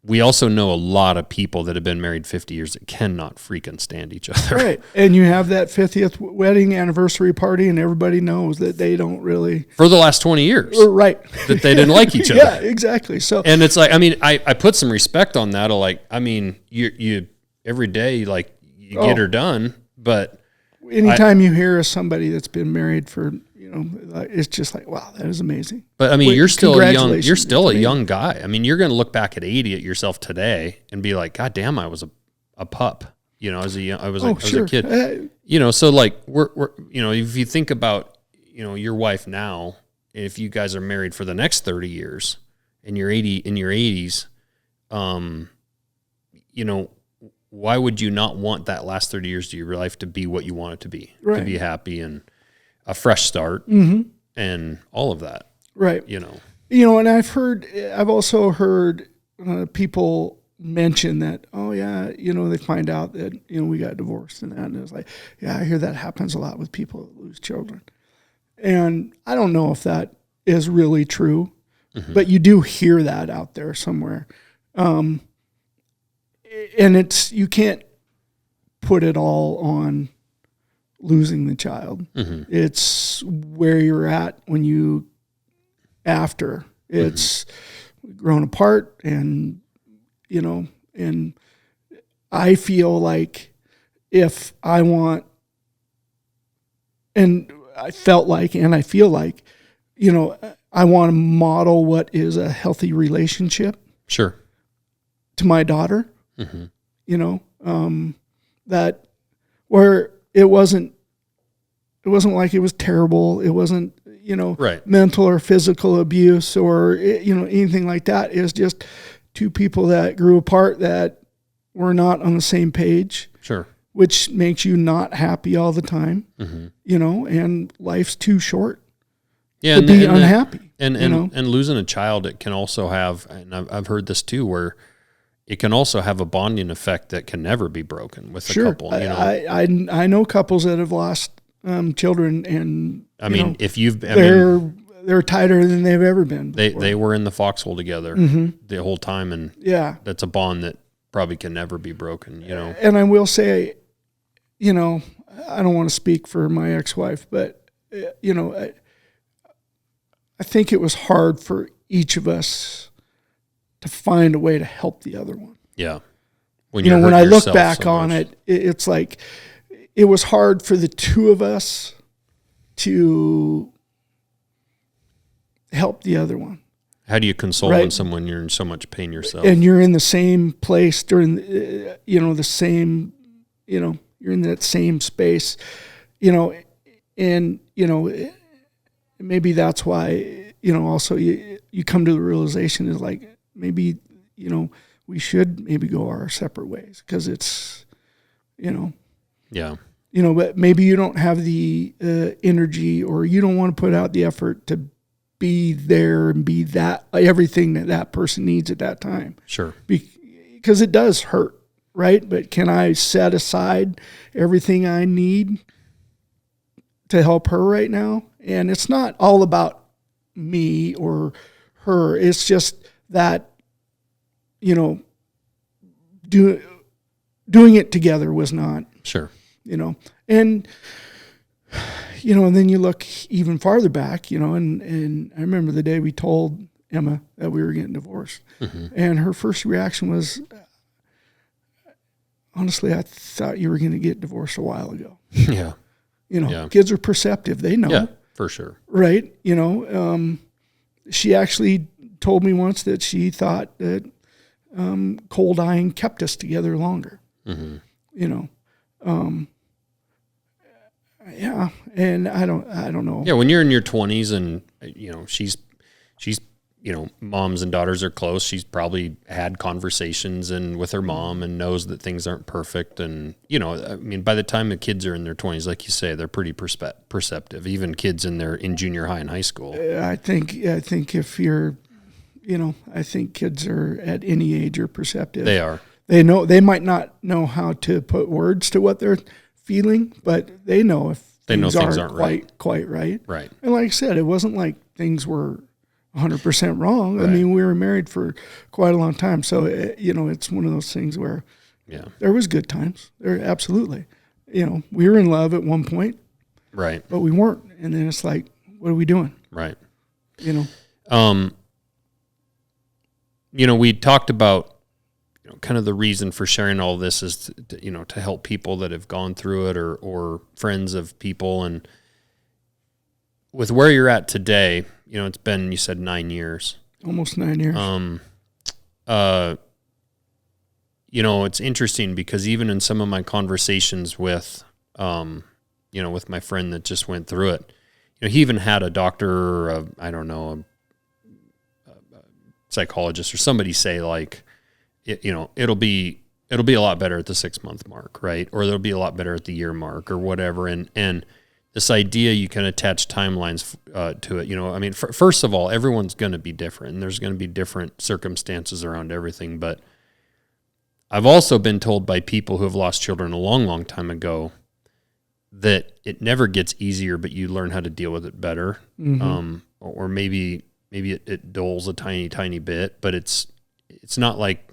we also know a lot of people that have been married 50 years that cannot freaking stand each other. Right. And you have that 50th wedding anniversary party, and everybody knows that they don't really... For the last 20 years. Right. That they didn't like each other. Yeah, exactly. So, and it's like, I put some respect on that. You every day, you get her done, but... Anytime you hear of somebody that's been married for, it's just like, wow, that is amazing. But you're still a young guy. You're going to look back at 80 at yourself today and be like, God damn, I was a pup, as I was a kid, so we're if you think about, your wife now, if you guys are married for the next 30 years and you're in your 80s, why would you not want that last 30 years of your life to be what you want it to be? Right. To be happy and a fresh start and all of that. Right. And I've also heard people mention that, they find out that, we got divorced and that. And it's like, yeah, I hear that happens a lot with people that lose children. And I don't know if that is really true, but you do hear that out there somewhere. And you can't put it all on losing the child. It's where you're at after it's grown apart, and and I feel like if I want, and I felt like, and I feel like, I want to model what is a healthy relationship. Sure. To my daughter. That where it wasn't like it was terrible. It wasn't, right. mental or physical abuse or, anything like that. It was just two people that grew apart that were not on the same page. Sure. which makes you not happy all the time, and life's too short to be unhappy. And losing a child, it can also have, and I've heard this too, where it can also have a bonding effect that can never be broken with a couple. I know couples that have lost children, and if you've, they're tighter than they've ever been before. They were in the foxhole together the whole time, and that's a bond that probably can never be broken. And I will say, I don't want to speak for my ex-wife, but I think it was hard for each of us to find a way to help the other one. Yeah. When I look back on it, it's like it was hard for the two of us to help the other one. How do you console when someone you're in so much pain yourself? And you're in the same place during, the same, you're in that same space, and, maybe that's why, also you come to the realization is like, maybe, we should maybe go our separate ways, because it's, but maybe you don't have the energy, or you don't want to put out the effort to be there and be that everything that person needs at that time. Sure. Because it does hurt, right? But can I set aside everything I need to help her right now? And it's not all about me or her. It's just that, doing it together was not. Sure. And then you look even farther back, and I remember the day we told Emma that we were getting divorced. And her first reaction was, honestly, I thought you were going to get divorced a while ago. Yeah. Kids are perceptive. They know. Yeah, for sure. Right. She actually told me once that she thought that coal dying kept us together longer. Yeah, and I don't know. Yeah, when you're in your 20s and she's moms and daughters are close. She's probably had conversations and with her mom and knows that things aren't perfect. And by the time the kids are in their 20s, like you say, they're pretty perceptive. Even kids in junior high and high school. I think if you're, I think kids are at any age are perceptive. They are. They know. They might not know how to put words to what they're feeling, but they know if things aren't quite right. Right. And like I said, it wasn't like things were 100% wrong. Right. I mean, we were married for quite a long time. So, it's one of those things where there was good times. There absolutely. We were in love at one point. Right. But we weren't. And then it's like, what are we doing? Right. We talked about kind of the reason for sharing all this is to help people that have gone through it or friends of people. And with where you're at today, it's been, you said 9 years, almost 9 years. It's interesting because even in some of my conversations with, with my friend that just went through it, he even had a doctor, or a psychologist or somebody say like, it'll be a lot better at the 6-month mark, right? Or it'll be a lot better at the year mark or whatever. And this idea you can attach timelines to it. First of all, everyone's going to be different, and there's going to be different circumstances around everything. But I've also been told by people who have lost children a long, long time ago that it never gets easier, but you learn how to deal with it better. Or maybe it dulls a tiny, tiny bit, but it's not like,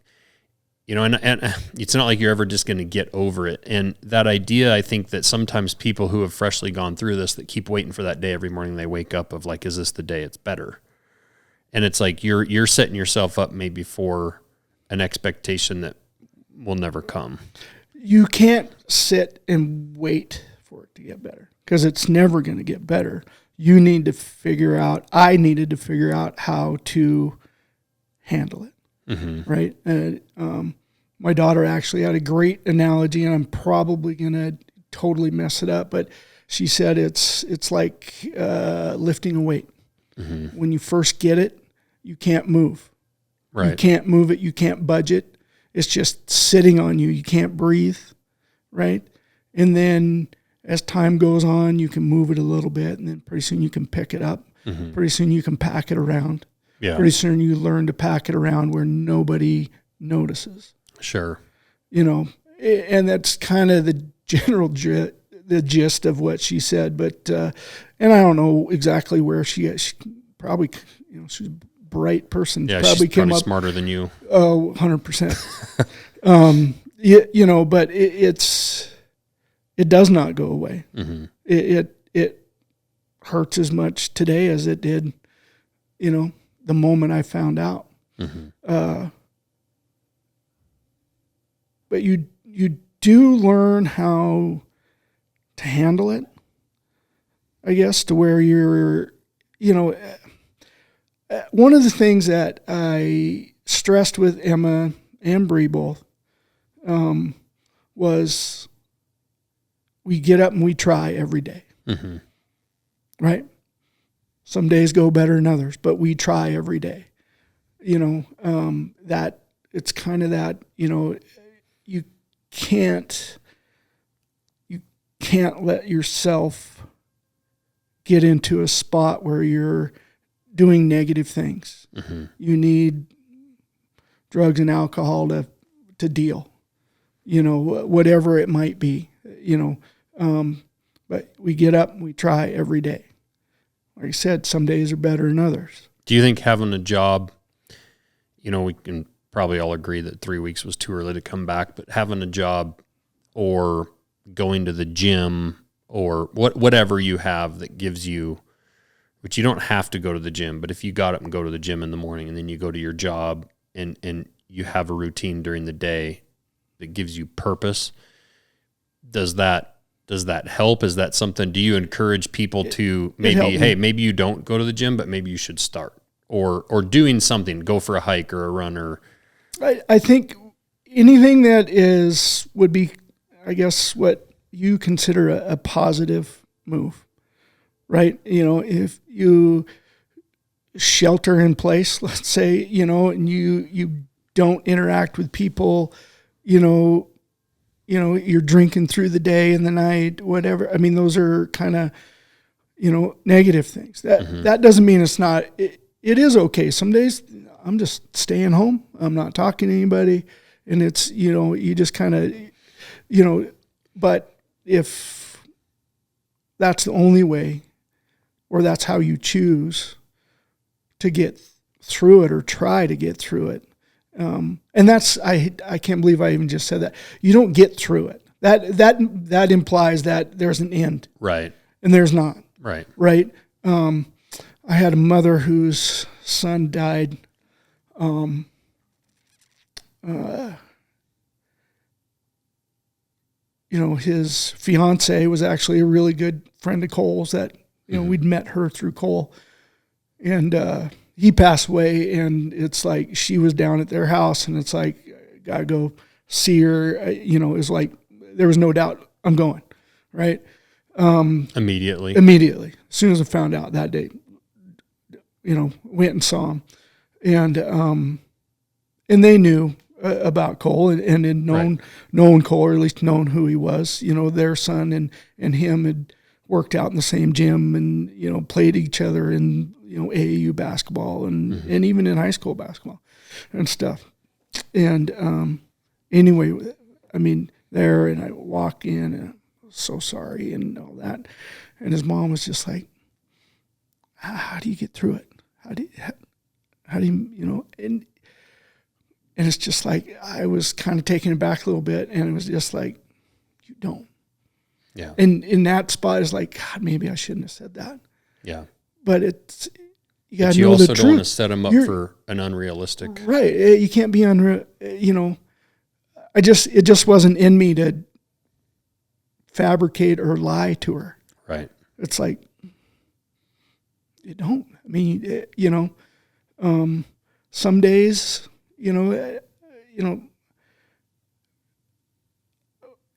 and it's not like you're ever just going to get over it. And that idea, I think that sometimes people who have freshly gone through this, that keep waiting for that day every morning they wake up of like, is this the day it's better? And it's like you're setting yourself up maybe for an expectation that will never come. You can't sit and wait for it to get better, because it's never going to get better. I needed to figure out how to handle it. Right. And my daughter actually had a great analogy, and I'm probably going to totally mess it up, but she said it's like lifting a weight. When you first get it, you can't move. Right. You can't move it. You can't budge it. It's just sitting on you. You can't breathe. right? And then as time goes on, you can move it a little bit, and then pretty soon you can pick it up. Mm-hmm. Pretty soon you can pack it around. Yeah. Pretty soon you learn to pack it around where nobody notices. Sure. You know, and that's kind of the general the gist of what she said. But and I don't know exactly where she is. She probably, you know, she's a bright person. Yeah, probably she's probably smarter than you. Oh, 100%. You know, but it does not go away. Mm-hmm. It hurts as much today as it did, you know, the moment I found out. Mm-hmm. But you do learn how to handle it, I guess, to where you're, you know, one of the things that I stressed with Emma and Bree both was we get up and we try every day. Mm-hmm. Right? Some days go better than others, but we try every day. You know, that it's kind of that, you know, you can't let yourself get into a spot where you're doing negative things. Mm-hmm. You need drugs and alcohol to deal, you know, whatever it might be, you know. But we get up and we try every day. Like I said, some days are better than others. Do you think having a job, you know, we can probably all agree that 3 weeks was too early to come back, but having a job or going to the gym or whatever you have that gives you, which you don't have to go to the gym, but if you got up and go to the gym in the morning and then you go to your job and you have a routine during the day that gives you purpose, does that help? Is that something, do you encourage people to maybe, hey, maybe you don't go to the gym, but maybe you should start or doing something, go for a hike or a run or. I think anything that would be, I guess, what you consider a positive move, right? You know, if you shelter in place, let's say, you know, and you don't interact with people, you know, you're drinking through the day and the night, whatever. I mean, those are kind of, you know, negative things. That doesn't mean it's not. It is okay. Some days I'm just staying home. I'm not talking to anybody, and it's, you know, you just kind of, you know. But if that's the only way, or that's how you choose to get through it or try to get through it. And that's, I can't believe I even just said that. You don't get through it. That implies that there's an end. Right. And there's not. Right. Right. I had a mother whose son died. You know, his fiance was actually a really good friend of Cole's that, you know, we'd met her through Cole. And, he passed away, and it's like she was down at their house, and it's like, gotta go see her. You know, it was like there was no doubt I'm going, right? Immediately. As soon as I found out that day, you know, went and saw him, and they knew about Cole and had known Cole, or at least known who he was. You know, their son and him had worked out in the same gym and, you know, played each other in, you know, AAU basketball and even in high school basketball and stuff. And anyway, I mean, there, and I walk in and I'm so sorry and all that. And his mom was just like, how do you get through it? How do you, you know, and it's just like, I was kind of taken aback a little bit, and it was just like, you don't. Yeah. And in that spot is like, God, maybe I shouldn't have said that. Yeah. But it's, you got to know the truth. You also don't want to set them up for an unrealistic. Right. You can't be you know, it just wasn't in me to fabricate or lie to her. Right. It's like, you don't. I mean, you know, some days, you know,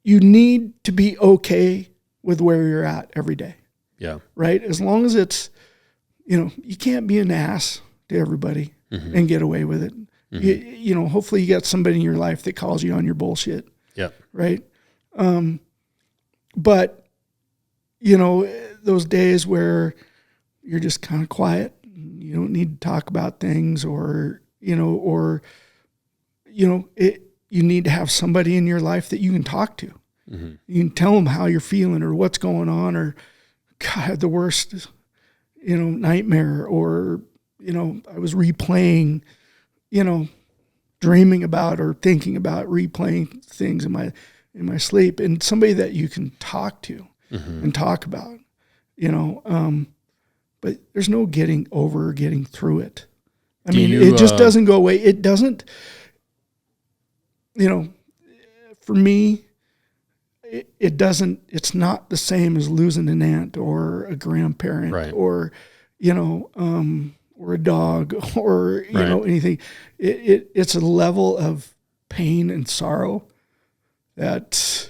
you need to be okay with where you're at every day. Yeah. Right? As long as it's, you know, you can't be an ass to everybody and get away with it. You know, hopefully you got somebody in your life that calls you on your bullshit. Yeah. Right? But, you know, those days where you're just kind of quiet, you don't need to talk about things, or, you know, you need to have somebody in your life that you can talk to. Mm-hmm. You can tell them how you're feeling or what's going on, or God, I had the worst, you know, nightmare, or, you know, I was replaying, you know, dreaming about or thinking about replaying things in my sleep, and somebody that you can talk to and talk about, you know, but there's no getting over or getting through it. I mean, it just doesn't go away. It doesn't, you know, for me, it doesn't, it's not the same as losing an aunt or a grandparent, right, or, you know, or a dog, or, you know, anything. It's a level of pain and sorrow that,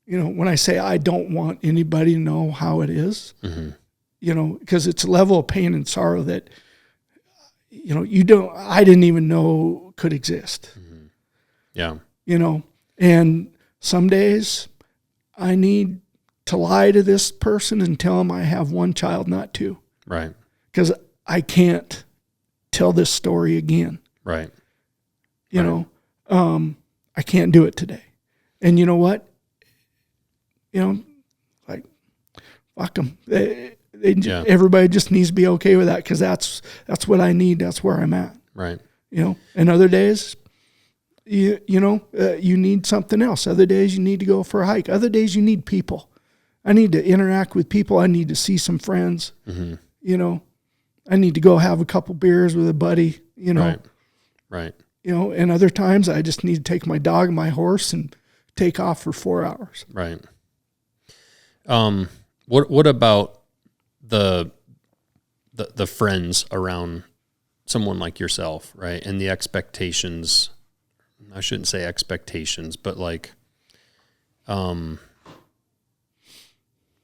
you know, when I say I don't want anybody to know how it is, you know, because it's a level of pain and sorrow that, you know, I didn't even know could exist. Yeah. You know, and some days I need to lie to this person and tell them I have one child, not two. Right. Because I can't tell this story again. Right. You know, I can't do it today. And you know what? You know, like, fuck them. Everybody just needs to be okay with that, because that's what I need. That's where I'm at. Right. You know, and other days, you know, you need something else. Other days you need to go for a hike. Other days you need people. I need to interact with people. I need to see some friends. You know, I need to go have a couple beers with a buddy, you know. Right. You know, and other times I just need to take my dog and my horse and take off for 4 hours. Right. What about the friends around someone like yourself, right? And the expectations, I shouldn't say expectations, but like, you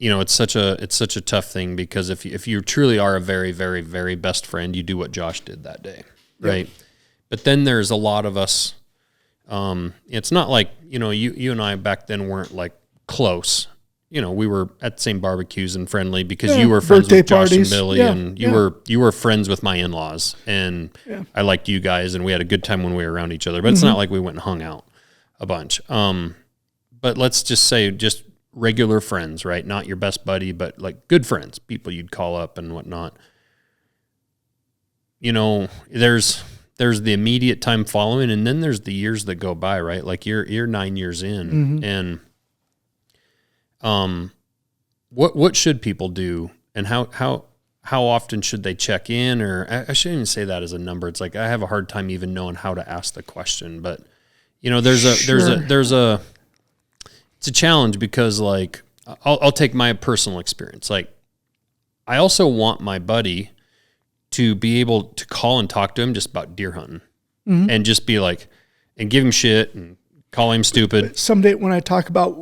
know, it's such a tough thing, because if you truly are a very, very, very best friend, you do what Josh did that day. Right. Yep. But then there's a lot of us, it's not like, you know, you and I back then weren't like close. You know, we were at the same barbecues and friendly because you were friends with Josh and Billy, and you were friends with my in-laws, and I liked you guys, and we had a good time when we were around each other. But it's not like we went and hung out a bunch. But let's just say just regular friends, right? Not your best buddy, but like good friends, people you'd call up and whatnot. You know, there's the immediate time following, and then there's the years that go by, right? Like you're 9 years in, and what should people do, and how often should they check in? Or I shouldn't even say that as a number. It's like I have a hard time even knowing how to ask the question. But you know, it's a challenge, because like I'll take my personal experience. Like I also want my buddy to be able to call and talk to him just about deer hunting, and just be like, and give him shit and call him stupid. Someday when I talk about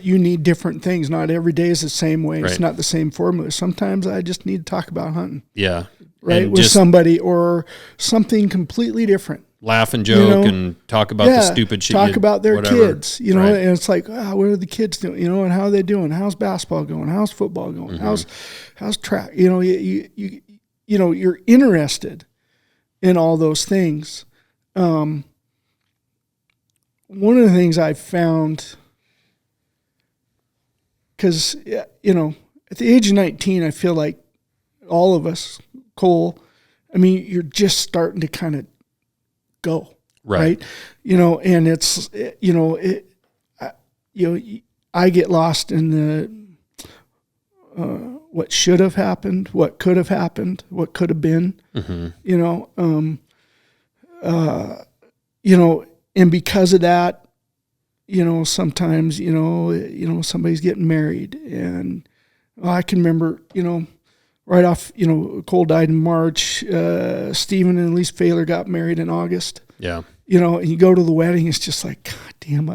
you need different things. Not every day is the same way. Right. It's not the same formula. Sometimes I just need to talk about hunting. Yeah. Right. With somebody, or something completely different. Laugh and joke, you know, and talk about the stupid shit. Talk about their kids, you know, and it's like, what are the kids doing? You know, and how are they doing? How's basketball going? How's football going? How's track? You know, you know, you're interested in all those things. One of the things I've found, because, you know, at the age of 19, I feel like all of us, Cole, I mean, you're just starting to kind of go, right? You know, and it's, you know, I get lost in the, what should have happened, what could have happened, what could have been, you know, and because of that, you know, sometimes, you know, somebody's getting married, and I can remember, you know, right off, you know, Cole died in March, Stephen and Elise Failer got married in August. Yeah. You know, and you go to the wedding, it's just like, God damn,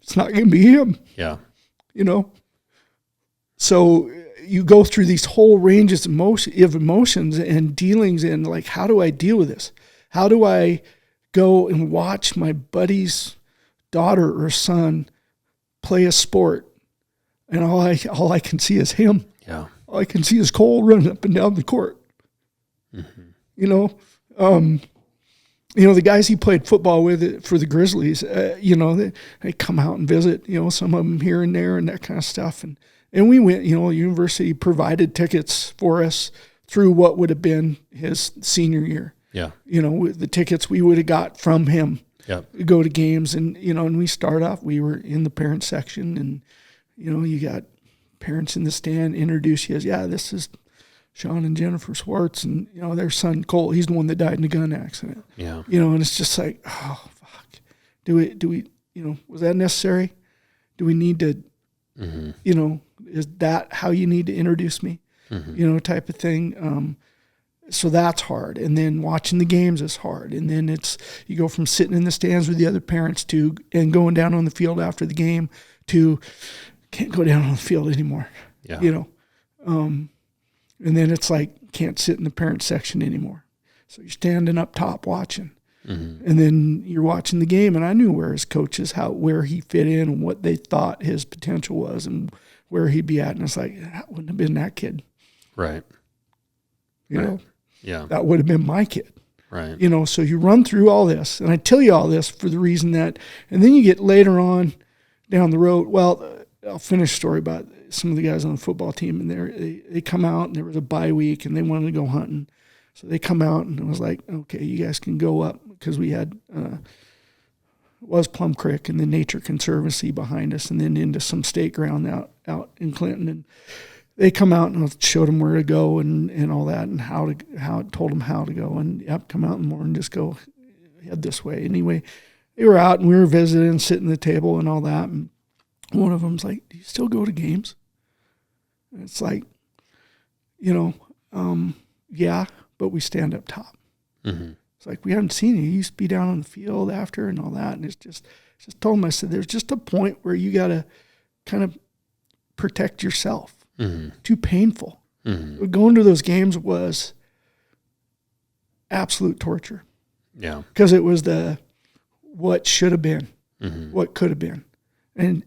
it's not going to be him. Yeah. You know? So you go through these whole ranges of emotions and dealings, and like, how do I deal with this? How do I go and watch my buddy's daughter or son play a sport, and all I can see is him. Yeah. All I can see is Cole running up and down the court. Mm-hmm. The guys he played football with for the Grizzlies, they come out and visit, some of them here and there and that kind of stuff. And we went, university provided tickets for us through what would have been his senior year. Yeah. The tickets we would have got from him. Yep. Go to games, and and we start off. We were in the parent section, and you got parents in the stand introduce you as, this is Sean and Jennifer Swartz, and their son Cole. He's the one that died in a gun accident. Yeah. And it's just like, oh fuck, do we was that necessary? Do we need to? Mm-hmm. Is that how you need to introduce me? Mm-hmm. Type of thing. So that's hard. And then watching the games is hard. And then you go from sitting in the stands with the other parents and going down on the field after the game to can't go down on the field anymore. Yeah. And then it's like can't sit in the parent section anymore. So you're standing up top watching. Mm-hmm. And then you're watching the game, and I knew where his coaches, where he fit in and what they thought his potential was and where he'd be at. And it's like, that wouldn't have been that kid. Right. You know? Yeah. That would have been my kid. Right. So you run through all this, and I tell you all this for the reason that, and then you get later on down the road. Well, I'll finish a story about some of the guys on the football team, and they come out, and there was a bye week, and they wanted to go hunting. So they come out, and it was like, okay, you guys can go up, because we had, was Plum Creek and the Nature Conservancy behind us, and then into some state ground out in Clinton, and they come out and I showed them where to go and all that, and told them how to go, and come out in the morning, just go head this way. Anyway, they were out and we were visiting, sitting at the table and all that. And one of them's like, "Do you still go to games?" And it's like, yeah, but we stand up top. Mm-hmm. It's like, we haven't seen you. You used to be down on the field after and all that. And it's just told him, I said, there's just a point where you got to kind of protect yourself. Mm-hmm. Too painful. Mm-hmm. Going to those games was absolute torture. Yeah. Because it was what should have been, mm-hmm. what could have been. And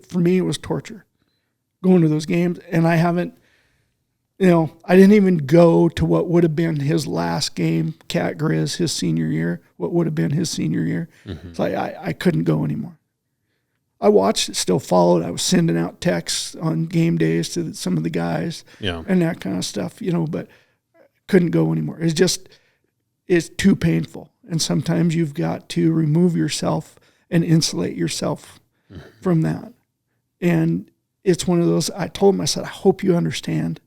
for me, it was torture going to those games. And I haven't, I didn't even go to what would have been his last game, Cat Grizz, his senior year, what would have been his senior year. Mm-hmm. It's like I couldn't go anymore. I watched it, still followed. I was sending out texts on game days to some of the guys and that kind of stuff, but couldn't go anymore. It's too painful. And sometimes you've got to remove yourself and insulate yourself mm-hmm. from that. And it's one of those, I told him, I said, I hope you understand.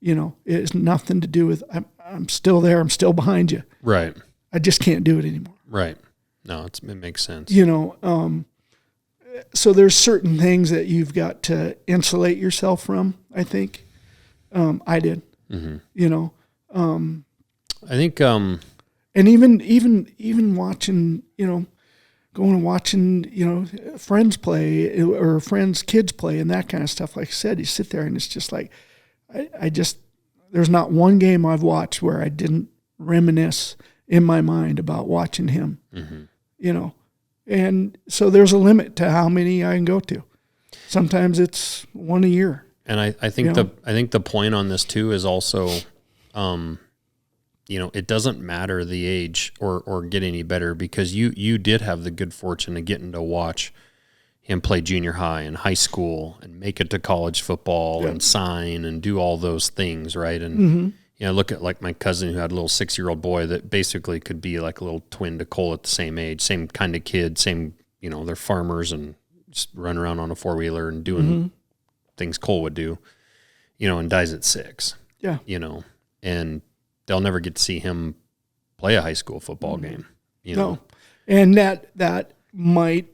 It has nothing to do with, I'm still there, I'm still behind you. Right. I just can't do it anymore. Right. No, it makes sense. So there's certain things that you've got to insulate yourself from, I think. I did. Mm-hmm. I think and even watching, going and watching, friends play or friends' kids play and that kind of stuff. Like I said, you sit there and it's just like, there's not one game I've watched where I didn't reminisce in my mind about watching him, mm-hmm. And so there's a limit to how many I can go to. Sometimes it's one a year. And I think the point on this too is also, it doesn't matter the age or get any better, because you did have the good fortune of getting to watch him play junior high and high school and make it to college football and sign and do all those things, right? And mm-hmm. Look at like my cousin who had a little 6-year-old boy that basically could be like a little twin to Cole at the same age, same kind of kid, same, they're farmers and just run around on a 4-wheeler and doing mm-hmm. things Cole would do, and dies at 6. Yeah. And they'll never get to see him play a high school football mm-hmm. game, No. And that might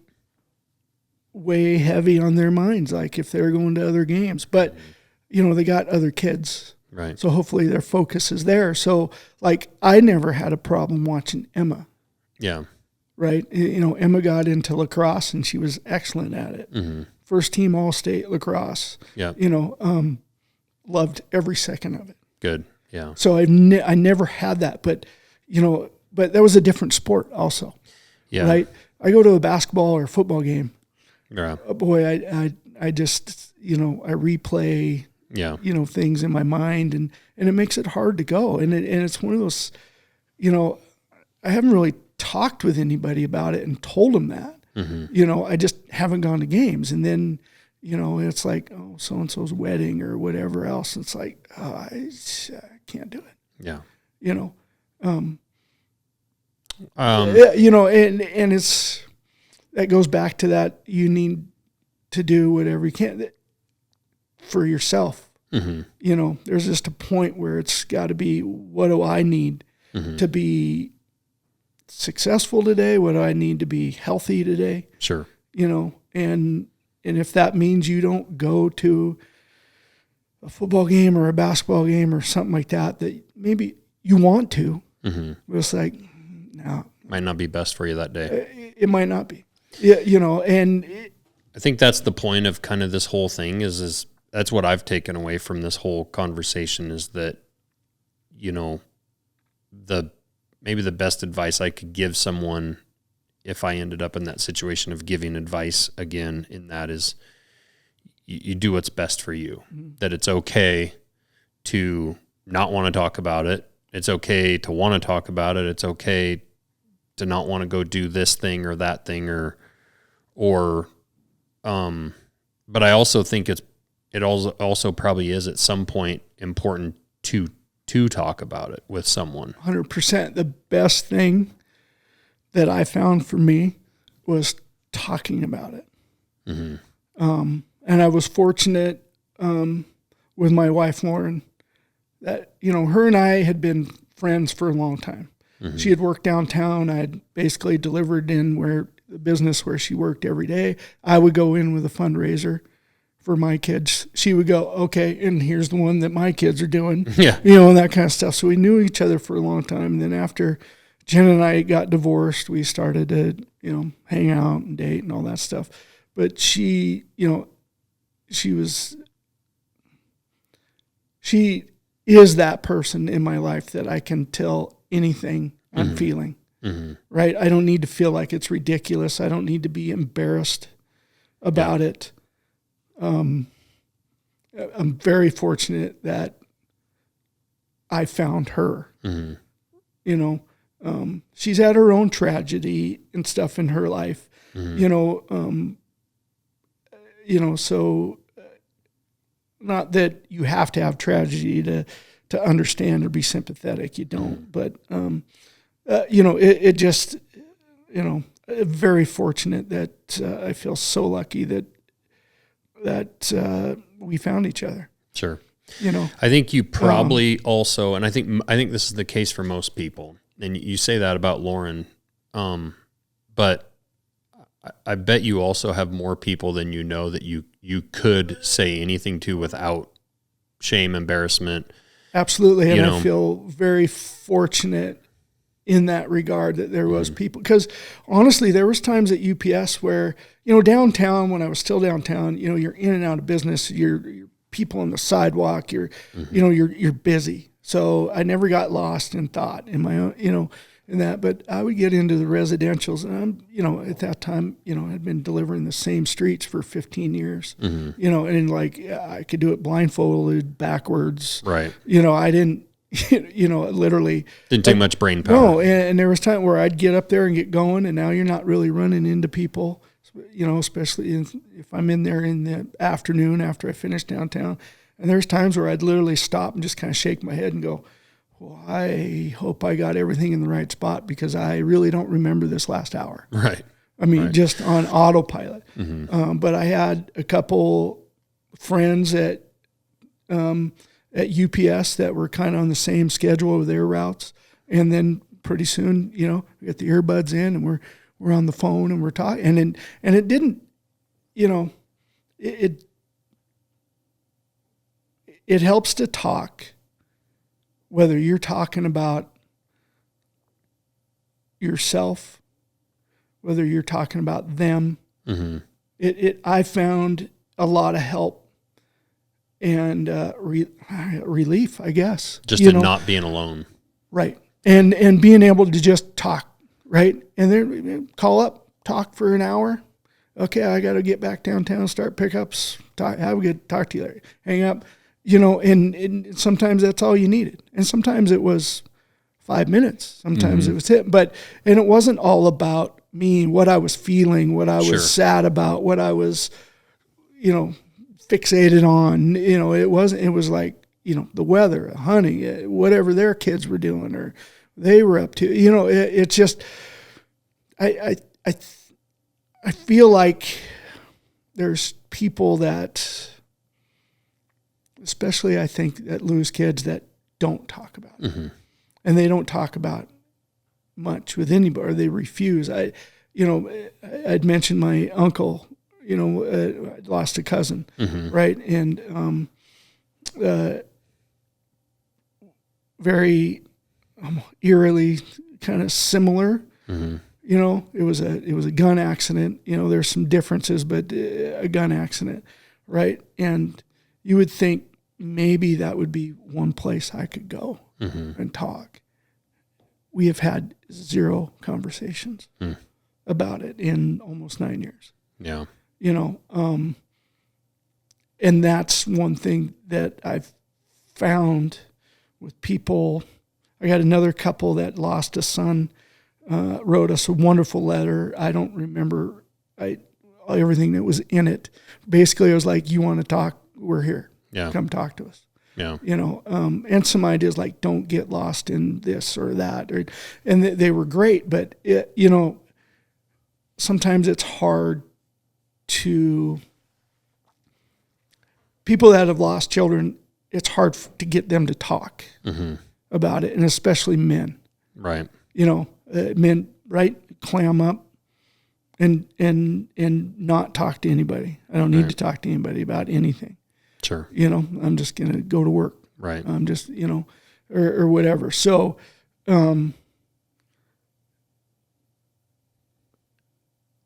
weigh heavy on their minds, like if they're going to other games. But, they got other kids. Right. So hopefully their focus is there. So, like, I never had a problem watching Emma. Yeah. Right? Emma got into lacrosse, and she was excellent at it. Mm-hmm. First team All-State lacrosse. Yeah. Loved every second of it. Good. Yeah. So I never had that. But, but that was a different sport also. Yeah. Right? I go to a basketball or football game. Yeah. Boy, I just, I replay, things in my mind, and it makes it hard to go. And it's one of those, I haven't really talked with anybody about it and told them that. Mm-hmm. I just haven't gone to games. And then, it's like, oh, so-and-so's wedding or whatever else. It's like, oh, I can't do it. Yeah. And it's, that goes back to that, you need to do whatever you can for yourself. Mm-hmm. There's just a point where it's got to be, what do I need to be successful today? What do I need to be healthy today? Sure. And if that means you don't go to a football game or a basketball game or something like that maybe you want to, it's like, no. Might not be best for you that day. It might not be. Yeah, and I think that's the point of kind of this whole thing is that's what I've taken away from this whole conversation is that, maybe the best advice I could give someone if I ended up in that situation of giving advice again in that is you do what's best for you, that it's okay to not want to talk about it. It's okay to want to talk about it. It's okay to not want to go do this thing or that thing but I also think it also probably is at some point important to talk about it with someone. 100%. The best thing that I found for me was talking about it. Mm-hmm. And I was fortunate with my wife, Lauren, that, her and I had been friends for a long time. Mm-hmm. She had worked downtown. I had basically delivered in the business where she worked every day. I would go in with a fundraiser for my kids. She would go, okay, and here's the one that my kids are doing. Yeah. And that kind of stuff. So we knew each other for a long time. And then after Jen and I got divorced, we started to, hang out and date and all that stuff. But she is that person in my life that I can tell anything I'm feeling. Mm-hmm. Right? I don't need to feel like it's ridiculous. I don't need to be embarrassed about it. I'm very fortunate that I found her. Mm-hmm. She's had her own tragedy and stuff in her life. Mm-hmm. So not that you have to have tragedy to understand or be sympathetic. You don't, but it just, very fortunate that I feel so lucky that we found each other. Sure. I think you probably also, and I think this is the case for most people, and you say that about Lauren, but I bet you also have more people than that you could say anything to without shame, embarrassment. Absolutely. And I feel very fortunate in that regard that there was people, because honestly, there was times at UPS where, downtown, when I was still downtown, you're in and out of business, you're people on the sidewalk, you're busy. So I never got lost in thought in my own, in that, but I would get into the residentials, and I'm, at that time, I'd been delivering the same streets for 15 years, and I could do it blindfolded, backwards. Right. I didn't, literally. Didn't take much brain power. No, and there was time where I'd get up there and get going, and now you're not really running into people, especially if I'm in there in the afternoon after I finish downtown. And there's times where I'd literally stop and just kind of shake my head and go, well, I hope I got everything in the right spot, because I really don't remember this last hour. Right. I mean, just on autopilot. Mm-hmm. But I had a couple friends at UPS that were kind of on the same schedule of their routes. And then pretty soon, we get the earbuds in and we're on the phone and we're talking. And it didn't, it helps to talk, whether you're talking about yourself, whether you're talking about them. Mm-hmm. I found a lot of help and relief, I guess. Just in not being alone. Right. And being able to just talk, right? And then call up, talk for an hour. Okay, I got to get back downtown, start pickups, have a good talk to you later, hang up, and sometimes that's all you needed. And sometimes it was 5 minutes. Sometimes it was it. And it wasn't all about me, what I was feeling, what I was sad about, what I was, fixated on. It was like, the weather, hunting, whatever their kids were doing or they were up to. It's just, I feel like there's people that, especially I think that lose kids that don't talk about it. Mm-hmm. And they don't talk about much with anybody, or they refuse. I'd mentioned my uncle, I'd lost a cousin, right? And very eerily kind of similar. Mm-hmm. It was a gun accident. There's some differences, but a gun accident, right? And you would think maybe that would be one place I could go and talk. We have had 0 conversations about it in almost 9 years. Yeah. And that's one thing that I've found with people. I got another couple that lost a son, wrote us a wonderful letter. I don't remember everything that was in it. Basically, it was like, you want to talk? We're here. Yeah. Come talk to us. Yeah. And some ideas like don't get lost in this or that, and they were great, but sometimes it's hard to people that have lost children. It's hard to get them to talk about it, and especially men. Right. Men, right? Clam up and not talk to anybody. I don't need to talk to anybody about anything. Sure. I'm just going to go to work. Right. I'm just, or whatever. So, the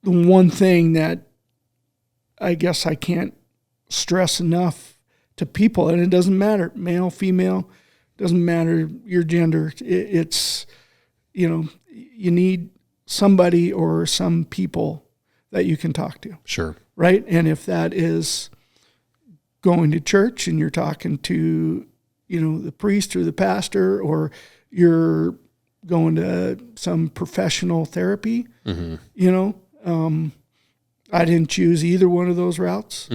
one thing that I guess I can't stress enough to people, and it doesn't matter, male, female, doesn't matter your gender. It's, you need somebody or some people that you can talk to. Sure. Right. And if that is going to church and you're talking to, the priest or the pastor, or you're going to some professional therapy, I didn't choose either one of those routes,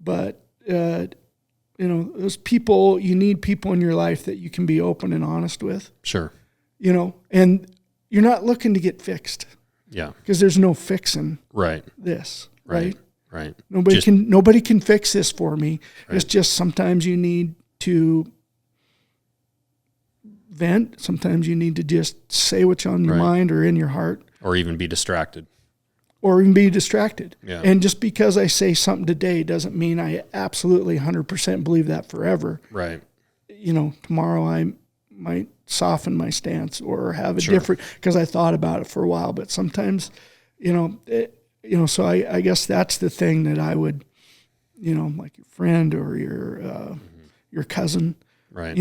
but those people, you need people in your life that you can be open and honest with. Sure. And you're not looking to get fixed. Yeah. Because there's no fixing this, right? Right. Nobody can fix this for me. Right. It's just sometimes you need to vent. Sometimes you need to just say what's on your mind or in your heart. Or even be distracted. Yeah. And just because I say something today doesn't mean I absolutely 100% believe that forever. Right. Tomorrow I might soften my stance or have a different, because I thought about it for a while. But sometimes, so I guess that's the thing that I would, like your friend or your cousin, right.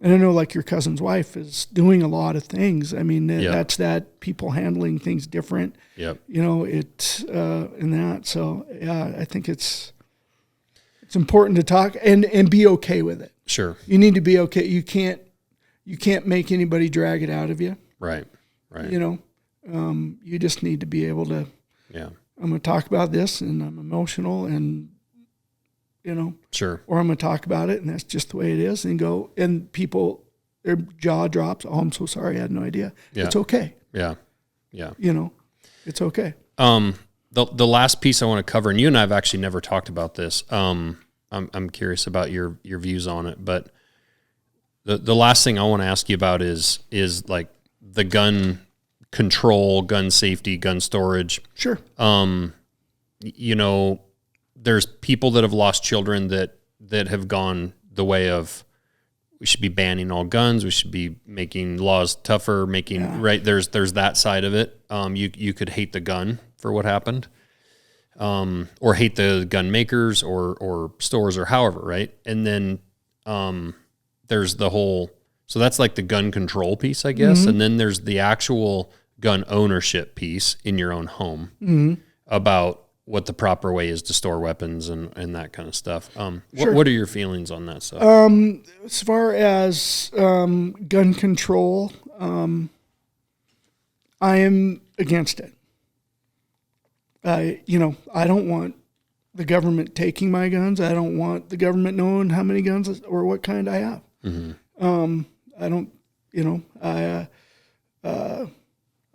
And I know like your cousin's wife is doing a lot of things. I mean, that's that people handling things different. Yep. It's in that. So yeah, I think it's important to talk and be okay with it. Sure. You need to be okay. You can't make anybody drag it out of you. Right. Right. You just need to be able to, I'm going to talk about this and I'm emotional and, sure. Or I'm going to talk about it and that's just the way it is, and go, and people, their jaw drops. Oh, I'm so sorry. I had no idea. Yeah. It's okay. Yeah. Yeah. It's okay. The last piece I want to cover, and you and I have actually never talked about this. I'm curious about your views on it, but the last thing I want to ask you about is like the gun control, gun safety, gun storage. Sure. There's people that have lost children that have gone the way of, we should be banning all guns. We should be making laws tougher, right. There's that side of it. You could hate the gun for what happened, or hate the gun makers or stores or however. Right. And then, there's the whole, so that's like the gun control piece, I guess. Mm-hmm. And then there's the actual gun ownership piece in your own home about what the proper way is to store weapons and that kind of stuff. What are your feelings on that stuff? As far as gun control, I am against it. I don't want the government taking my guns. I don't want the government knowing how many guns or what kind I have. I don't,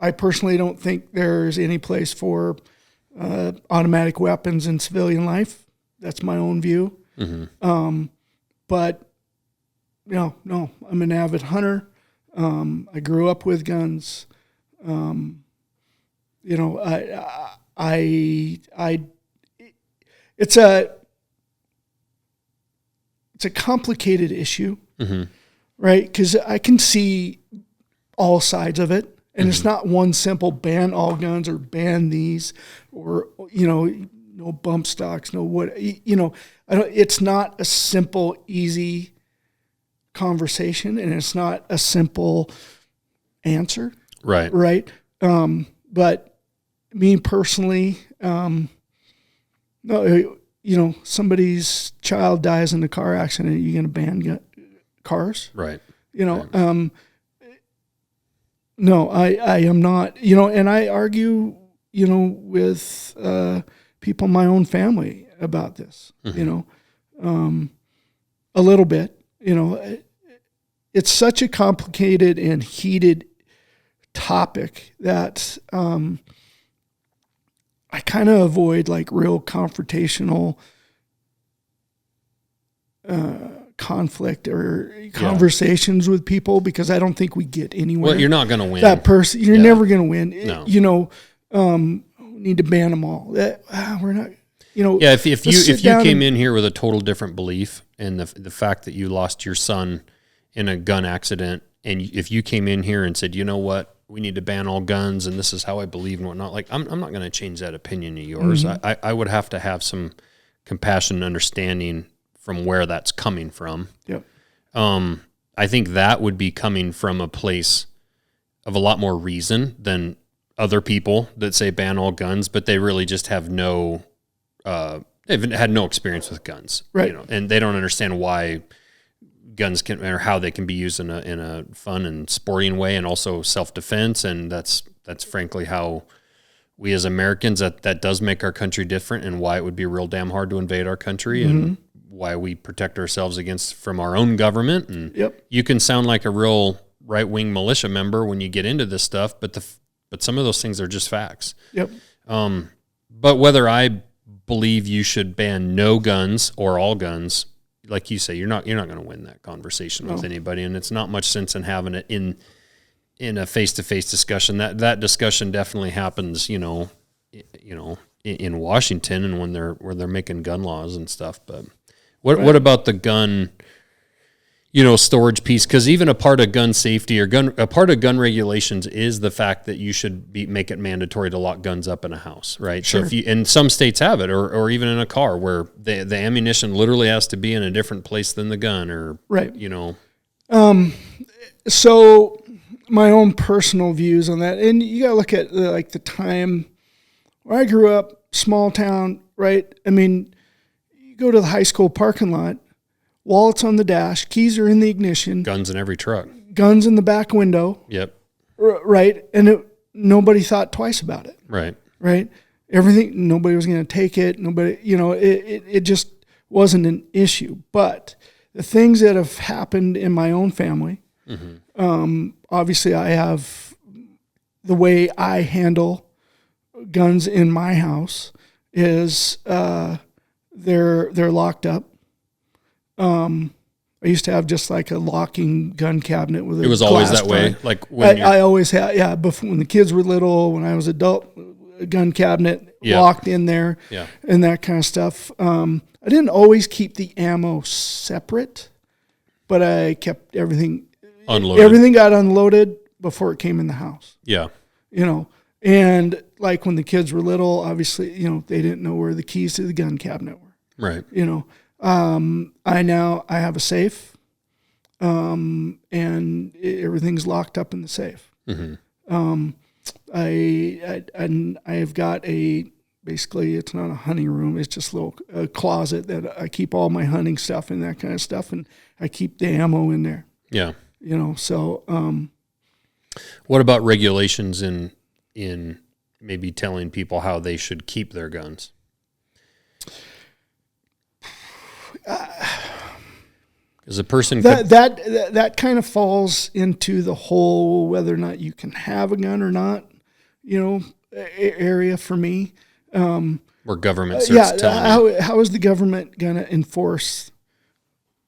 I personally don't think there's any place for automatic weapons in civilian life. That's my own view. But no, I'm an avid hunter. I grew up with guns. It's a complicated issue, right? Because I can see all sides of it. And it's not one simple ban all guns or ban these or, no bump stocks, no what, it's not a simple, easy conversation, and it's not a simple answer. Right. Right. But me personally, somebody's child dies in a car accident, are you going to ban cars? Right. No, I am not, and I argue, with people in my own family about this, a little bit, it's such a complicated and heated topic that I kind of avoid like real confrontational conflict or conversations with people because I don't think we get anywhere. Well, you're not going to win. That person, you're never going to win. No. We need to ban them all. We're not, Yeah, if you came in here with a total different belief and the fact that you lost your son in a gun accident, and if you came in here and said, you know what, we need to ban all guns and this is how I believe and whatnot, like I'm not going to change that opinion of yours. I would have to have some compassion and understanding from where that's coming from. Yep. I think that would be coming from a place of a lot more reason than other people that say ban all guns, but they really just have they've had no experience with guns, right? And they don't understand why guns can or how they can be used in a fun and sporting way, and also self-defense. And that's frankly how we as Americans that does make our country different, and why it would be real damn hard to invade our country and why we protect ourselves from our own government. And you can sound like a real right-wing militia member when you get into this stuff, but some of those things are just facts. Yep. But whether I believe you should ban no guns or all guns, like you say, you're not going to win that conversation with anybody, and it's not much sense in having it in a face-to-face discussion. That discussion definitely happens, in Washington and when they're making gun laws and stuff. But what about the gun, storage piece? Because even a part of gun safety or a part of gun regulations is the fact that you should make it mandatory to lock guns up in a house, right? Sure. So and some states have it, or even in a car where the ammunition literally has to be in a different place than the gun, or right. So my own personal views on that, and you got to look at the time where I grew up, small town, right? I mean, you go to the high school parking lot, wallets on the dash, keys are in the ignition. Guns in every truck. Guns in the back window. Yep. Right. And nobody thought twice about it. Right. Right. Nobody was going to take it. Nobody, it just wasn't an issue. But the things that have happened in my own family, obviously I have the way I handle guns in my house is they're locked up. I used to have just like a locking gun cabinet with it was always that way. Like when I always had, before when the kids were little, when I was adult, a gun cabinet locked in there, and that kind of stuff. I didn't always keep the ammo separate, but I kept everything unloaded. Everything got unloaded before it came in the house. Yeah, and like when the kids were little, obviously, they didn't know where the keys to the gun cabinet were. Right. I have a safe, and everything's locked up in the safe. I've got basically it's not a hunting room. It's just a closet that I keep all my hunting stuff and that kind of stuff. And I keep the ammo in there. Yeah. So, what about regulations in maybe telling people how they should keep their guns? As a person that kind of falls into the whole whether or not you can have a gun or not, area for me. Where government starts telling you. How is the government going to enforce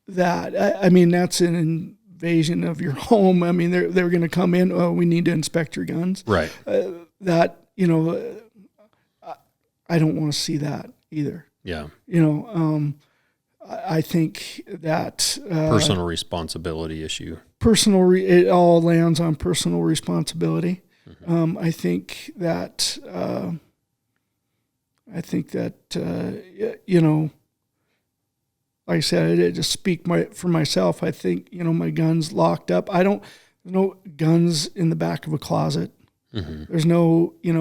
that? I mean, that's an invasion of your home. I mean, they're going to come in. Oh, we need to inspect your guns. Right. I don't want to see that either. Yeah. I think that personal responsibility issue. It all lands on personal responsibility. Mm-hmm. I think that like I said, I just speak for myself. I think my gun's locked up. There's no guns in the back of a closet. Mm-hmm. There's no I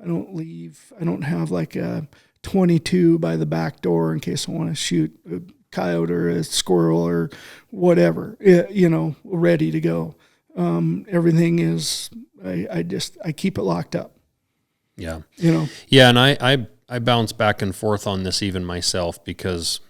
don't have like a 22 by the back door in case I want to shoot a coyote or a squirrel or whatever, ready to go. Everything is, I keep it locked up. Yeah. Yeah. And I bounce back and forth on this even myself because,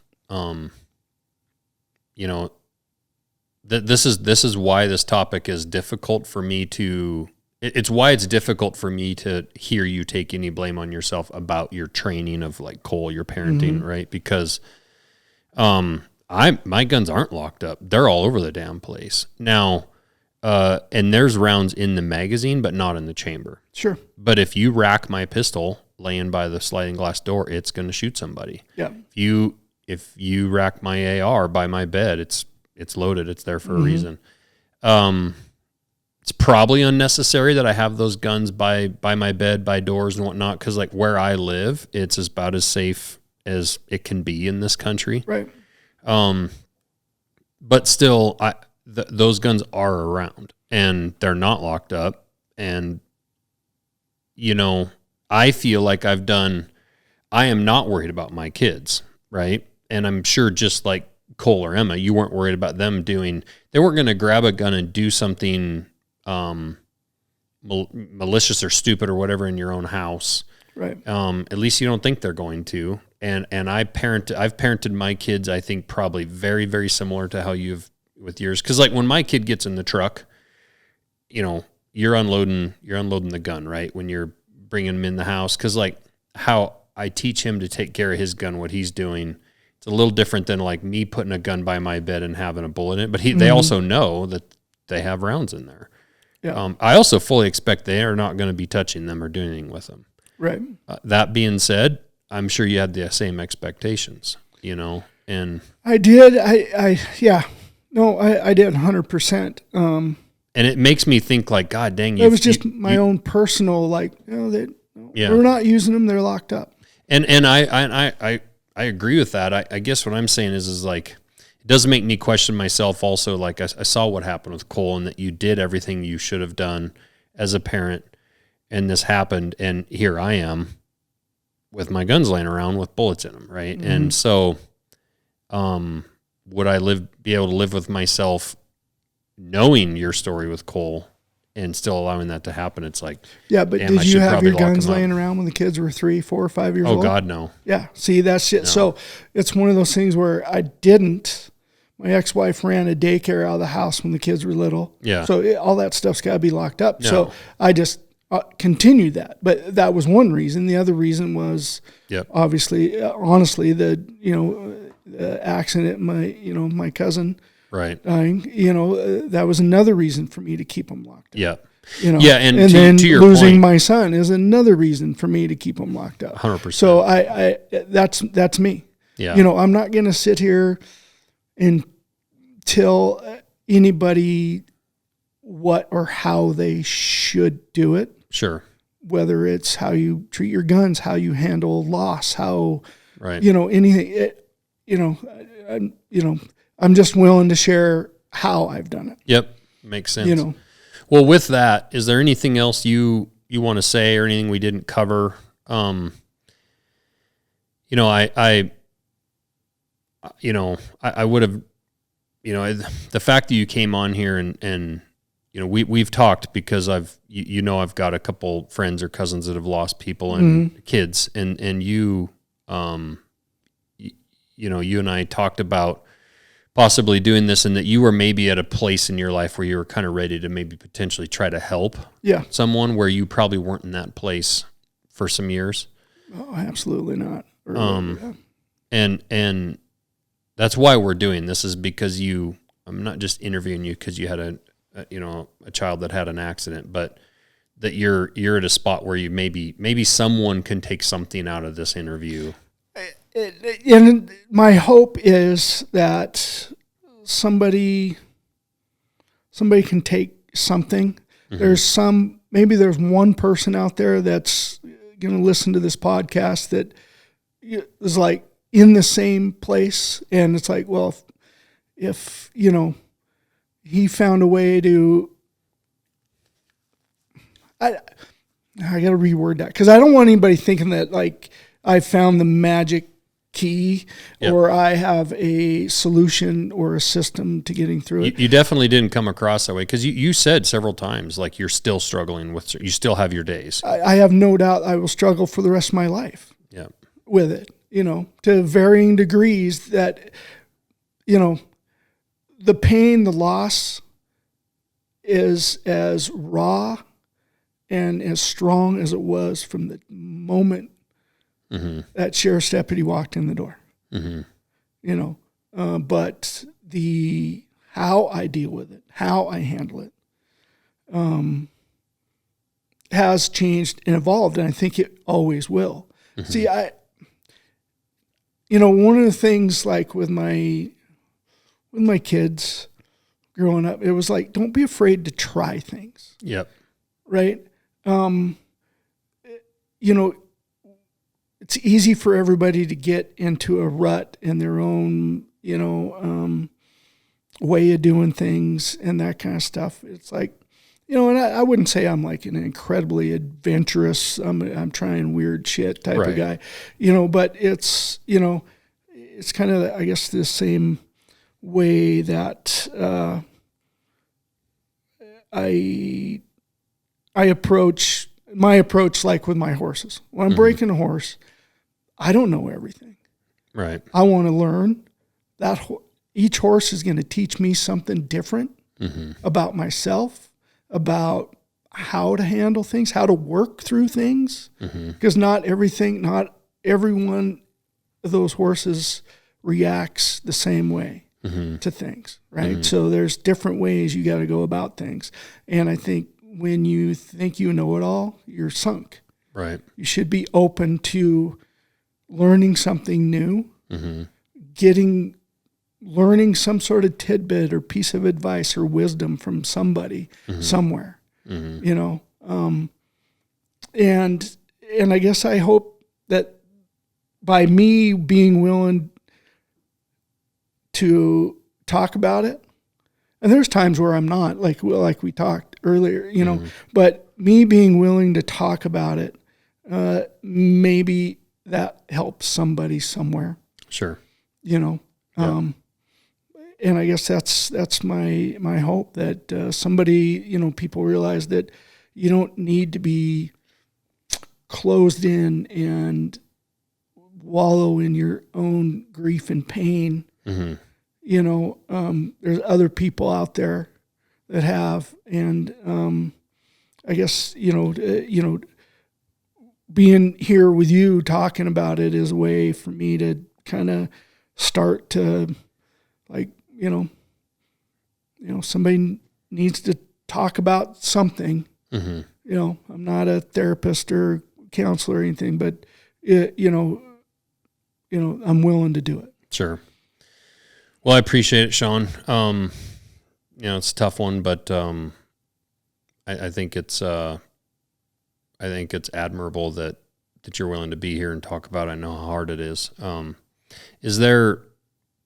this is why this topic is difficult for me to, it's why it's difficult for me to hear you take any blame on yourself about your training of like Cole, your parenting, mm-hmm. right? Because my guns aren't locked up. They're all over the damn place. Now, and there's rounds in the magazine, but not in the chamber. Sure. But if you rack my pistol laying by the sliding glass door, it's going to shoot somebody. Yeah. If you rack my AR by my bed, it's loaded. It's there for mm-hmm. a reason. It's probably unnecessary that I have those guns by my bed, by doors and whatnot, because like where I live, it's about as safe as it can be in this country. Right. But still, those guns are around and they're not locked up. And, I feel like I am not worried about my kids, right? And I'm sure just like Cole or Emma, you weren't worried about them they weren't going to grab a gun and do something malicious or stupid or whatever in your own house. Right. At least you don't think they're going to. And I've parented my kids, I think probably very, very similar to how you've with yours. Cause like when my kid gets in the truck, you're unloading the gun, right? When you're bringing him in the house. Cause like how I teach him to take care of his gun, what he's doing, it's a little different than like me putting a gun by my bed and having a bullet in it. But they mm-hmm. also know that they have rounds in there. Yeah. I also fully expect they are not going to be touching them or doing anything with them. Right. That being said, I'm sure you had the same expectations, and I did. I did 100%. And it makes me think like, God dang, it was just my own personal, like, we're not using them. They're locked up. And I agree with that. I guess what I'm saying is like, it does make me question myself also. Like I saw what happened with Cole and that you did everything you should have done as a parent and this happened. And here I am with my guns laying around with bullets in them. Right. Mm-hmm. And so, would I be able to live with myself knowing your story with Cole and still allowing that to happen? It's like, yeah, but did you have your guns laying around when the kids were 3, 4, or 5 years old? Oh God, no. Yeah. See, that's it. No. So it's one of those things where I didn't. My ex-wife ran a daycare out of the house when the kids were little. Yeah. So all that stuff's got to be locked up. No. So I just continued that. But that was one reason. The other reason was obviously, honestly, the accident, my cousin dying, that was another reason for me to keep them locked up. Yeah. And then to your losing point, my son is another reason for me to keep them locked up. 100%. So I that's me. Yeah. I'm not going to sit here and tell anybody what or how they should do it. Sure. Whether it's how you treat your guns, how you handle loss, how, anything, I'm just willing to share how I've done it. Yep. Makes sense. Well, with that, is there anything else you you want to say or anything we didn't cover. I would have, the fact that you came on here and we've talked because I've got a couple friends or cousins that have lost people and kids, and you and I talked about possibly doing this, and that you were maybe at a place in your life where you were kind of ready to maybe potentially try to help someone where you probably weren't in that place for some years. Oh, absolutely not. And that's why we're doing this, is because I'm not just interviewing you because you had a child that had an accident, but that you're at a spot where you maybe someone can take something out of this interview. And my hope is that somebody can take something. Maybe there's one person out there that's going to listen to this podcast that is like in the same place. And it's like, well, if he found a way to, I got to reword that, because I don't want anybody thinking that like I found the magic key or I have a solution or a system to getting through it. You definitely didn't come across that way, because you said several times like you're still struggling with, you still have your days. I have no doubt I will struggle for the rest of my life with it, to varying degrees, that, the pain, the loss is as raw and as strong as it was from the moment that sheriff's deputy walked in the door. But how I deal with it, how I handle it, has changed and evolved, and I think it always will. See, one of the things, like with my kids growing up, it was like, don't be afraid to try things. Right? It's easy for everybody to get into a rut in their own, way of doing things and that kind of stuff. It's like, and I wouldn't say I'm like an incredibly adventurous, I'm trying weird shit type of guy, but it's, it's kind of, I guess, the same way that I approach my approach, like with my horses. When I'm breaking a horse, I don't know everything. Right. I want to learn that each horse is going to teach me something different about myself, about how to handle things, how to work through things. Because not every one of those horses reacts the same way to things, right? So there's different ways you got to go about things. And I think when you think you know it all, you're sunk. Right. You should be open to learning something new, learning some sort of tidbit or piece of advice or wisdom from somebody somewhere, and I guess I hope that by me being willing to talk about it, and there's times where I'm not, like we talked earlier, but me being willing to talk about it, maybe that helps somebody somewhere. Sure. And I guess that's my hope, that somebody, people realize that you don't need to be closed in and wallow in your own grief and pain. There's other people out there that have, and I guess, being here with you talking about it is a way for me to kind of start to, like, somebody needs to talk about something. I'm not a therapist or counselor or anything, but I'm willing to do it. Sure. Well, I appreciate it, Sean. It's a tough one, but I think it's admirable that you're willing to be here and talk about it. I know how hard it is. Is there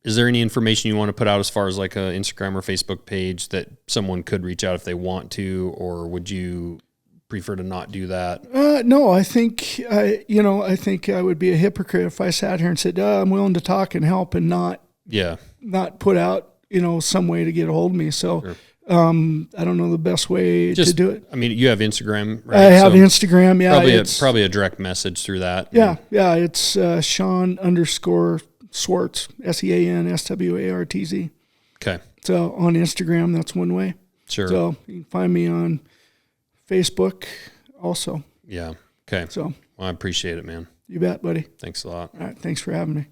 any information you want to put out as far as like a Instagram or Facebook page that someone could reach out if they want to, or would you prefer to not do that? No, I think I would be a hypocrite if I sat here and said, I'm willing to talk and help and not put out, some way to get a hold of me. So, sure. I don't know the best way to do it. I mean, you have Instagram, right? I have Instagram. Yeah. Probably a direct message through that. Yeah. Yeah. It's Sean _Swartz, SeanSwartz. Okay. So on Instagram, that's one way. Sure. So you can find me on Facebook also. Yeah. Okay. So I appreciate it, man. You bet, buddy. Thanks a lot. All right. Thanks for having me.